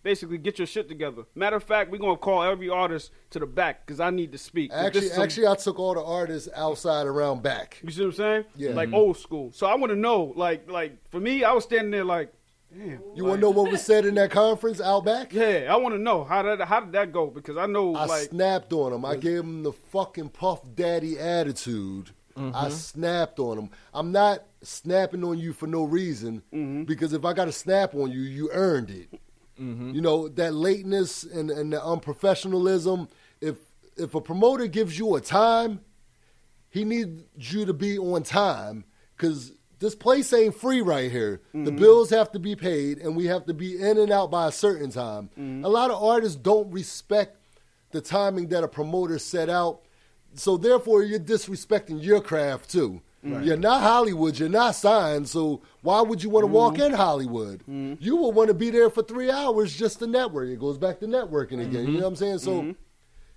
basically get your shit together. Matter of fact, we're gonna call every artist to the back because I need to speak. Actually, I took all the artists outside around back. You see what I'm saying? Yeah. Like old school. So I want to know, like for me, I was standing there like, damn. You want to know what was said in that conference out back? Yeah, I want to know how did that go because I know I snapped on them. I gave them the fucking Puff Daddy attitude. I snapped on them. I'm not snapping on you for no reason because if I got to snap on you, you earned it. You know, that lateness and the unprofessionalism, if a promoter gives you a time, he needs you to be on time because this place ain't free right here. The bills have to be paid and we have to be in and out by a certain time. A lot of artists don't respect the timing that a promoter set out. So therefore, you're disrespecting your craft too. Right. You're not Hollywood. You're not signed. So why would you want to walk in Hollywood? You will want to be there for 3 hours just to network. It goes back to networking again. You know what I'm saying? So,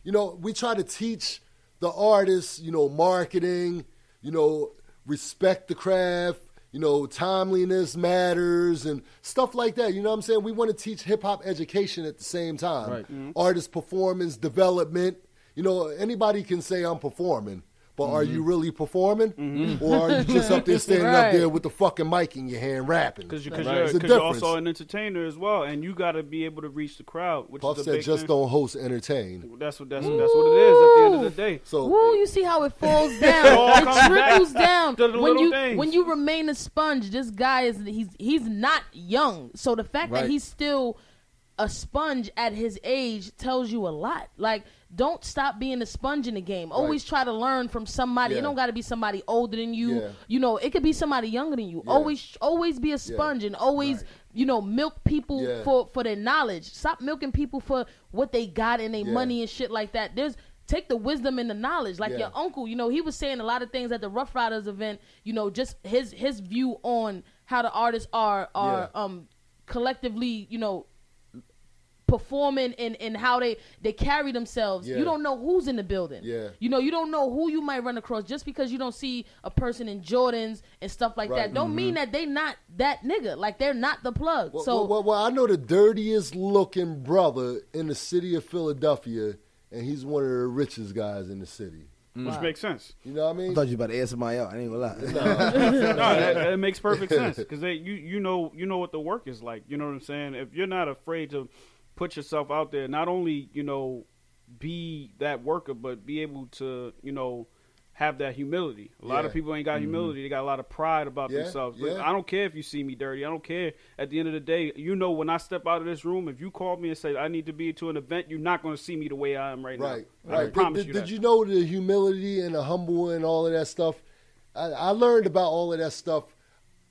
you know, we try to teach the artists, you know, marketing, you know, respect the craft, you know, timeliness matters and stuff like that. You know what I'm saying? We want to teach hip-hop education at the same time. Right. Artist performance, development. You know, anybody can say I'm performing, but are you really performing? Or are you just up there standing up there with the fucking mic in your hand rapping? Because you're also an entertainer as well, and you got to be able to reach the crowd, which Puff is a said big just thing. Don't host, entertain. That's what it is at the end of the day. So, you see how it falls down. It trickles down. To the little things. When you remain a sponge, this guy he's not young. So the fact that he's still a sponge at his age tells you a lot. Like, don't stop being a sponge in the game. Always try to learn from somebody. It don't got to be somebody older than you. You know, it could be somebody younger than you. Always be a sponge and always, you know, milk people for their knowledge. Stop milking people for what they got and their money and shit like that. Take the wisdom and the knowledge. Like your uncle, you know, he was saying a lot of things at the Rough Riders event, you know, just his view on how the artists are collectively, you know, performing and how they carry themselves. You don't know who's in the building. You know, you don't know who you might run across. Just because you don't see a person in Jordans and stuff like that don't mean that they not that nigga. Like, they're not the plug. Well, I know the dirtiest looking brother in the city of Philadelphia, and he's one of the richest guys in the city. Which makes sense. You know what I mean? I thought you were about to ask somebody out. I ain't gonna lie. No, that makes perfect sense because you know what the work is like. You know what I'm saying? If you're not afraid to put yourself out there, not only, you know, be that worker, but be able to, you know, have that humility. A lot of people ain't got humility. They got a lot of pride about themselves. But I don't care if you see me dirty. I don't care. At the end of the day, you know, when I step out of this room, if you call me and say I need to be to an event, you're not going to see me the way I am right now. I promise you that. Did you know the humility and the humble and all of that stuff? I learned about all of that stuff.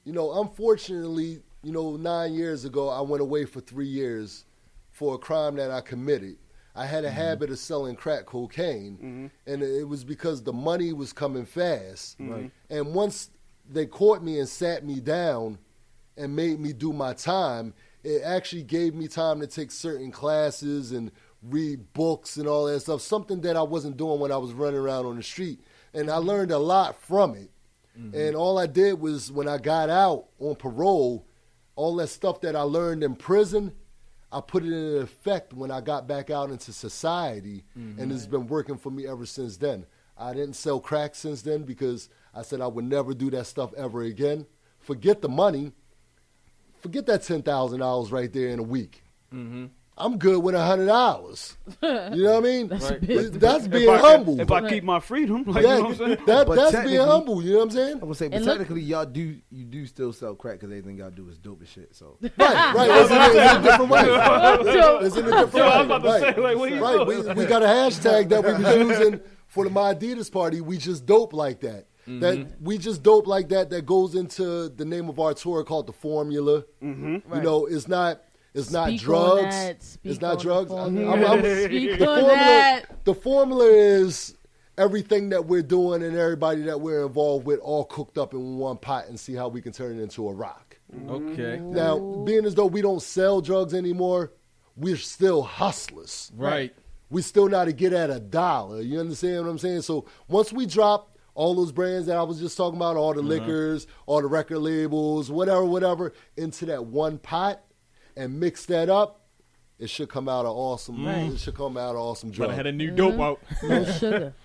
You know, unfortunately, you know, 9 years ago, I went away for 3 years for a crime that I committed. I had a habit of selling crack cocaine, and it was because the money was coming fast. And once they caught me and sat me down and made me do my time, it actually gave me time to take certain classes and read books and all that stuff, something that I wasn't doing when I was running around on the street. And I learned a lot from it. And all I did was, when I got out on parole, all that stuff that I learned in prison, I put it in effect when I got back out into society, and it's been working for me ever since then. I didn't sell crack since then because I said I would never do that stuff ever again. Forget the money. Forget that $10,000 right there in a week. I'm good with $100. You know what I mean? That's being humble. If I keep my freedom, like, you know what I'm saying? That's being humble. You know what I'm saying? I would say, but technically, you do still sell crack because everything y'all do is dope as shit. So right. It's in a different way. It's in a different way. I was about to say, like, what you doing? We got a hashtag that we was using for the My Adidas party. We just dope like that. That we just dope like that. That goes into the name of our tour called The Formula. You know, it's not drugs. It's not drugs. The formula is everything that we're doing and everybody that we're involved with all cooked up in one pot and see how we can turn it into a rock. Okay. Now, being as though we don't sell drugs anymore, we're still hustlers. Right. We still know how to get at $1. You understand what I'm saying? So once we drop all those brands that I was just talking about, all the liquors, all the record labels, whatever, into that one pot, and mix that up, it should come out an awesome. It should come out an awesome joint. But I had a new dope out.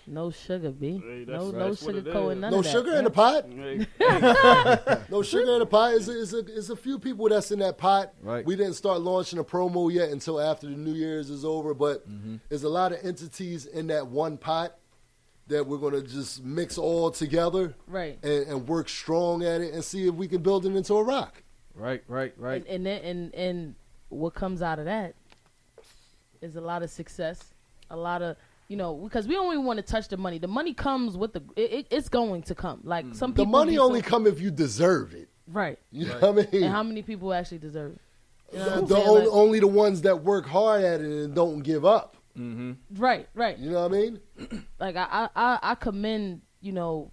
No sugar, B. Hey, no sugar coating, none no of that. sugar in the pot. No sugar in the pot. Is a few people that's in that pot. Right. We didn't start launching a promo yet until after the New Year's is over. But there's a lot of entities in that one pot that we're gonna just mix all together, right? And work strong at it and see if we can build it into a rock. Right. And what comes out of that is a lot of success, a lot of, because we don't even want to touch the money. The money comes with it's going to come. Like some people, the money only come if you deserve it. Right. You know what I mean? And how many people actually deserve it? You know only the ones that work hard at it and don't give up. Right. You know what I mean? Like I commend you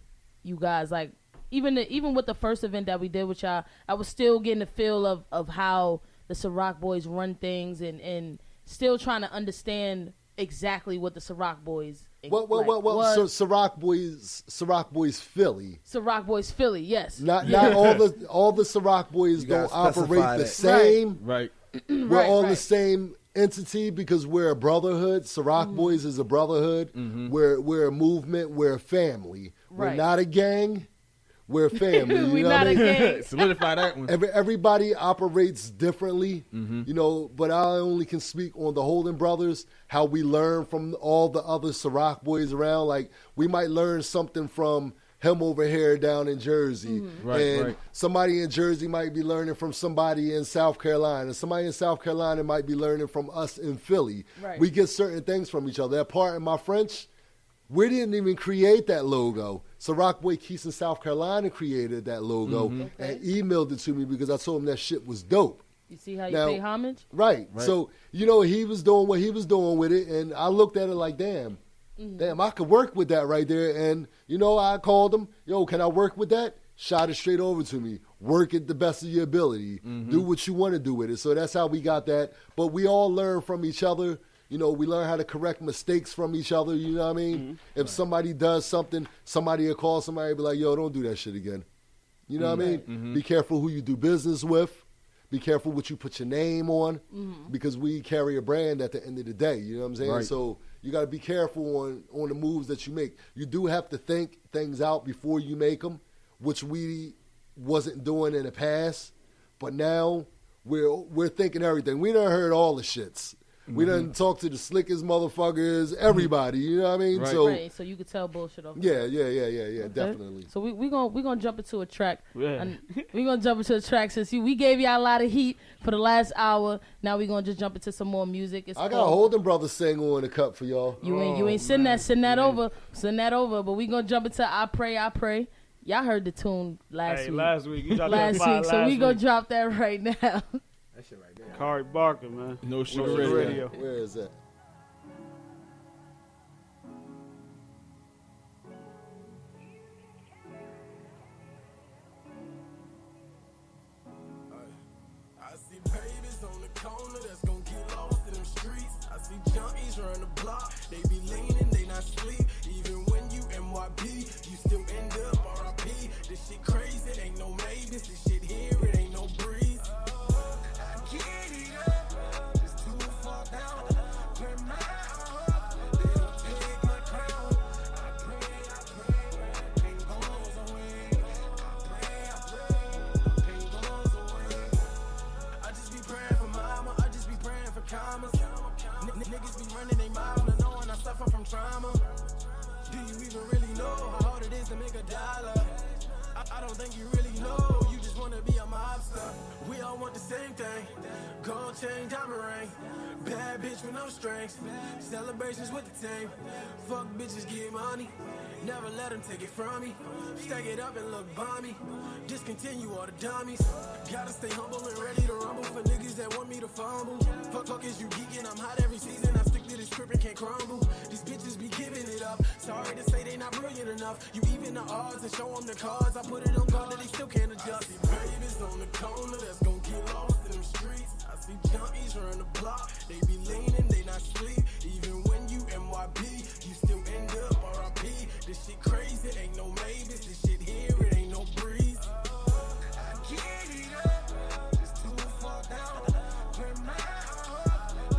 guys. Like even with the first event that we did with y'all, I was still getting the feel of how the Ciroc Boys run things and still trying to understand exactly what the Ciroc Boys. Well. So Ciroc Boys Philly. Ciroc Boys Philly, yes. Not all the Ciroc Boys don't operate the same. Right. We're all the same entity because we're a brotherhood. Ciroc Boys is a brotherhood. We're a movement. We're a family. We're not a gang. We're a family. We're not a gang. Solidify that one. Everybody operates differently, but I only can speak on the Holden brothers, how we learn from all the other Ciroc boys around. Like, we might learn something from him over here down in Jersey. And somebody in Jersey might be learning from somebody in South Carolina. Somebody in South Carolina might be learning from us in Philly. Right. We get certain things from each other. That part in my French, we didn't even create that logo. Ciroc Boy Keys in South Carolina created that logo and emailed it to me because I told him that shit was dope. You see how you pay homage? Right. So, he was doing what he was doing with it, and I looked at it like, damn, I could work with that right there. And, I called him, can I work with that? Shot it straight over to me. Work it the best of your ability. Do what you want to do with it. So that's how we got that. But we all learn from each other. We learn how to correct mistakes from each other, you know what I mean? If somebody does something, somebody will call somebody and be like, yo, don't do that shit again. You know what I mean? Be careful who you do business with. Be careful what you put your name on because we carry a brand at the end of the day, you know what I'm saying? Right. So you got to be careful on the moves that you make. You do have to think things out before you make them, which we wasn't doing in the past. But now we're thinking everything. We done heard all the shits. We done talked to the slickest motherfuckers, everybody. You know what I mean? Right. So you could tell bullshit off. Yeah, Okay. definitely. So we gonna jump into a track. Yeah. And we gonna jump into a track since we gave y'all a lot of heat for the last hour. Now we gonna just jump into some more music. I got a Holden Brothers single in the cup for y'all. You ain't send that over. But we gonna jump into I Pray. Y'all heard the tune last week. Last week. You dropped Last that week. So we week. gonna drop that right now. That shit right there. Kari Barker, man. No Sugar Sugar Radio. Radio. Where is that? I see babies on the corner that's gonna get lost in them streets. I see junkies run the block, they be leaning, they not sleep. Even when you MYP, you still end up RIP. This shit crazy, ain't no maybes. This shit here, it ain't no breeze. I get it up, it's too far down. Play my heart, they don't take my crown. I pray, pain goes away. I pray, pain goes away. I just be praying for mama, I just be praying for commas. Niggas be running they mouth, not knowing I suffer from trauma. Do you even really know how hard it is to make a dollar? I don't think you really know, you just wanna be a mobster. We all want the same thing, gold chain, diamond ring. Bad bitch with no strings, celebrations with the team. Fuck bitches, get money, never let them take it from me. Stack it up and look bomby, discontinue all the dummies. Gotta stay humble and ready to rumble for niggas that want me to fumble. Fuck is you geeking, I'm hot every season, I stick to this script and can't crumble. These bitches be giving it up, sorry to say they not brilliant enough. You even the odds and show them the cards, I put it on God that they still can't adjust. I see babies on the corner that's gon' get lost in them streets. I see junkies run the block, they be leaning, they not sleep. Even when you MYP, you still end up RIP. This shit crazy, ain't no maybes. This shit here, it ain't no breeze. I get it up, it's too far down. Play my heart,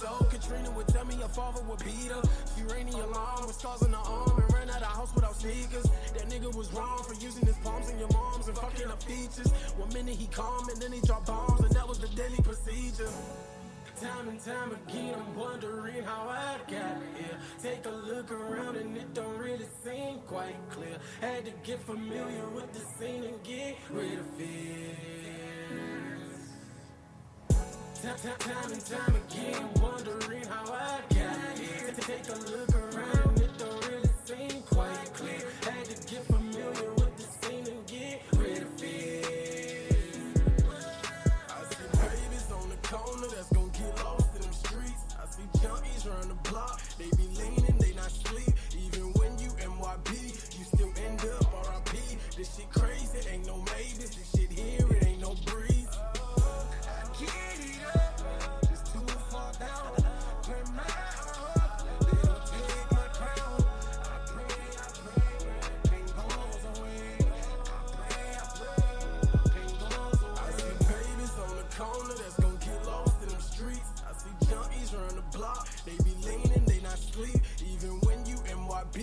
know Katrina would tell me her father would beat her. She rang the alarm with scars on her arm and ran out of house without sneakers. That nigga was wrong for using his palms and your moms and fucking her features. 1 minute he calm and then he drop bombs and that was the daily procedure. Time and time again, I'm wondering how I got here. Take a look around and it don't really seem quite clear. Had to get familiar with the scene and get rid of fears. Time and time again, wondering how I got here. Take a look around, it don't really seem quite clear. Had to get familiar with the scene and get rid of fears. I see babies on the corner that's gonna get lost in them streets. I see junkies around the block, they be leaning, they not sleep. Even when you MYB, you still end up RIP. This shit crazy, ain't no maybes. This shit here, it ain't no breeze. I get it up, just too far down. Clear my heart, they don't take my crown. I pray, when the pain goes away. I pray, when the pain goes away. I see babies on the corner that's gonna get lost in them streets. I see junkies around the block, they be leaning, they not sleep. Even when you MYB,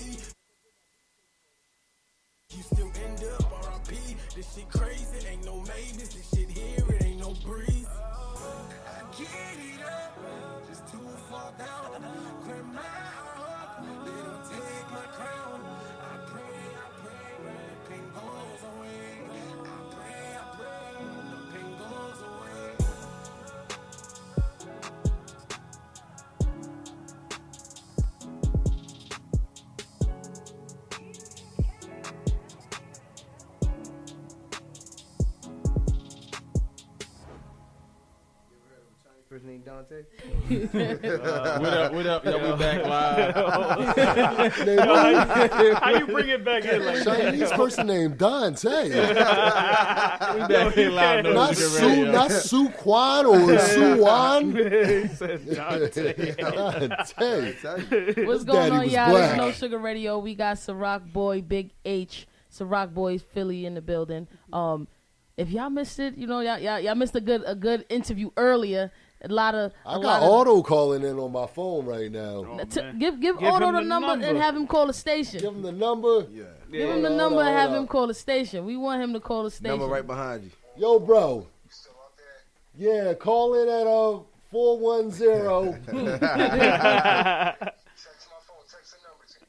you still end up RIP. This shit crazy, ain't no maybes. This shit here, it ain't no breeze. I get it up, just too far down. Clear my heart, they don't take my crown. I pray, when the pain goes away. I pray, when the pain goes away. First name Dante. What up? Yo, we back live. How you bring it back in like Chinese person named Dante. We back here live. Not Su Quan or Su Wan. He said Dante. What's going on, y'all? It's No Sugar Radio. We got Ciroc Boy, Big H, Ciroc Boys, Philly in the building. If y'all missed it, you know, y'all missed a good interview earlier. I got Auto calling in on my phone right now. Give Auto the number and have him call the station. Give him the number. Yeah. Give him the number and have him call the station. We want him to call the station. Number right behind you. Yo, bro. Yeah, call in at 410.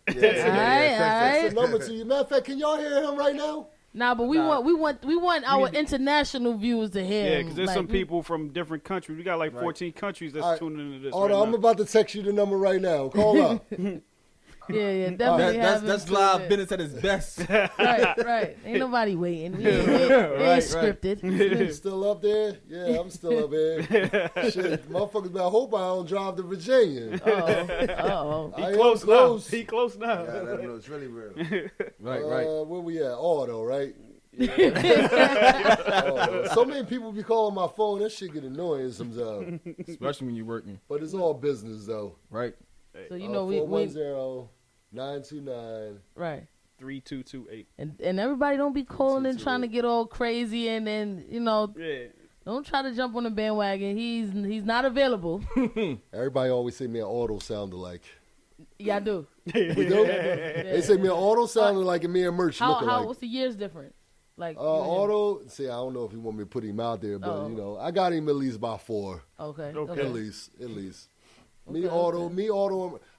Text the number to you. Matter of fact, can y'all hear him right now? Nah, but we want our international viewers to hear. Yeah, because there's some people from different countries. We got like 14 countries that's tuning into this. Hold on, I'm about to text you the number right now. Call up. Yeah, definitely. That's live business at its best. Right. Ain't nobody waiting. We ain't scripted. You still up there? Yeah, I'm still up here. Shit, motherfuckers, I hope I don't drive to Virginia. Uh-oh. He close now. Yeah, let them know it's really real. Right. Where we at? Auto, right? So many people be calling my phone. That shit get annoying sometimes. Especially when you're working. But it's all business, though. Right. So, you know, 410-929. Right. 3228. And everybody don't be calling and trying to get all crazy and then, you know, don't try to jump on the bandwagon. He's not available. Everybody always say me an auto sound alike. Yeah, I do. We do? They say me an auto sounded like and me and Merch look alike. What's the years different? Like auto, see, I don't know if you want me to put him out there, but, you know, I got him at least by 4. Okay. At least. Me, Auto,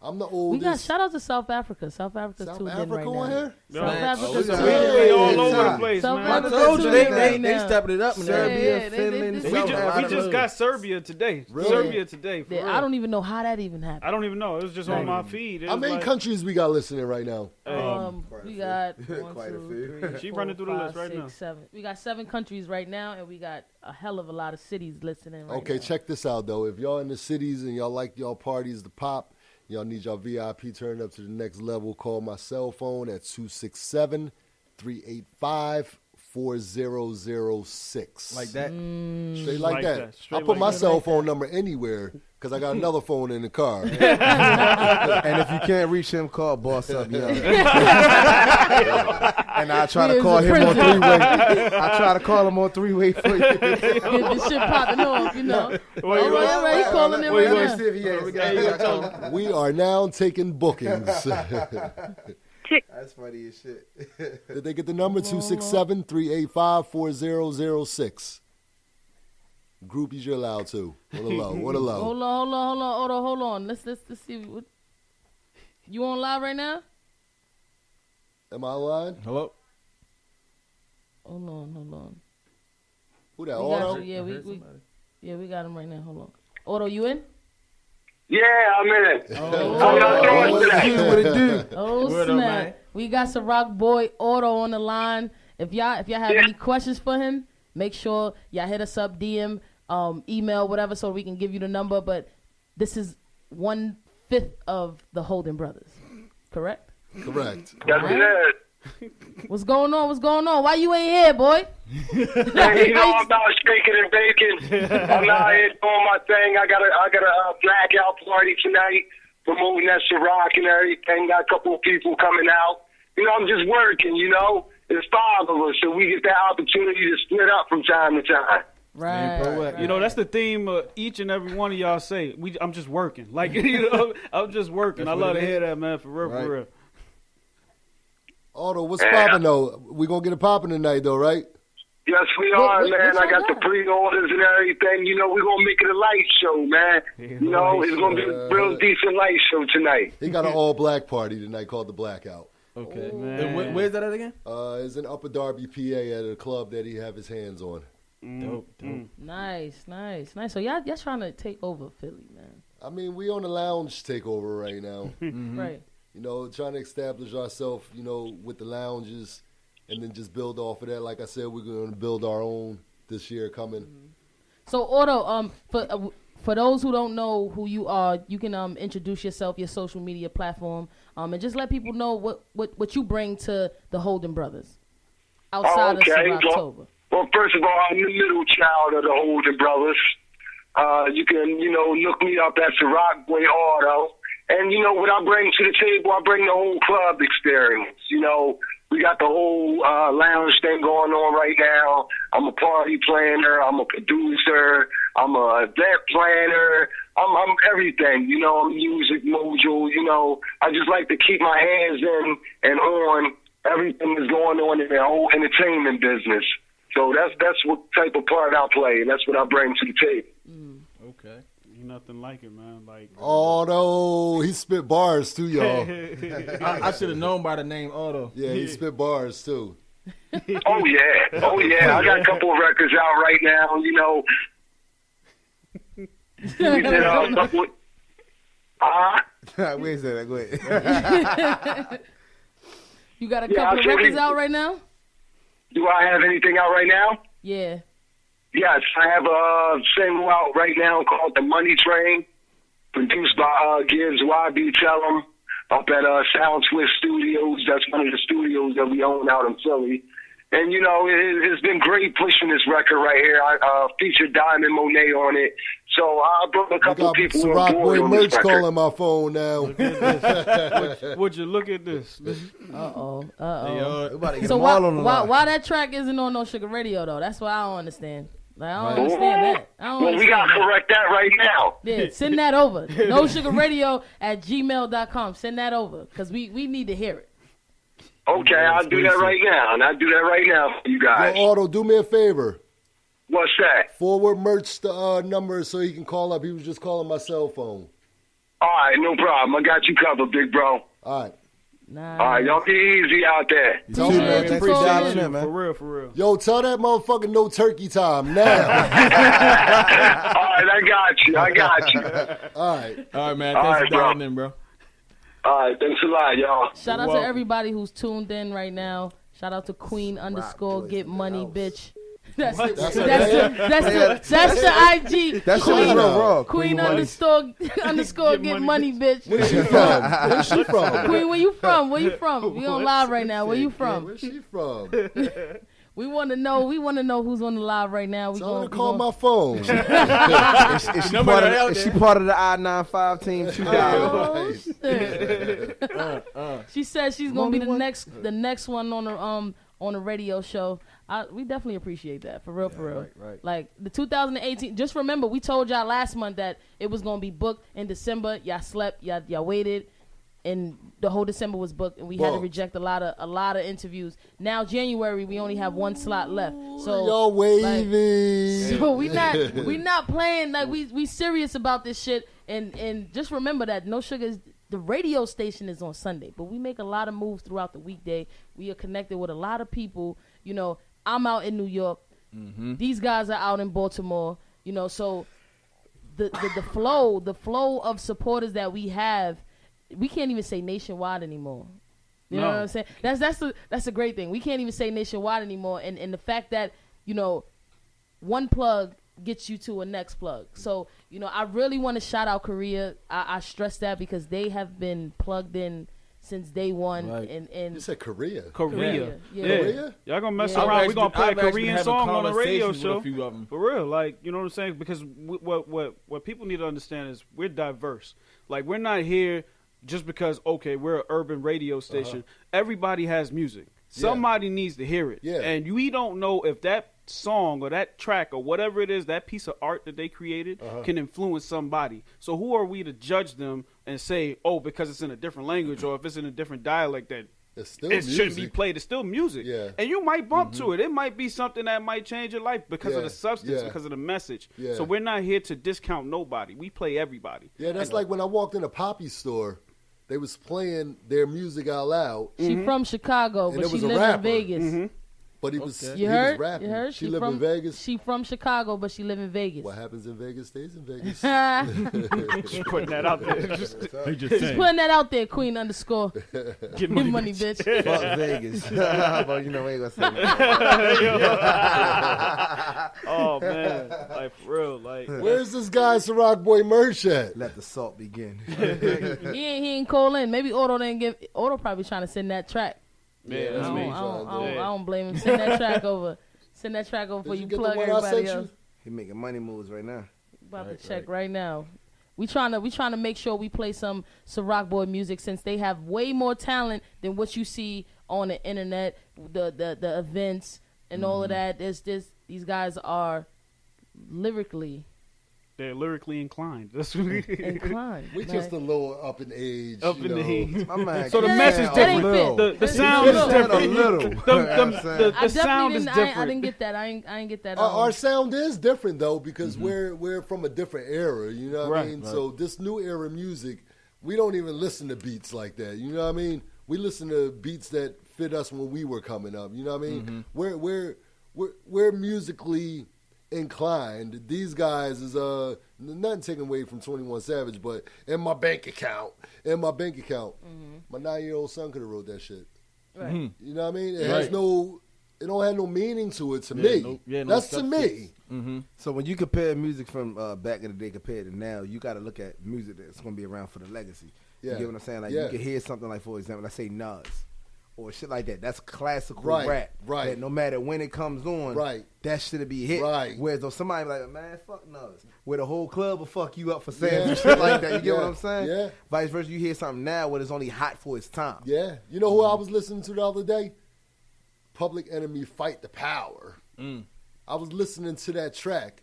I'm the oldest. We got shout out to South Africa. South Africa tuned in right now. Here? South Africa. We all over the place, man. I told you they stepping it up. Serbia, Finland, South Africa. We just got Serbia today. Really? Serbia today. For real. I don't even know how that even happened. I don't even know. It was just on my feed. How many countries we got listening right now? We got quite a few. 3, She 4, running through the 5, list right 6, now. 7. We got 7 countries right now, and we got a hell of a lot of cities listening right now. Okay, check this out, though. If y'all in the cities and y'all like y'all parties to pop, y'all need y'all VIP turned up to the next level, call my cell phone at 267-385-4444. 4006. Like that? Straight like that. Straight I put like my that. cell phone number anywhere because I got another phone in the car. And if you can't reach him, call Boss Up Young. And I try to call him on three-way. I try to call him on three-way for you. Get this shit popping off, you know. All right, he calling in right now. See if he answers. We are now taking bookings. That's funny as shit. Did they get the number? 267-385-4006. Groupies, you're allowed to. What a low. What a low. Hold on. Let's see. What, you on live right now? Am I online? Hello? Hold on. Who that, We got Auto? you. Yeah, we got him right now. Hold on. Auto, you in? Yeah, I'm in it. Oh, How y'all doing today? What it do? Oh, Word up, man. snap. We got Ciroc boy Auto on the line. If y'all have any questions for him, make sure y'all hit us up, DM, email, whatever, so we can give you the number. But this is 1/5 of the Holden brothers, correct? Correct. That's it. What's going on? Why you ain't here, boy? Hey, you know, I'm out shaking and baking. I'm out here doing my thing. I got a blackout party tonight, promoting that Ciroc and everything. Got a couple of people coming out. You know, I'm just working, you know. There's 5 of us, so we get that opportunity to split up from time to time. Right. You know, that's the theme of each and every one of y'all say. I'm just working. Like, you know, I'm just working. That's I love what to it hear is. that, man, for real, for real. Auto, what's popping, though? We going to get it popping tonight, though, right? Yes, we are, what man. I y'all got the got? pre-orders and everything. You know, we're going to make it a light show, man. You know, it's going to be a real decent light show tonight. He got an all-black party tonight called the Blackout. Okay. Man. And where's that at again? It's in Upper Darby, PA, at a club that he have his hands on. Dope. Nice. So y'all trying to take over Philly, man. I mean, we on the lounge takeover right now. Right. You know, trying to establish ourselves, you know, with the lounges, and then just build off of that. Like I said, we're going to build our own this year coming. So Auto, for those who don't know who you are, you can introduce yourself, your social media platform, and just let people know what you bring to the Holden brothers outside of October. Well, first of all, I'm the middle child of the Holden brothers. You can, you know, look me up at Ciroc Boy Auto. And, you know, what I bring to the table, I bring the whole club experience. You know, we got the whole lounge thing going on right now. I'm a party planner. I'm a producer. I'm a event planner. I'm everything. You know, I'm music mojo. You know, I just like to keep my hands in and on everything that's going on in the whole entertainment business. So that's what type of part I play, and that's what I bring to the table. Okay. Ain't nothing like it, man. Like, Auto, he spit bars too, y'all. I should have known by the name Auto. Yeah, he spit bars too. Oh yeah. I got a couple of records out right now. You know, we did a couple. Where's that? Go ahead. You got a couple of records out right now? Do I have anything out right now? Yeah. Yes, I have a single out right now called The Money Train, produced by Gibbs YB Tellum up at Sound Swift Studios. That's one of the studios that we own out in Philly. And, you know, it's been great pushing this record right here. I featured Diamond Monet on it. So I brought a couple people on Ciroc board Boy on merch this record. calling my phone now. Would you look at this? Uh-oh. So why that track isn't on No Sugar Radio, though? That's what I don't understand. Like, I don't understand that. Well, we got to correct that right now. Yeah, send that over. NoSugarRadio@gmail.com. Send that over, because we need to hear it. Okay, I'll do that right now. And I'll do that right now for you guys. Yo, Auto, do me a favor. What's that? Forward merch the number so he can call up. He was just calling my cell phone. All right, no problem. I got you covered, big bro. All right. Nice. All right, y'all be easy out there. Tell me, man. Thanks for dialing in, man. For real. Yo, tell that motherfucker no turkey time now. All right, I got you. All right. All right, man. All Thanks right, for dialing in, bro. All right, thanks a lot, y'all. Shout out to everybody who's tuned in right now. Shout out to Queen _ get money, bitch. That's the IG. That shit was real raw. Queen _ get money, bitch. Where's she from? Where's she from? Queen, where you from? We on live right now. Where you from? Where's she from? We want to know who's on the live right now. So I'm gonna call my phone. Is she part of the I-95 team too? Oh, shit. She said she's gonna be the next one on the radio show. We definitely appreciate that, for real. Right. Like the 2018. Just remember, we told y'all last month that it was gonna be booked in December. Y'all slept. Y'all waited. And the whole December was booked, and we had to reject a lot of interviews. Now January, we only have one slot left. So y'all wavy. So we not playing. Like we serious about this shit. And just remember that No Sugar is the radio station is on Sunday, but we make a lot of moves throughout the weekday. We are connected with a lot of people. You know, I'm out in New York. Mm-hmm. These guys are out in Baltimore. You know, so the flow of supporters that we have. We can't even say nationwide anymore. You know what I'm saying? That's a great thing. We can't even say nationwide anymore. And the fact that, you know, one plug gets you to a next plug. So, you know, I really want to shout out Korea. I stress that because they have been plugged in since day one. Right. And you said Korea. Yeah. Korea? Y'all gonna mess around. We're gonna play a Korean song on the radio show. A few of them. For real. Like, you know what I'm saying? Because what people need to understand is we're diverse. Like, we're not here just because, okay, we're an urban radio station. Everybody has music. Somebody needs to hear it. Yeah. And we don't know if that song or that track or whatever it is, that piece of art that they created can influence somebody. So who are we to judge them and say, oh, because it's in a different language or if it's in a different dialect that it shouldn't be played. It's still music. Yeah. And you might bump to it. It might be something that might change your life because of the substance, because of the message. Yeah. So we're not here to discount nobody. We play everybody. Yeah, that's like when I walked in a Poppy store. They was playing their music out loud. She from Chicago, and but she was a live rapper. in Vegas. Mm-hmm. But he was, You he heard? was rapping. You heard? She lived in Vegas. She from Chicago, but she live in Vegas. What happens in Vegas stays in Vegas. Just putting that out there. Just putting that out there, Queen _. Get money, bitch. Fuck Vegas. But you know, we ain't gonna say that. Oh man, like for real, like where's this guy Ciroc Boy merch at? Let the salt begin. He ain't call in. Maybe Otto didn't give. Otto probably trying to send that track. Yeah, that's me. I don't blame him. Send that track over. Send that track over before you plug everybody else. He making money moves right now. About to check right now. We trying to make sure we play some Ciroc Boy music since they have way more talent than what you see on the internet, the events and all of that. These guys are lyrically. They're lyrically inclined. That's what we inclined. We just a little up in age. Up in the age. So the message different. The sound is different. A little. The sound is different. I didn't get that. I ain't get that. Our sound is different though because we're from a different era. You know what I mean? Right. So this new era music, we don't even listen to beats like that. You know what I mean? We listen to beats that fit us when we were coming up. You know what I mean? We're musically inclined. These guys is nothing taken away from 21 Savage, but in my bank account, my 9-year-old son could have wrote that shit. Right. You know what I mean? It has no, it don't have no meaning to it to me. That's to me. So when you compare music from back in the day compared to now, you got to look at music that's going to be around for the legacy. You get what I'm saying? Like you can hear something like, for example, let's say Nas. Or shit like that. That's classical rap. Right. That no matter when it comes on, that shit'll be hit. Right. Whereas though somebody be like, man, fuck Nas. Where the whole club will fuck you up for saying shit like that. You get what I'm saying? Yeah. Vice versa, you hear something now when it's only hot for its time. Yeah. You know who I was listening to the other day? Public Enemy Fight the Power. I was listening to that track,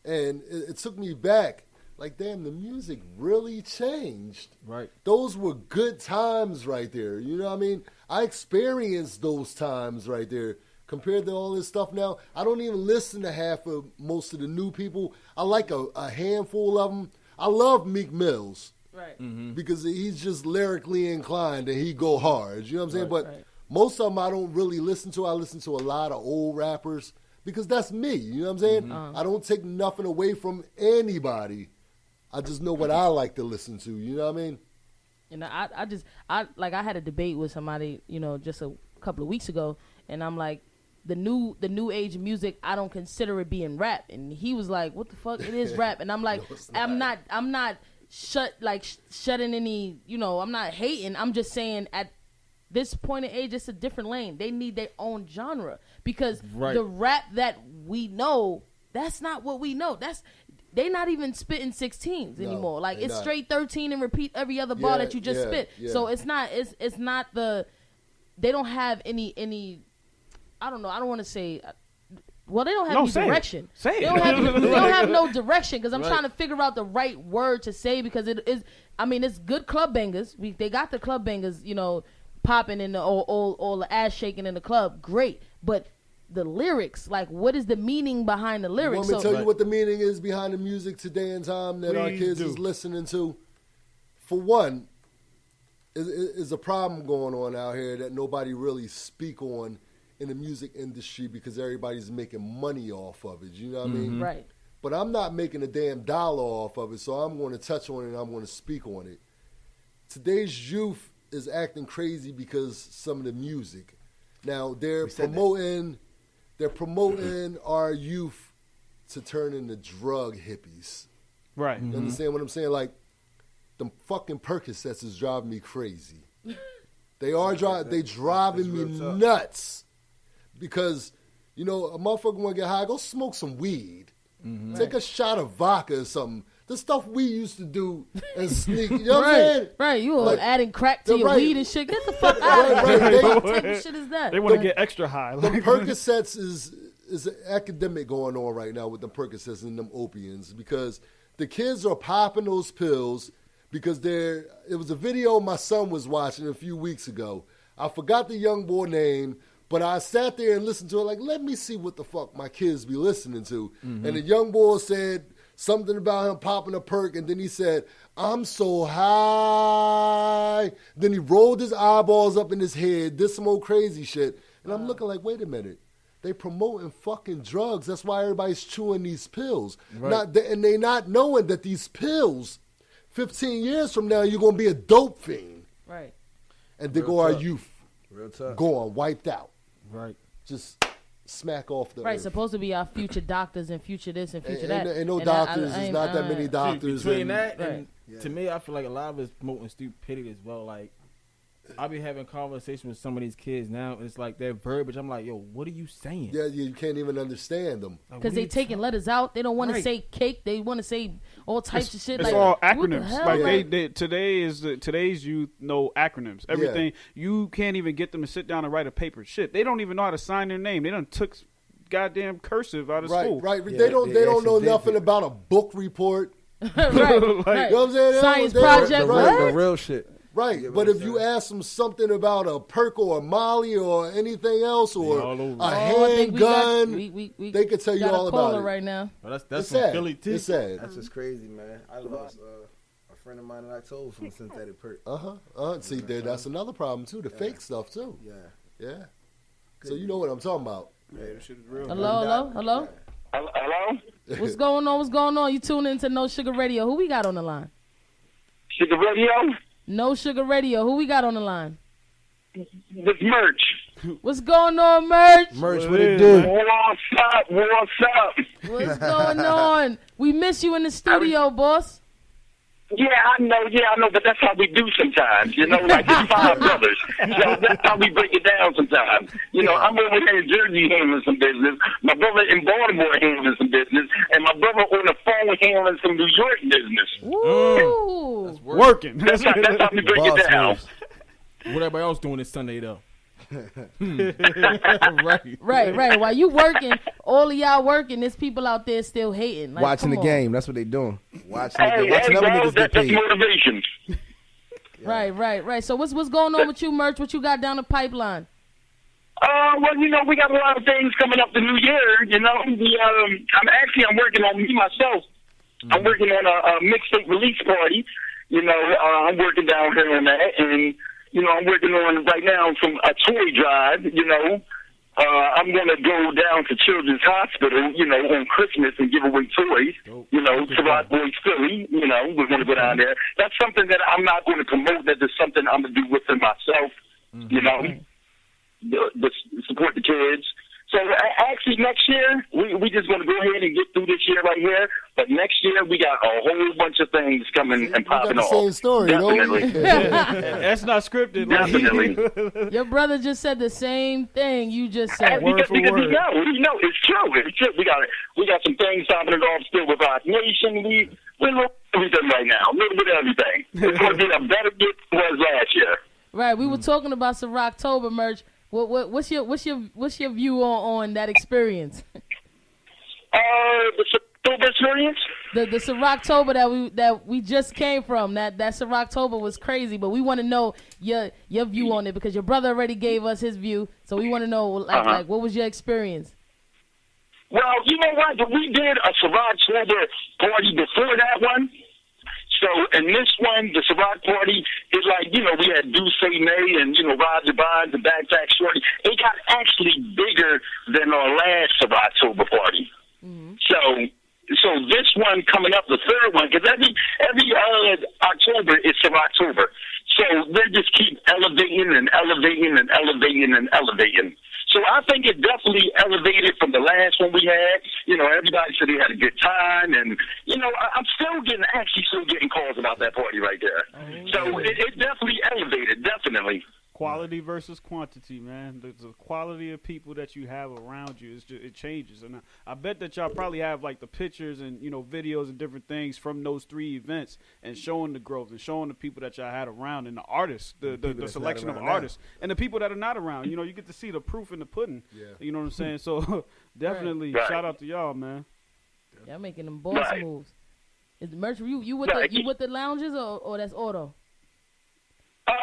and it took me back. Like, damn, the music really changed. Right. Those were good times right there. You know what I mean? I experienced those times right there. Compared to all this stuff now, I don't even listen to half of most of the new people. I like a handful of them. I love Meek Mills. Right. Because he's just lyrically inclined and he go hard. You know what I'm saying? But most of them I don't really listen to. I listen to a lot of old rappers because that's me. You know what I'm saying? I don't take nothing away from anybody. I just know what I like to listen to. You know what I mean? And I had a debate with somebody, you know, just a couple of weeks ago, and I'm like, the new age music, I don't consider it being rap. And he was like, what the fuck? It is rap. And I'm like, no, I'm not shutting any, you know, I'm not hating. I'm just saying this point in age, it's a different lane. They need their own genre because Right. the rap that we know, that's not what we know. They not even spitting 16s anymore. Like it's not. straight 13 and repeat every other bar that you just spit. Yeah. So it's not they don't have any I don't know. I don't want to say. Well, they don't have any direction. Say it. They don't have no direction because I'm trying to figure out the right word to say because it is. I mean, it's good club bangers. They got the club bangers, popping in the all the ass shaking in the club. Great, but the lyrics, like, what is the meaning behind the lyrics? Want me to tell you what the meaning is behind the music today and time that our kids is listening to? For one, is a problem going on out here that nobody really speak on in the music industry because everybody's making money off of it. You know what I mean? Right. But I'm not making a damn dollar off of it, so I'm going to touch on it and I'm going to speak on it. Today's youth is acting crazy because some of the music. Now they're promoting our youth to turn into drug hippies. Right. You understand what I'm saying? Like, them fucking Percocets is driving me crazy. They driving me nuts. Because, a motherfucker want to get high, go smoke some weed. Take a shot of vodka or something. The stuff we used to do and sneak. You know what I'm saying? Right. You were adding crack to your weed and shit. Get the fuck out of here. What type of shit is that? They want to get extra high. The Percocets is an academic going on right now with the Percocets and them opiates because the kids are popping those pills because it was a video my son was watching a few weeks ago. I forgot the young boy name, but I sat there and listened to it like, let me see what the fuck my kids be listening to. And the young boy said something about him popping a perk, and then he said, I'm so high. Then he rolled his eyeballs up in his head, did some old crazy shit. And I'm looking like, wait a minute. They promoting fucking drugs. That's why everybody's chewing these pills. Right. And they not knowing that these pills, 15 years from now, you're going to be a dope fiend. Right. And they go our youth. Real tough. Going wiped out. Right. Just smack off the Right, earth. supposed to be our future doctors and future this and future that. Ain't no And doctors. There's not that many doctors. Between that and to me, I feel like a lot of it's promoting stupidity as well. Like, I be having conversations with some of these kids now, and it's like their verbiage. I'm like, yo, what are you saying? Yeah, you can't even understand them. Because they taking letters out. They don't want to say cake. They want to say all types of shit. It's like, all what the acronyms. hell? Like today's youth know acronyms. Everything you can't even get them to sit down and write a paper. Shit, they don't even know how to sign their name. They done took goddamn cursive out of school. Right. Yeah, they don't know nothing about a book report. right. You know what I'm saying? Science project. The real shit. Right, but if you ask them something about a perk or a molly or anything else or a handgun, they can tell you all about it. Right now. Well, that's sad. Philly too. It's sad. That's just crazy, man. I lost a friend of mine in October from synthetic perk. See, that's another problem too. The fake stuff too. Yeah. So you know what I'm talking about. Yeah, this shit is real. Hello. Hello? What's going on? You tune into No Sugar Radio. Who we got on the line? Sugar Radio? No Sugar Radio. Who we got on the line? This Merch. What's going on, Merch? Merch, what it do? What's up? What's going on? We miss you in the studio, boss. Yeah, I know, but that's how we do sometimes. Like it's five brothers. That's how we break it down sometimes. I'm over here in Jersey handling some business. My brother in Baltimore handling some business, and my brother on the phone handling some New York business. Woo! That's Working. That's how we break it down. What everybody else doing this Sunday though? Right. While you working, all of y'all working, there's people out there still hating. Like, watching the game. That's what they doing. Watching other niggas get that's paid. motivation. Right. So what's going on with you, Merch? What you got down the pipeline? Well, we got a lot of things coming up the new year. I'm working on me myself. I'm working on a mixtape release party. I'm working down here on that, and I'm working on right now a toy drive. I'm going to go down to Children's Hospital, on Christmas and give away toys. Ciroc Boyz Philly, we're going to go down there. That's something that I'm not going to promote. That is something I'm going to do within myself, to support the kids. So actually, next year we just going to go ahead and get through this year right here. But next year we got a whole bunch of things coming and popping off. Same story, definitely. That's not scripted. Definitely. Your brother just said the same thing you just said. Because we know it's true. It's true. We got some things popping off still with Rock Nation. We're looking at everything right now. A little bit of everything. It's going to be a better year than it was last year. Right. We were talking about some Rocktober merch. What's your view on that experience? The Ciroc experience. The Ciroctober that we just came from. That Ciroctober was crazy, but we want to know your view on it because your brother already gave us his view. So we want to know like what was your experience? Well, you know what? We did a Ciroctober party before that one. So in this one, the Ciroc party is like, we had Duce May and, Roger Bonds and Backpack Shorty. It got actually bigger than our last Ciroctober party. Mm-hmm. So this one coming up, the third one, because every October is Ciroctober. So they just keep elevating and elevating and elevating and elevating. So I think it definitely elevated from the last one we had. Everybody said they had a good time, and I'm still getting calls about that party right there. So it definitely elevated, definitely. Quality versus quantity, man. The quality of people that you have around you, it changes. And I bet that y'all probably have like the pictures and videos and different things from those 3 events and showing the growth and showing the people that y'all had around and the artists, the selection of artists and the people that are not around. You get to see the proof in the pudding. Yeah. You know what I'm saying? So definitely shout out to y'all, man. Y'all making them boss moves. Is the merch you with the lounges or that's auto?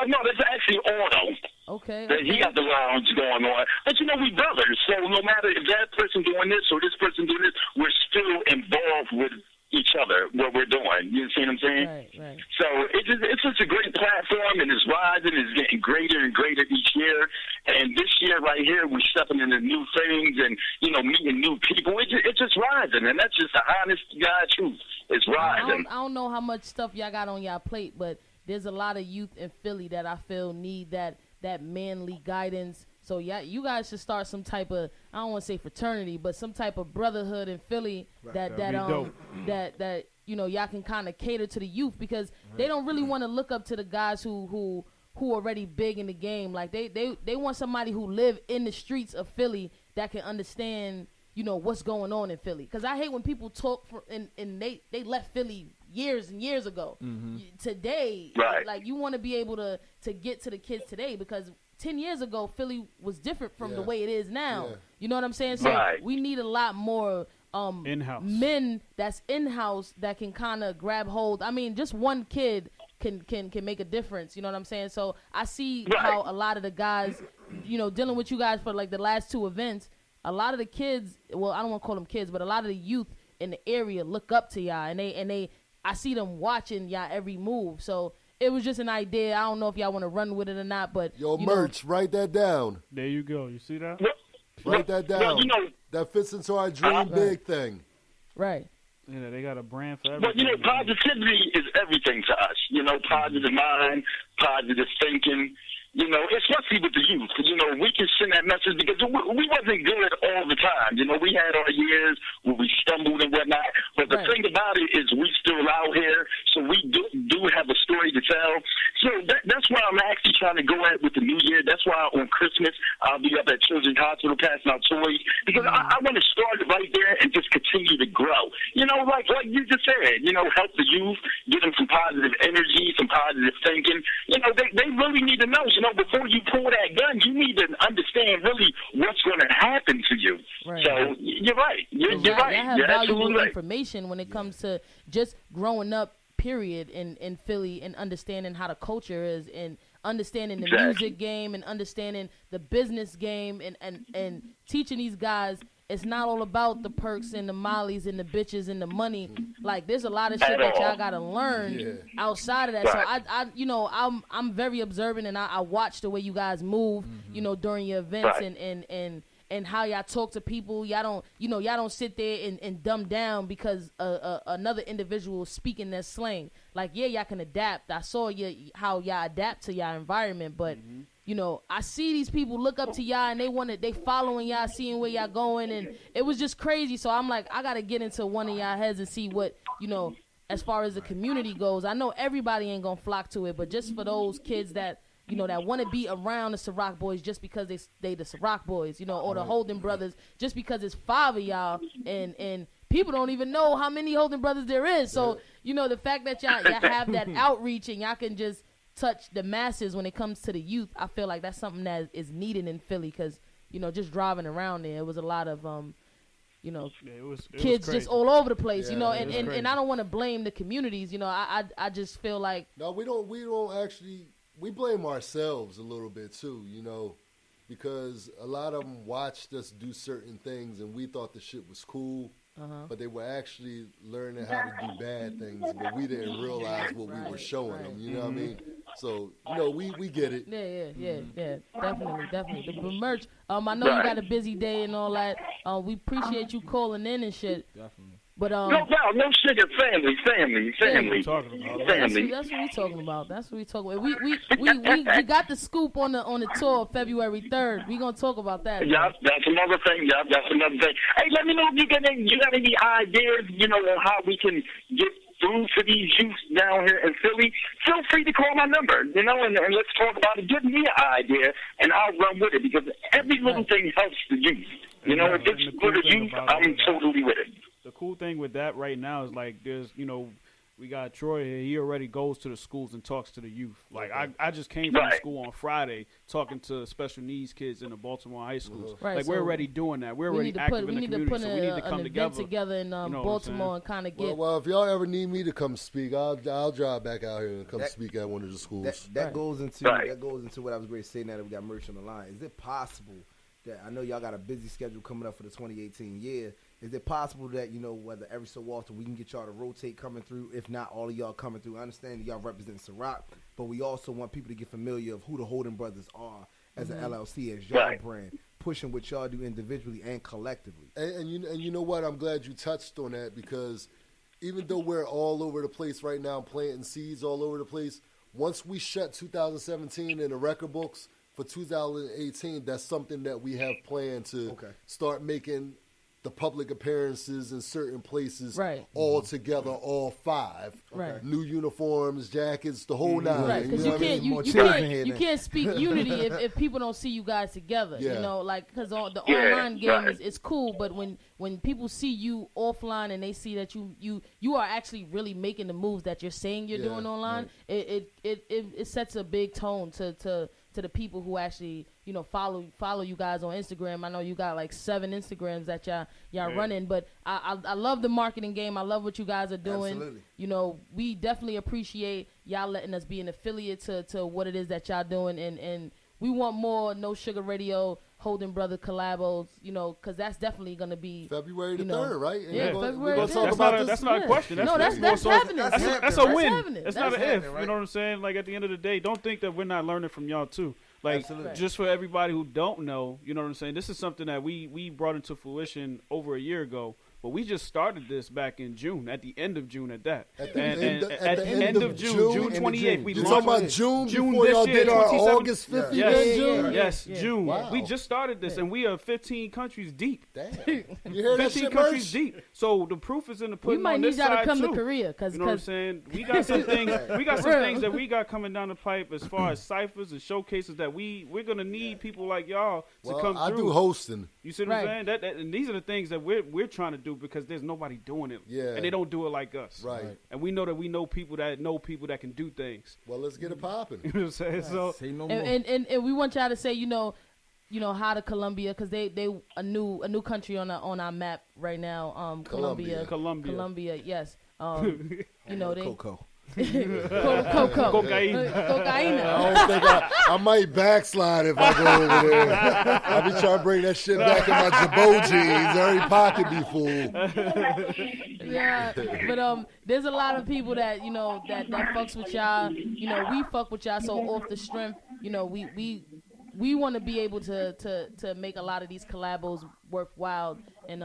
No, that's actually auto. Okay. He got the lounge going on. But we brothers, so no matter if that person doing this or this person doing this, we're still involved with each other, what we're doing. You see what I'm saying? Right. So it's just a great platform, and it's rising, it's getting greater and greater each year. And this year right here, we're stepping into new things and, meeting new people. It's just rising, and that's just the honest God truth. It's rising. I don't know how much stuff y'all got on y'all plate, but there's a lot of youth in Philly that I feel need that manly guidance. So you guys should start some type of, I don't want to say fraternity, but some type of brotherhood in Philly that y'all can kind of cater to the youth because they don't really want to look up to the guys who already big in the game. Like they want somebody who live in the streets of Philly that can understand what's going on in Philly. Because I hate when people talk and they left Philly years and years ago. Mm-hmm. Today, like you want to be able to get to the kids today because 10 years ago, Philly was different from the way it is now. Yeah. You know what I'm saying? So we need a lot more in-house men that's in-house that can kind of grab hold. I mean, just one kid can make a difference. You know what I'm saying? So I see how a lot of the guys, dealing with you guys for like the last 2 events, a lot of the kids, well, I don't want to call them kids, but a lot of the youth in the area look up to y'all, and I see them watching y'all every move. So it was just an idea. I don't know if y'all want to run with it or not, but merch, write that down. There you go. You see that? Write that down. That fits into our dream big thing. Right. Yeah, they got a brand for everything. But positivity is everything to us. Positive mind, positive thinking. Especially with the youth. We can send that message because we wasn't good all the time. We had our years where we stumbled and whatnot. But the thing about it is we still out here, so we do have a story to tell. So that's why I'm actually trying to go at with the new year. That's why on Christmas I'll be up at Children's Hospital passing out toys because I want to start it right there and just continue to grow. Like you just said, help the youth, give them some positive energy, some positive thinking. They really need to know. Before you pull that gun, you need to understand really what's going to happen to you. Right. So you're right. You're right. I have you're valuable right. information when it comes to just growing up, period, in Philly and understanding how the culture is and understanding the music game and understanding the business game and teaching these guys it's not all about the perks and the mollies and the bitches and the money. Like there's a lot of shit that y'all gotta learn outside of that. Right. So I'm very observant and I watch the way you guys move, during your events and how y'all talk to people. Y'all don't sit there and dumb down because another individual is speaking their slang. Like, y'all can adapt. I saw how y'all adapt to y'all environment, but I see these people look up to y'all and they following y'all, seeing where y'all going, and it was just crazy. So I'm like, I gotta get into one of y'all heads and see what, as far as the community goes. I know everybody ain't gonna flock to it, but just for those kids that that want to be around the Ciroc boys just because they the Ciroc boys, or the Holden brothers, just because it's 5 of y'all, and people don't even know how many Holden brothers there is. So, the fact that y'all have that outreach and y'all can just touch the masses when it comes to the youth, I feel like that's something that is needed in Philly because, just driving around there, it was a lot of, it kids just all over the place, and I don't want to blame the communities. I just feel like. No, we don't actually. We blame ourselves a little bit too, because a lot of them watched us do certain things and we thought the shit was cool, but they were actually learning how to do bad things, but we didn't realize what we were showing them, you know what I mean? So, we get it. Yeah, definitely. The merch, I know you got a busy day and all that. We appreciate you calling in and shit. Definitely. But no doubt, no sugar, family. That's what we talking about. We got the scoop on the tour February 3rd. We gonna talk about that. Yeah, that's another thing. Hey, let me know if you got any ideas, on how we can get food for these youth down here in Philly. Feel free to call my number, and let's talk about it. Give me an idea, and I'll run with it because every little thing helps the youth. If it's for the youth, I'm totally with it. The cool thing with that right now is like there's we got Troy here. He already goes to the schools and talks to the youth. Like I just came from school on Friday talking to special needs kids in the Baltimore high schools. Right, like so we're already doing that. We're already active in the community. So we need to come together in Baltimore and kind of get. Well, if y'all ever need me to come speak, I'll drive back out here and come speak at one of the schools. That goes into what I was going to say. Now that we got merch on the line, is it possible that I know y'all got a busy schedule coming up for the 2018 year? Is it possible that, whether every so often we can get y'all to rotate coming through, if not all of y'all coming through? I understand that y'all represent Ciroc, but we also want people to get familiar of who the Holden brothers are as an LLC, as y'all brand, pushing what y'all do individually and collectively. And you know what? I'm glad you touched on that because even though we're all over the place right now, planting seeds all over the place, once we shut 2017 in the record books for 2018, that's something that we have planned to start making the public appearances in certain places all together, all 5. New uniforms, jackets, the whole 9. Right, because you can't speak unity if people don't see you guys together. Because the online game is cool, but when people see you offline and they see that you are actually really making the moves that you're saying you're doing online, it sets a big tone to the people who actually follow you guys on Instagram. I know you got like 7 Instagrams that y'all running, but I love the marketing game. I love what you guys are doing. Absolutely. We definitely appreciate y'all letting us be an affiliate to what it is that y'all doing, and we want more No Sugar Radio Holden Brother collabos, because that's definitely going to be February the 3rd, right? And February 3rd. That's not a question. That's happening. That's a win. That's not an if. Right? You know what I'm saying? Like at the end of the day, don't think that we're not learning from y'all too. Like just for everybody who don't know, you know what I'm saying? This is something that we brought into fruition over a year ago. But we just started this back in June, at the end of June at that. At the end of June 28th. You're talking about June before y'all did our August 50th in June? Yes, June. Wow. We just started this, and we are 15 countries deep. Damn. You hear that 15 shit, countries Merch? deep. So the proof is in the pudding on this side, we might need y'all to come too. to Korea. Cause, you know what I'm saying? We got some things that we got coming down the pipe as far as ciphers and showcases that we're going to need people like y'all to come through. I do hosting. You see what I'm saying? And these are the things that we're trying to do because there's nobody doing it. Yeah. And they don't do it like us. Right. And we know people that can do things. Well, let's get it popping. You know what I'm saying? So say no more. And we want y'all to say, hi to Colombia because they a new country on our map right now. Colombia, yes. They Coco. Cocaine. I might backslide if I go over there. I be trying to bring that shit back in my Jabot jeans. Every pocket be full. Yeah, but there's a lot of people that that fucks with y'all. We fuck with y'all. So off the strength, we want to be able to make a lot of these collabos worthwhile and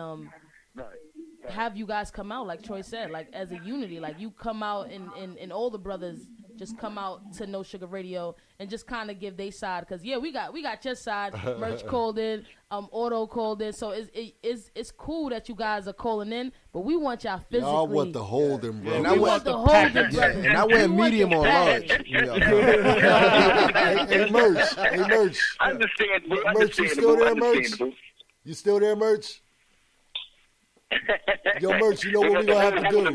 have you guys come out like Troy said, like as a unity, like you come out and all the brothers just come out to No Sugar Radio and just kind of give their side. Because, yeah, we got your side. Merch called in. Auto called in. So it's cool that you guys are calling in, but we want y'all physically. Y'all want the Holden, bro. And we want the Holden, brother. And I wear medium on large. Hey, Merch. Hey, Merch. Understandable. Merch, you still there, Merch? You still there, Merch? Yo, Merch, you know what we're gonna have to do?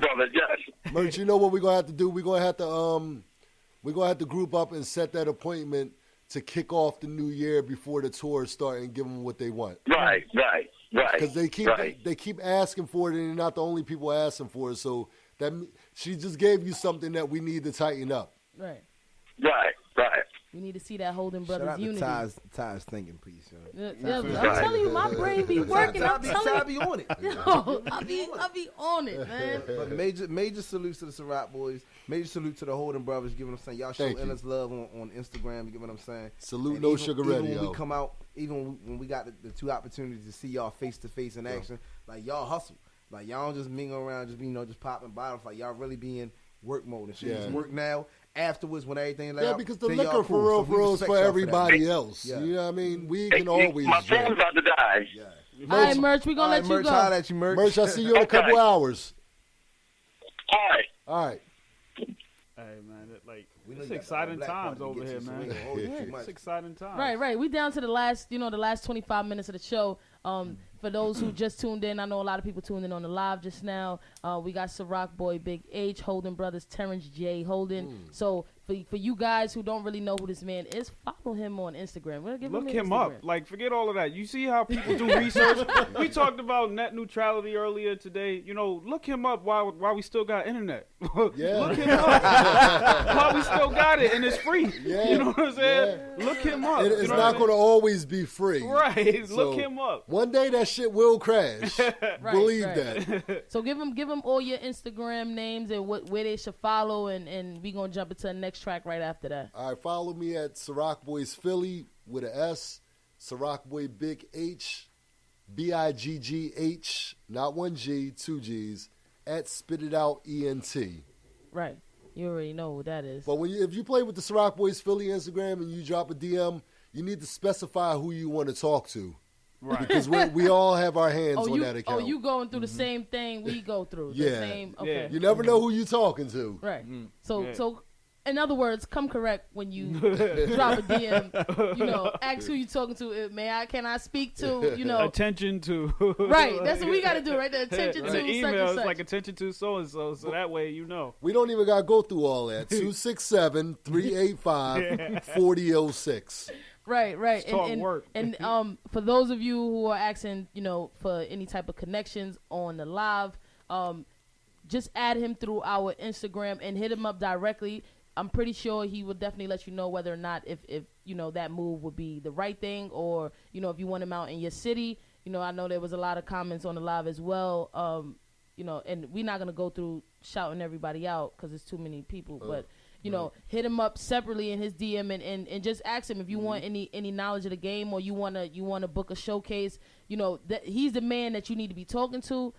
Merch, you know what we're gonna have to do? We're gonna have to group up and set that appointment to kick off the new year before the tour start and give them what they want. Right. Because they keep asking for it, and they're not the only people asking for it. So that she just gave you something that we need to tighten up. Right. Right. We need to see that Holden Shout Brothers out to unity. Ty's thinking piece, yo. I'm telling you, my brain be working. I'm telling Ty you. be on it. Yo, I be on it, man. But major salutes to the Ciroc boys. Major salute to the Holden brothers. Giving them saying y'all showing us love on Instagram. You get what I'm saying? Salute and No even, Sugar even Radio. When we come out, even when we got the two opportunities to see y'all face to face in action, like y'all hustle. Like y'all don't just mingle around, just popping bottles. Like y'all really be in work mode and shit. Yeah. Just work now. Afterwards, when everything like because the then liquor y'all for cool. real is for everybody that. else. Yeah. You know what I mean? We can always My phone's about to die. Yeah. All right, Merch, we gonna let you Merch, go. holla at you, Merch. Merch, I'll see you in a couple hours. All right. Hey man, We know it's you got exciting that black times part to over get here, you, so man. we gonna hold you too much. It's exciting times. Right. We down to the last 25 minutes of the show. For those who just tuned in, I know a lot of people tuned in on the live just now. We got Ciroc Boy, Big H, Holden Brothers, Terrence J. Holden. So for you guys who don't really know who this man is, follow him on Instagram. We'll give Look him him Instagram. up. Like, forget all of that. You see how people do research? We talked about net neutrality earlier today. You know, look him up while we still got internet. Yeah. Look him up while we still got it, and it's free. Yeah. You know what I'm saying? Yeah. Look him up. It's not going to always be free. Right. So look him up. One day that shit will crash. Believe that. So give them all your Instagram names and where they should follow, and we gonna jump into the next track right after that. All right, follow me at Ciroc Boys Philly with an S. Ciroc Boy Big H, BIGGH, not one G, two G's, at Spit It Out ENT. Right. You already know what that is. But if you play with the Ciroc Boys Philly Instagram and you drop a DM, you need to specify who you want to talk to. Right. Because we all have our hands on that account. Oh, you going through the same thing we go through. The same. Okay. You never know who you talking to. Right. So in other words, come correct when you drop a DM. Ask who you talking to. Can I speak to? Attention to. Right. That's what we got to do, right? The attention to the such email and is such. like attention to so and so that way you know. We don't even got to go through all that. 267-385-4006. Right. Work. And for those of you who are asking, for any type of connections on the live, just add him through our Instagram and hit him up directly. I'm pretty sure he will definitely let you know whether or not if that move would be the right thing, or if you want him out in your city. I know there was a lot of comments on the live as well. And we're not gonna go through shouting everybody out because there's too many people, but. Hit him up separately in his DM and just ask him if you want any knowledge of the game, or you wanna book a showcase. That he's the man that you need to be talking to.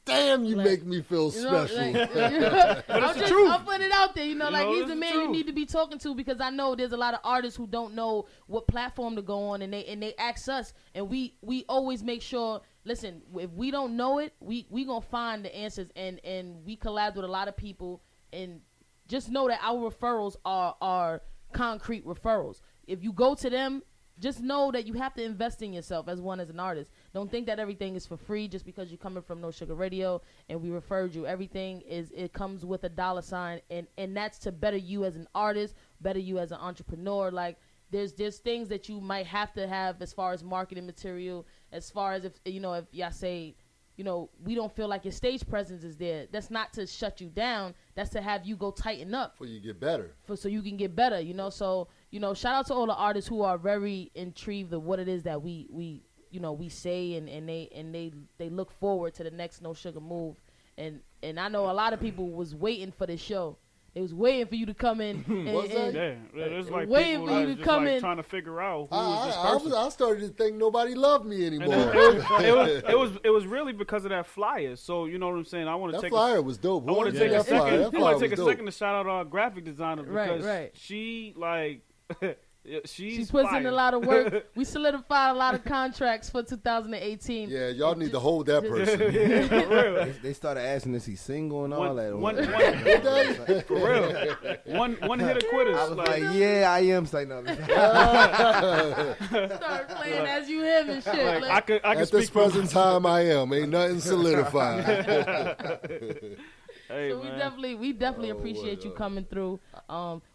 Damn, you make me feel special. But it's the truth. I'll put it out there. He's the man you truth. need to be talking to, because I know there's a lot of artists who don't know what platform to go on, and they ask us, and we always make sure. Listen, if we don't know it, we gonna find the answers, and we collab with a lot of people, and just know that our referrals are concrete referrals. If you go to them, just know that you have to invest in yourself as an artist. Don't think that everything is for free just because you're coming from No Sugar Radio and we referred you. Everything it comes with a $sign, and that's to better you as an artist, better you as an entrepreneur. Like there's things that you might have to have as far as marketing material, as far as if y'all say, we don't feel like your stage presence is there. That's not to shut you down. That's to have you go tighten up. For you get better. So you can get better, So, shout out to all the artists who are very intrigued of what it is that we say, and they look forward to the next No Sugar move. And I know a lot of people was waiting for this show. They was waiting for you to come in. Was that? Yeah, there's like waiting people for you that to just come like in. trying to figure out who was this person. I started to think nobody loved me And anymore. it was really because of that flyer. So you know what I'm saying. I want to That take flyer was dope. I want to take a That flyer second. I want was to take a dope. second to shout out our graphic designer because Right. she like She puts in a lot of work. We solidified a lot of contracts for 2018. Yeah, y'all need to hold that person. They started asking is he single and all that. For real. One hit of quitters. I was like, yeah, I am. Say no. Start playing as you him and shit. I could At this present time, I am. Ain't nothing solidified. Hey, so man. we definitely appreciate you coming through.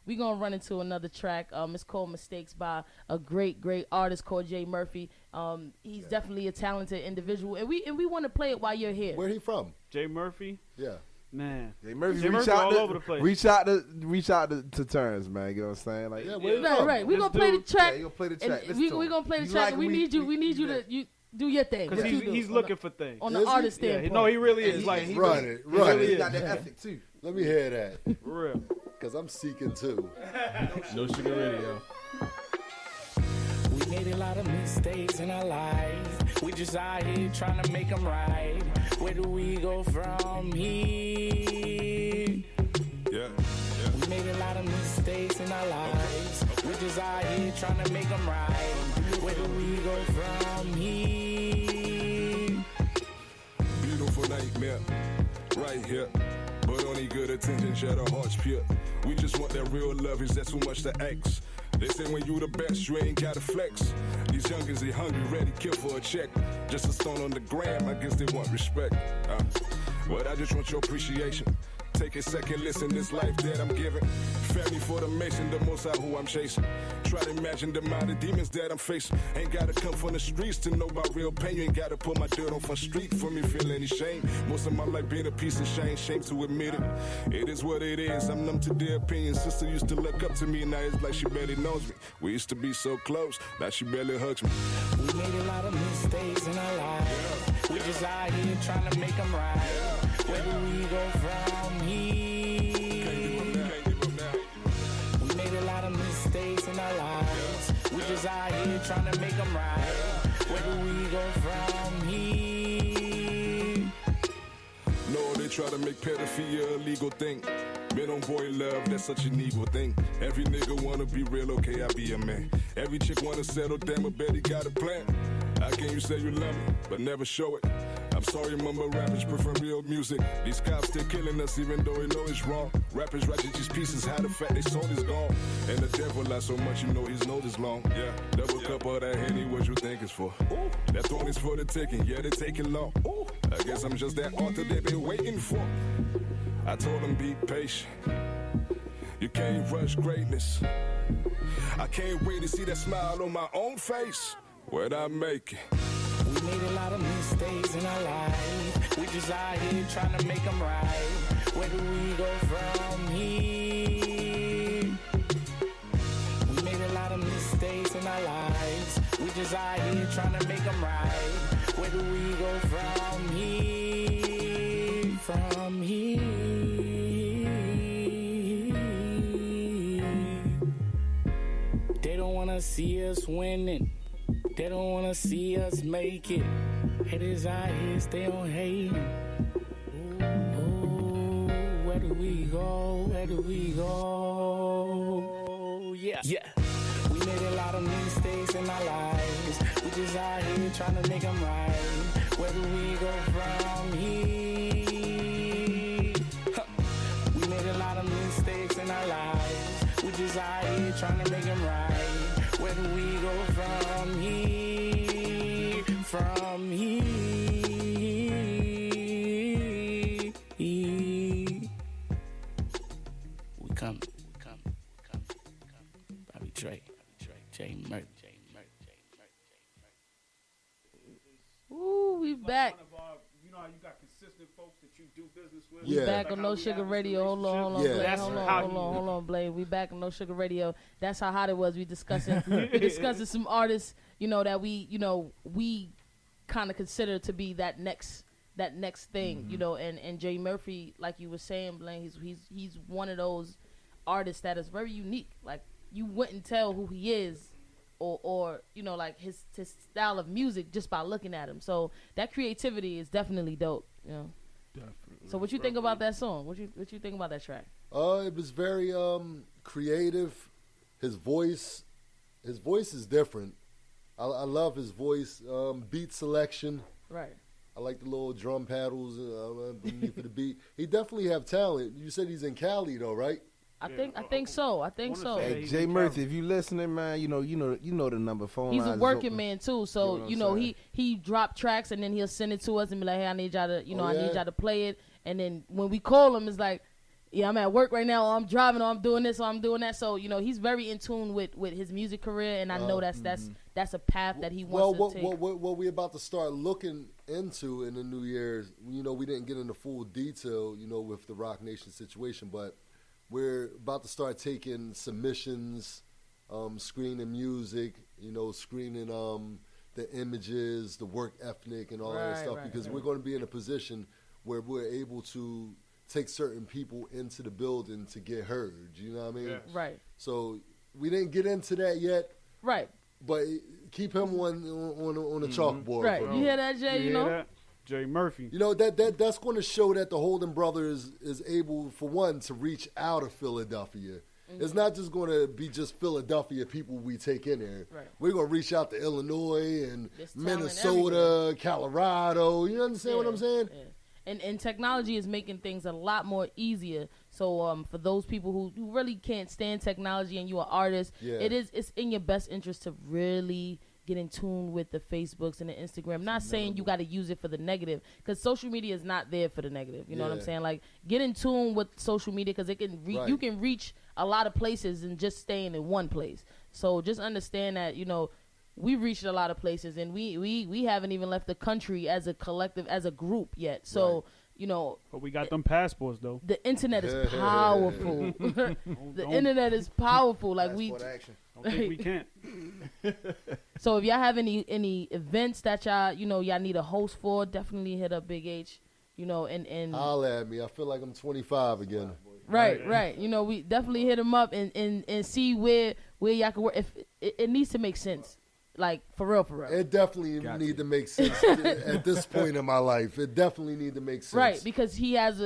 We gonna run into another track. It's called Mistakes by a great artist called Jay Murphy. He's definitely a talented individual, and we want to play it while you're here. Where he from? Jay Murphy. Yeah. Man, Jay Murphy, Jay Murphy all over the place. Reach out to Terrence, man. You know what I'm saying? Like, Right. We gonna play the track. Yeah, you gonna play the track. We gonna play the track. Like and we need you to do your thing. Because he's looking for things. On the artist standpoint. No, he really is. He run it. He got that ethic too. Let me hear that. For real. Because I'm seeking too. No Sugar Radio. We made a lot of mistakes in our life. We just out here trying to make them right. Where do we go from here? Yeah. We made a lot of mistakes in our lives. We just out here trying to make them right. Where do we go from here? Beautiful nightmare, right here. But only good attention, share the hearts pure. We just want that real love, is that too much to ask? They say when you the best, you ain't gotta flex. These youngins, they hungry, ready, kill for a check. Just a stone on the gram, I guess they want respect. But I just want your appreciation. Take a second, listen, this life that I'm giving. Family for the mason, the most out who I'm chasing. Try to imagine the amount of demons that I'm facing. Ain't gotta come from the streets to know about real pain. You ain't gotta put my dirt on front street for me feel any shame. Most of my life being a piece of shame to admit it. It is what it is, I'm numb to their opinions. Sister used to look up to me, now it's like she barely knows me. We used to be so close, now she barely hugs me. We made a lot of mistakes in our lives. We just out here trying to make them right. Where do we go from here? We made a lot of mistakes in our lives. We just out here trying to make them right. Where do we go from here? No, they try to make pedophilia a legal thing. Men on boy love, that's such an evil thing. Every nigga wanna be real, okay, I be a man. Every chick wanna settle down, but bet he got a plan. How can you say you love me, but never show it? I'm sorry, mama, rappers prefer real music. These cops still killing us even though they know it's wrong. Rappers ratchet these pieces, hide the fact they soul is gone. And the devil lies so much, you know his nose is long. Yeah, double cup of that Henny, what you think it's for? Ooh. That throne is for the taking, yeah, they taking long. Ooh. I guess I'm just that author they've been waiting for. I told them be patient. You can't rush greatness. I can't wait to see that smile on my own face when I make it. We made a lot of mistakes in our life. We just out here trying to make them right. Where do we go from here? We made a lot of mistakes in our lives. We just out here trying to make them right. Where do we go from here? From here. They don't wanna see us winning. They don't wanna see us make it. Haters out here, stay on hating. Ooh, where do we go? Where do we go? Yeah. We made a lot of mistakes in our lives. We just out here trying to make them right. Where do we go from here? We made a lot of mistakes in our lives. We just out here trying to make them right. Where do we go from here? From here. We come. Bobby Trey, Jay Murphy. Ooh, we back. You know how you got consistent folks that you do business with? We back on No Sugar Radio. Hold on, Yeah. Blade. Hold on, Blade. We back on No Sugar Radio. That's how hot it was. We discussing some artists, that we kind of consider to be that next that next thing, you know. And Jay Murphy, like you were saying, Blaine, he's one of those artists that is very unique. Like, you wouldn't tell who he is, or you know, like his style of music just by looking at him. So that creativity is definitely dope, you know. Definitely. So what you think about that song? What you think about that track? It was very creative. His voice is different. I love his voice. Beat selection. Right. I like the little drum paddles beneath the beat. He definitely have talent. You said he's in Cali though, right? I think so. Hey, Jay Murphy, if you listening, man, you know the number. Phone He's lines a is working open. man too, so you know he drop tracks and then he'll send it to us and be like, hey, I need y'all to I need y'all to play it. And then when we call him, it's like, yeah, I'm at work right now, or I'm driving, or I'm doing this, or I'm doing that. So you know he's very in tune with his music career, and I know that's a path that he wants to take. What we about to start looking into in the new year, you know, we didn't get into full detail, you know, with the Rock Nation situation, but we're about to start taking submissions, screening music, you know, screening the images, the work ethic, and all that stuff, because we're going to be in a position where we're able to take certain people into the building to get heard. You know what I mean? Yes. Right. So we didn't get into that yet. Right. But keep him on the chalkboard. Right. You hear that, Jay? You know. That? Jay Murphy. You know, that's going to show that the Holden brothers is able, for one, to reach out of Philadelphia. It's not just going to be just Philadelphia people we take in there. Right. We're going to reach out to Illinois and Minnesota, Colorado. You understand what I'm saying? Yeah. And technology is making things a lot more easier. So for those people who really can't stand technology and you're an artist, it's in your best interest to really get in tune with the Facebooks and the Instagram. I'm not saying you got to use it for the negative, because social media is not there for the negative. You know what I'm saying? Like, get in tune with social media, because it can you can reach a lot of places and just staying in one place. So just understand that, you know, we've reached a lot of places, and we haven't even left the country as a collective, as a group yet. So, you know. But we got them passports, though. The internet is powerful. The internet is powerful. Like, Passport action. Don't think we can't. So if y'all have any events that y'all need a host for, definitely hit up Big H. You know, and holla at me. I feel like I'm 25 again. Right. You know, we definitely hit him up and see where y'all can work. If it needs to make sense. Like, for real. It definitely need to make sense at this point in my life. It definitely need to make sense. Right, because he has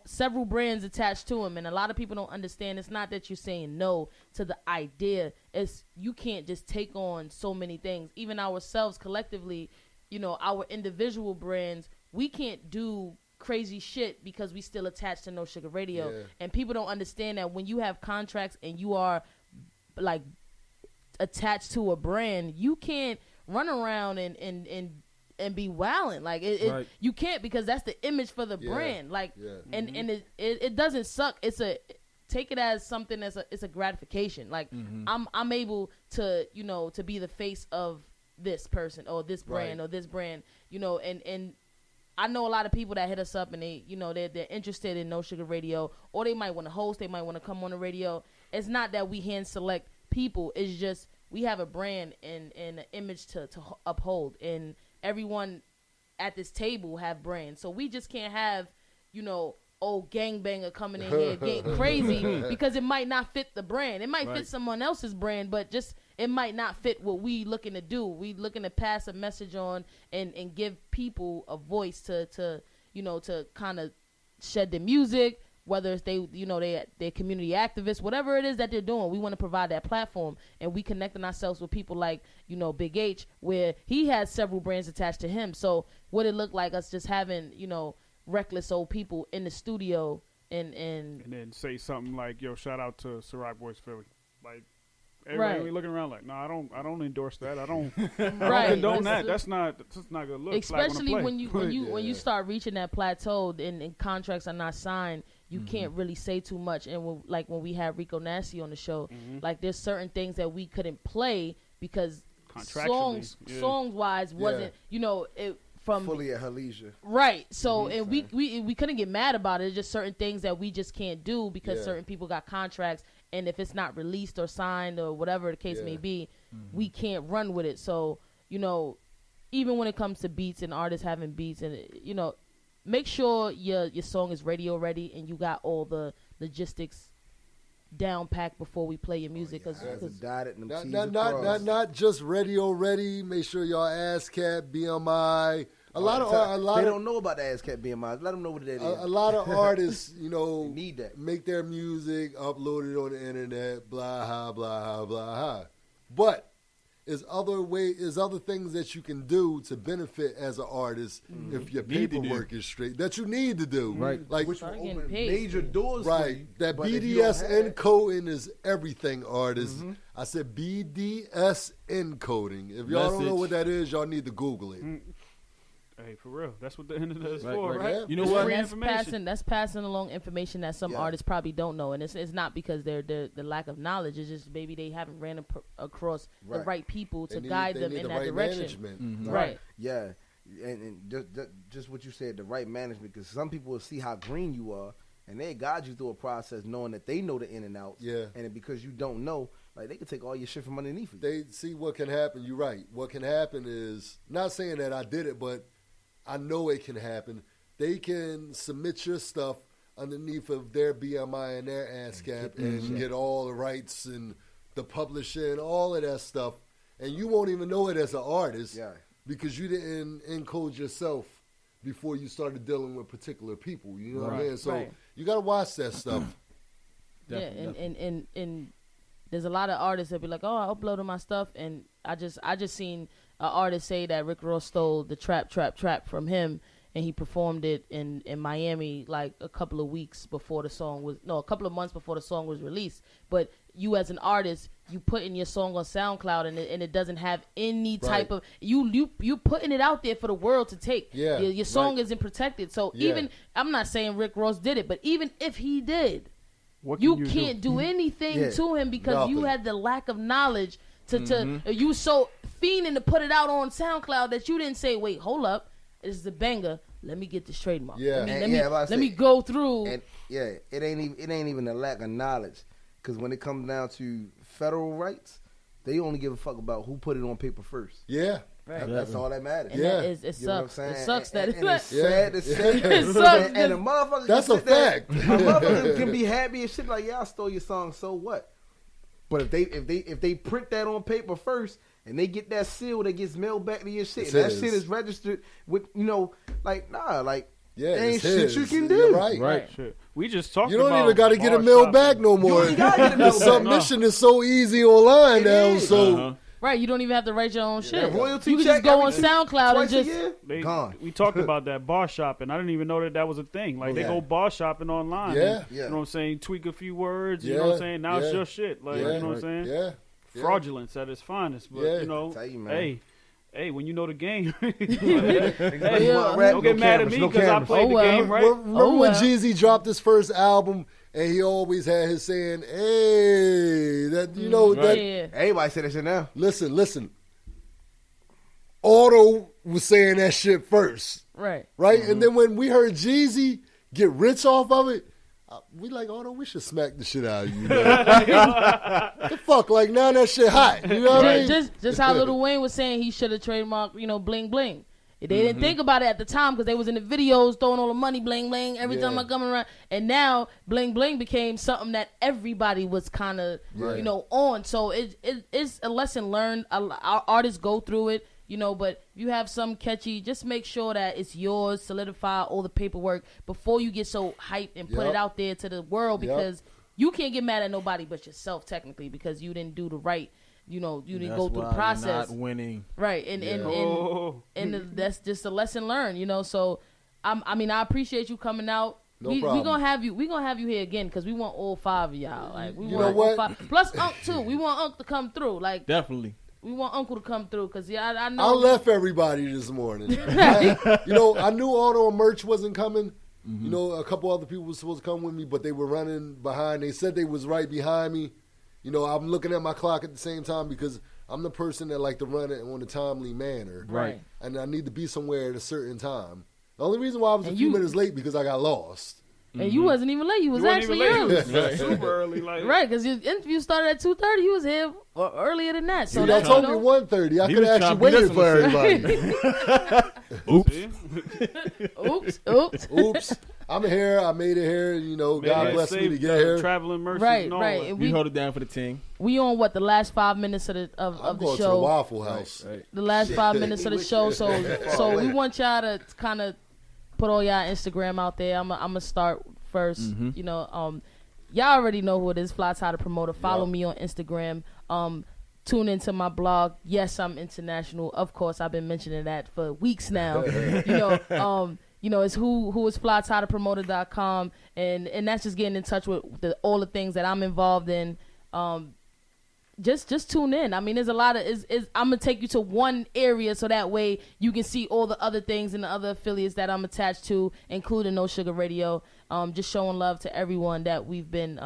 several brands attached to him, and a lot of people don't understand. It's not that you're saying no to the idea. It's you can't just take on so many things. Even ourselves collectively, you know, our individual brands, we can't do crazy shit because we still attached to No Sugar Radio. Yeah. And people don't understand that when you have contracts and you are, like, attached to a brand, you can't run around and be wilding. Like it you can't, because that's the image for the brand. Like and it doesn't suck. Take it as something it's a gratification. Like I'm able to, you know, to be the face of this person or this brand or this brand, you know, and I know a lot of people that hit us up and they, you know, they're interested in No Sugar Radio, or they might want to host, they might want to come on the radio. It's not that we hand select people. It's just we have a brand and an image to uphold, and everyone at this table have brands. So we just can't have, you know, old gangbanger coming in here getting crazy because it might not fit the brand. It might fit someone else's brand, but just it might not fit what we looking to do. We looking to pass a message on and give people a voice to you know, to kind of shed their music, whether it's they're community activists, whatever it is that they're doing. We want to provide that platform, and we connecting ourselves with people like, you know, Big H, where he has several brands attached to him. So what it look like us just having, you know, reckless old people in the studio and then say something like, yo, shout out to Ciroc Boyz Philly. Like, everybody be looking around like, no, I don't endorse that. I don't condone that. That's not good look. Especially when you start reaching that plateau and contracts are not signed, you can't really say too much. And when we had Rico Nasty on the show, like there's certain things that we couldn't play because songs wise wasn't, you know, it from fully at her leisure. Right. So and we couldn't get mad about it. It's just certain things that we just can't do because certain people got contracts, and if it's not released or signed or whatever the case may be, we can't run with it. So, you know, even when it comes to beats and artists having beats, and, you know, make sure your song is radio ready and you got all the logistics down packed before we play your music. Not just radio ready. Make sure y'all ASCAP, BMI. A lot they don't know about the ASCAP BMI. Let them know what that is. A lot of artists, need that. Make their music, upload it on the internet, blah, blah, blah. But there's other things that you can do to benefit as an artist if your paperwork is straight that you need to do. Right. Like which will open major doors. Right. For you, that BDS encoding is everything, artists. I said BDS encoding. If y'all don't know what that is, y'all need to Google it. Hey, for real. That's what the internet is Right, for, right. right? Yeah. You know what? That's passing along information that some artists probably don't know, and it's not because they're the lack of knowledge. It's just maybe they haven't ran across the right people to guide them in that direction. Right. Yeah, and just what you said, the right management, because some people will see how green you are, and they guide you through a process knowing that they know the in and outs. Yeah. And because you don't know, like, they can take all your shit from underneath you. They see what can happen. You're right. What can happen is, not saying that I did it, but I know it can happen. They can submit your stuff underneath of their BMI and their ASCAP and get all the rights and the publishing, all of that stuff. And you won't even know it as an artist because you didn't encode yourself before you started dealing with particular people. You know what I mean? So you got to watch that stuff. And there's a lot of artists that be like, oh, I uploaded my stuff, and I just seen an artist say that Rick Ross stole the trap from him, and he performed it in Miami like a couple of months before the song was released. But you as an artist, you putting your song on SoundCloud and it doesn't have any type of you putting it out there for the world to take. Yeah, your song isn't protected. So even I'm not saying Rick Ross did it, but even if he did, you can't do anything to him because you had the lack of knowledge to you so fiending to put it out on SoundCloud that you didn't say, wait, hold up, this is a banger. Let me get this trademark. Yeah. Let me go through. And it ain't even a lack of knowledge, because when it comes down to federal rights, they only give a fuck about who put it on paper first. Yeah. Right. That's all that matters. And it sucks. It sucks that it's sad to say. It sucks. And a motherfucker, that's a fact. A motherfucker can be happy and shit like, yeah, I stole your song, so what? But if they print that on paper first and they get that seal that gets mailed back to your shit, and that shit is registered with, there ain't shit you can do. Right. Shit. We just talked You don't about even got to get it mailed back no more. The submission is so easy online now. So right, you don't even have to write your own shit. Royalty you can just go on SoundCloud and just gone. We talked about that bar shopping. I didn't even know that was a thing. Like they go bar shopping online. Yeah. You know what I'm saying? Tweak a few words. You know what I'm saying? Now it's your shit. Like you know what I'm saying? Yeah. Fraudulence at its finest. But you know, hey, when you know the game, don't get mad at me because I played the game right. Remember when Jeezy dropped his first album and he always had his saying, "Hey, that you know that." Everybody say that shit now. Listen. Auto was saying that shit first, right? And then when we heard Jeezy get rich off of it, we like, Auto, we should smack the shit out of you. The fuck, like now that shit hot. You know what I mean? Just how Lil Wayne was saying he should have trademarked, bling bling. They didn't think about it at the time because they was in the videos throwing all the money, bling bling, every time I come around. And now bling bling became something that everybody was kind of on. So it's a lesson learned. Our artists go through it. But if you have some catchy, just make sure that it's yours, solidify all the paperwork before you get so hyped and put it out there to the world, because you can't get mad at nobody but yourself technically because you didn't do the right, you didn't go through the process. Not winning. Right. And that's just a lesson learned, so I appreciate you coming out. No problem. We gonna have you here again because we want all 5 of y'all. Like we you want know what? all 5. Plus Unc too. We want Unc to come through. Like definitely. We want Uncle to come through because I know. I left everybody this morning. I knew Auto merch wasn't coming. A couple other people were supposed to come with me, but they were running behind. They said they was right behind me. I'm looking at my clock at the same time because I'm the person that like to run it on a timely manner. Right. And I need to be somewhere at a certain time. The only reason why I was a few minutes late because I got lost. And you wasn't even late. You was actually early. Super early. Right, because your interview started at 2:30. You was here earlier than that. So y'all told me 1:30. I could have actually waited for everybody. Oops. I'm here. I made it here. You know, God bless me to get here. Traveling mercies. Right. And we hold it down for the team. We on what, the last 5 minutes of the I'm the going show. to the Waffle House. Right. The last 5 minutes of the show. So we want y'all to kind of put all y'all Instagram out there. I'm gonna start first. You know, y'all already know who it is. Fly Tie the Promoter. Follow me on Instagram. Tune into my blog. Yes, I'm international. Of course, I've been mentioning that for weeks now. You know, it's who is flytiethepromoter.com, and that's just getting in touch with all the things that I'm involved in. Just tune in. I mean, there's a lot of I'm gonna take you to one area so that way you can see all the other things and the other affiliates that I'm attached to, including No Sugar Radio. Just showing love to everyone that we've been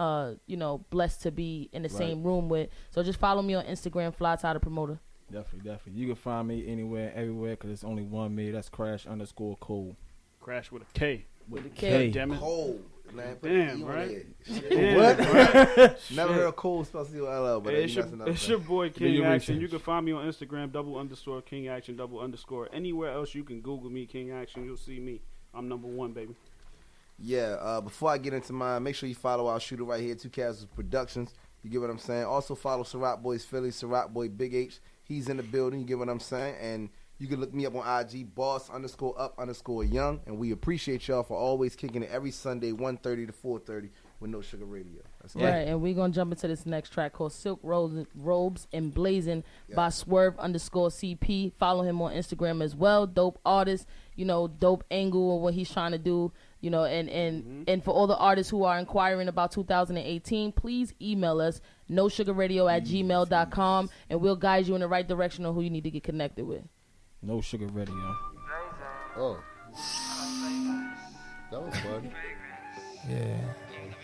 blessed to be in the same room with. So just follow me on Instagram, Fly Tie the Promoter. Definitely. You can find me anywhere, everywhere, because it's only one me. That's Crash_Cole. Crash with a K. With a K. Damn it. Cold. Man, Damn, right? What? Right? Never heard of Cole spelled C-O-L-L, but it's your boy King Action. You can find me on Instagram, _King Action, _. Anywhere else you can Google me, King Action, you'll see me. I'm #1, baby. Yeah, before I get into mine, make sure you follow our shooter right here, 2 Castles Productions. You get what I'm saying? Also follow Ciroc Boys Philly, Ciroc Boy Big H. He's in the building, you get what I'm saying? And you can look me up on IG, boss_up_young. And we appreciate y'all for always kicking it every Sunday, 1:30 to 4:30 with No Sugar Radio. That's right, and we're going to jump into this next track called Silk Robes and Blazing by Swerve_CP. Follow him on Instagram as well. Dope artist, dope angle of what he's trying to do. And for all the artists who are inquiring about 2018, please email us, nosugarradio@gmail.com, and we'll guide you in the right direction on who you need to get connected with. No Sugar Radio. Oh. That was fun. Yeah.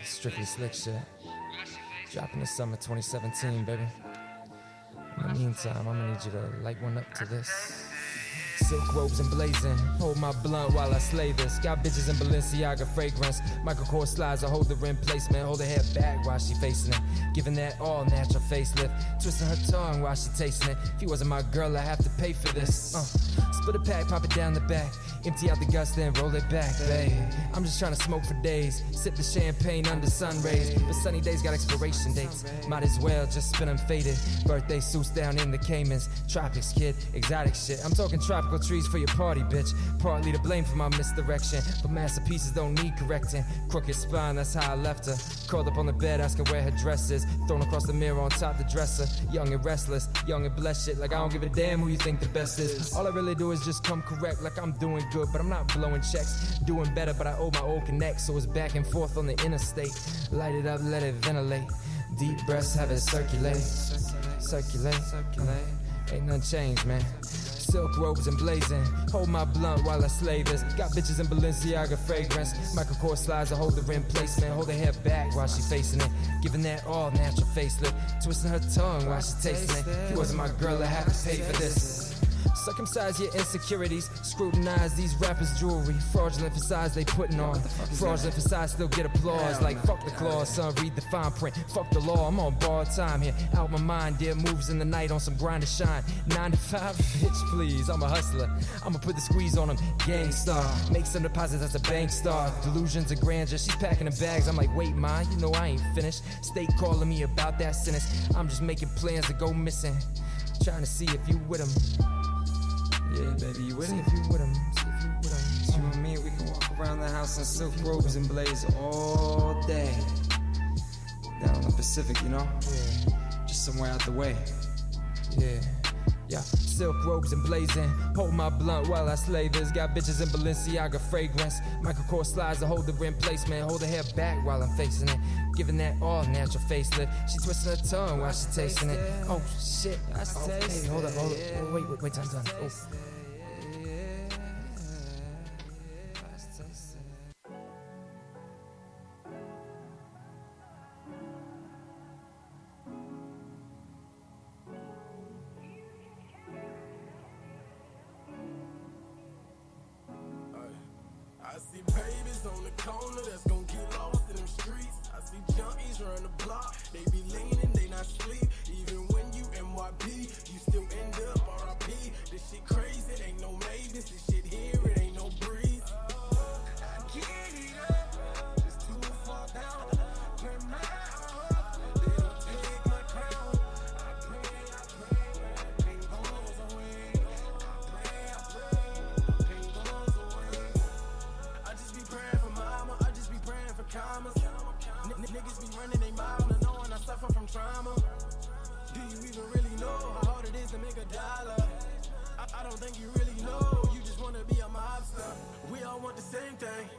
Strictly slick shit. Dropping the summer 2017, baby. In the meantime, I'm gonna need you to light one up to this. Silk robes and blazing, hold my blunt while I slay this. Got bitches in Balenciaga fragrance. Michael Kors slides, I hold the rim placement. Hold her head back while she facing it. Giving that all natural facelift. Twisting her tongue while she tasting it. If you wasn't my girl, I have to pay for this. Split a pack, pop it down the back. Empty out the guts, then roll it back, babe. I'm just trying to smoke for days. Sip the champagne under sun rays. But sunny days got expiration dates. Might as well just spin them faded. Birthday suits down in the Caymans. Tropics, kid, exotic shit. I'm talking tropical trees for your party, bitch. Partly to blame for my misdirection. But masterpieces don't need correcting. Crooked spine, that's how I left her. Curled up on the bed, asking where her dress is. Thrown across the mirror on top the dresser. Young and restless, young and blessed shit. Like I don't give a damn who you think the best is. All I really do is just come correct. Like I'm doing good, but I'm not blowing checks. Doing better, but I owe my old connect. So it's back and forth on the interstate. Light it up, let it ventilate. Deep breaths, have it circulate. Circulate. Ain't nothing changed, man. Silk robes and blazing. Hold my blunt while I slay this. Got bitches in Balenciaga fragrance. Michael Kors slides, I hold the rim placement. Hold her head back while she facing it. Giving that all natural facelift. Twisting her tongue while she tasting it. If you wasn't my girl, I have to pay for this. Circumcise your insecurities. Scrutinize these rappers' jewelry. Fraudulent facades they putting on. Fraudulent facades still get applause. Like fuck the clause, son, read the fine print. Fuck the law, I'm on borrowed time here. Out my mind, dear moves in the night on some grind to shine. 9 to 5, bitch please, I'm a hustler. I'ma put the squeeze on them, gangstar. Make some deposits, that's a bank star. Delusions of grandeur, she's packing the bags. I'm like, wait, ma, you know I ain't finished. Stay calling me about that sentence. I'm just making plans to go missing. Trying to see if you with him. Yeah, baby, you with him? See if you with him. You and me, we can walk around the house in silk robes and blaze all day. Down on the Pacific, you know? Yeah. Just somewhere out the way. Yeah. Silk robes and blazing. Hold my blunt while I slay this. Got bitches in Balenciaga fragrance. Michael Kors slides, I hold the rim placement. Hold her hair back while I'm facing it. Giving that all natural facelift. She twisting her tongue while she tasting it. Oh shit, I taste it. Hold up. Oh, wait, time. Oh. I see babies on the corner that's gon' get lost in them streets. I see junkies run the block, they be leaning, they not sleep. Even when you MYP, you still end up RIP. This shit crazy, ain't no maybes, this shit survive, not knowing I suffer from trauma. Do you even really know how hard it is to make a dollar? I don't think you really know, you just wanna be a mobster. We all want the same thing,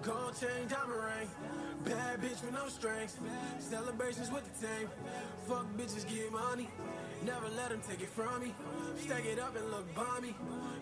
gold chain, diamond ring. Bad bitch with no strings, celebrations with the team. Fuck bitches, get money, never let them take it from me. Stack it up and look bomby,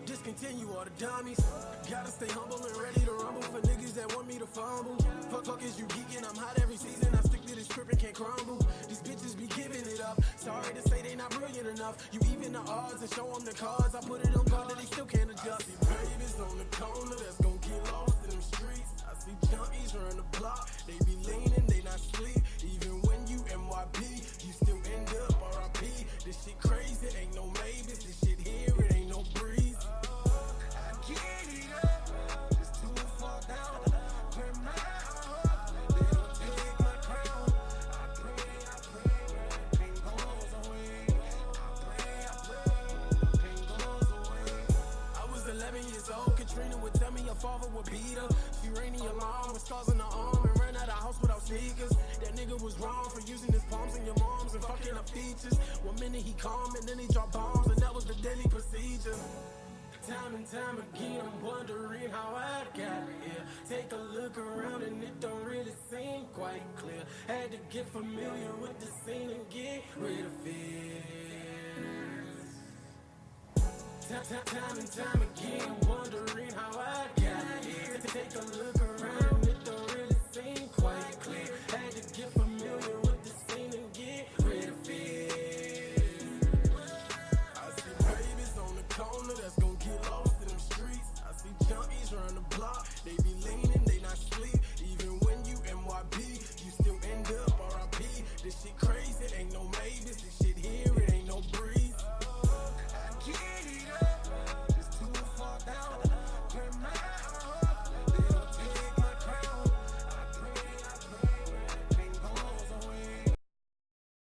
discontinue all the dummies. Gotta stay humble and ready to rumble for niggas that want me to fumble. Fuck is you geeking, I'm hot every season, I stick to this script and can't crumble. These bitches be giving it up, sorry to say they not brilliant enough. You even the odds and show them the cards, I put it on guard that they still can't adjust. I see babies on the corner that's gon' get lost in them streets. I see junkies run the block, they be leaning, they not sleep. Even when you MYP, you still end up RIP. This shit crazy, ain't no maybes. This shit here, it ain't no breeze. I get it up, it's too far down. Where my heart, they don't take my crown. I pray, pain goes away. I pray, pain goes away. I was 11 years old, Katrina would tell me her father would beat her. She rang the alarm with scars on her arm and ran out of house without sneakers. That nigga was wrong for using his palms in your moms and fucking up features. 1 minute he calm and then he drop bombs and that was the daily procedure. Time and time again I'm wondering how I got here. Take a look around and it don't really seem quite clear. Had to get familiar with the scene and get rid of fears. Time and time again I'm wondering how I got here. Take a look around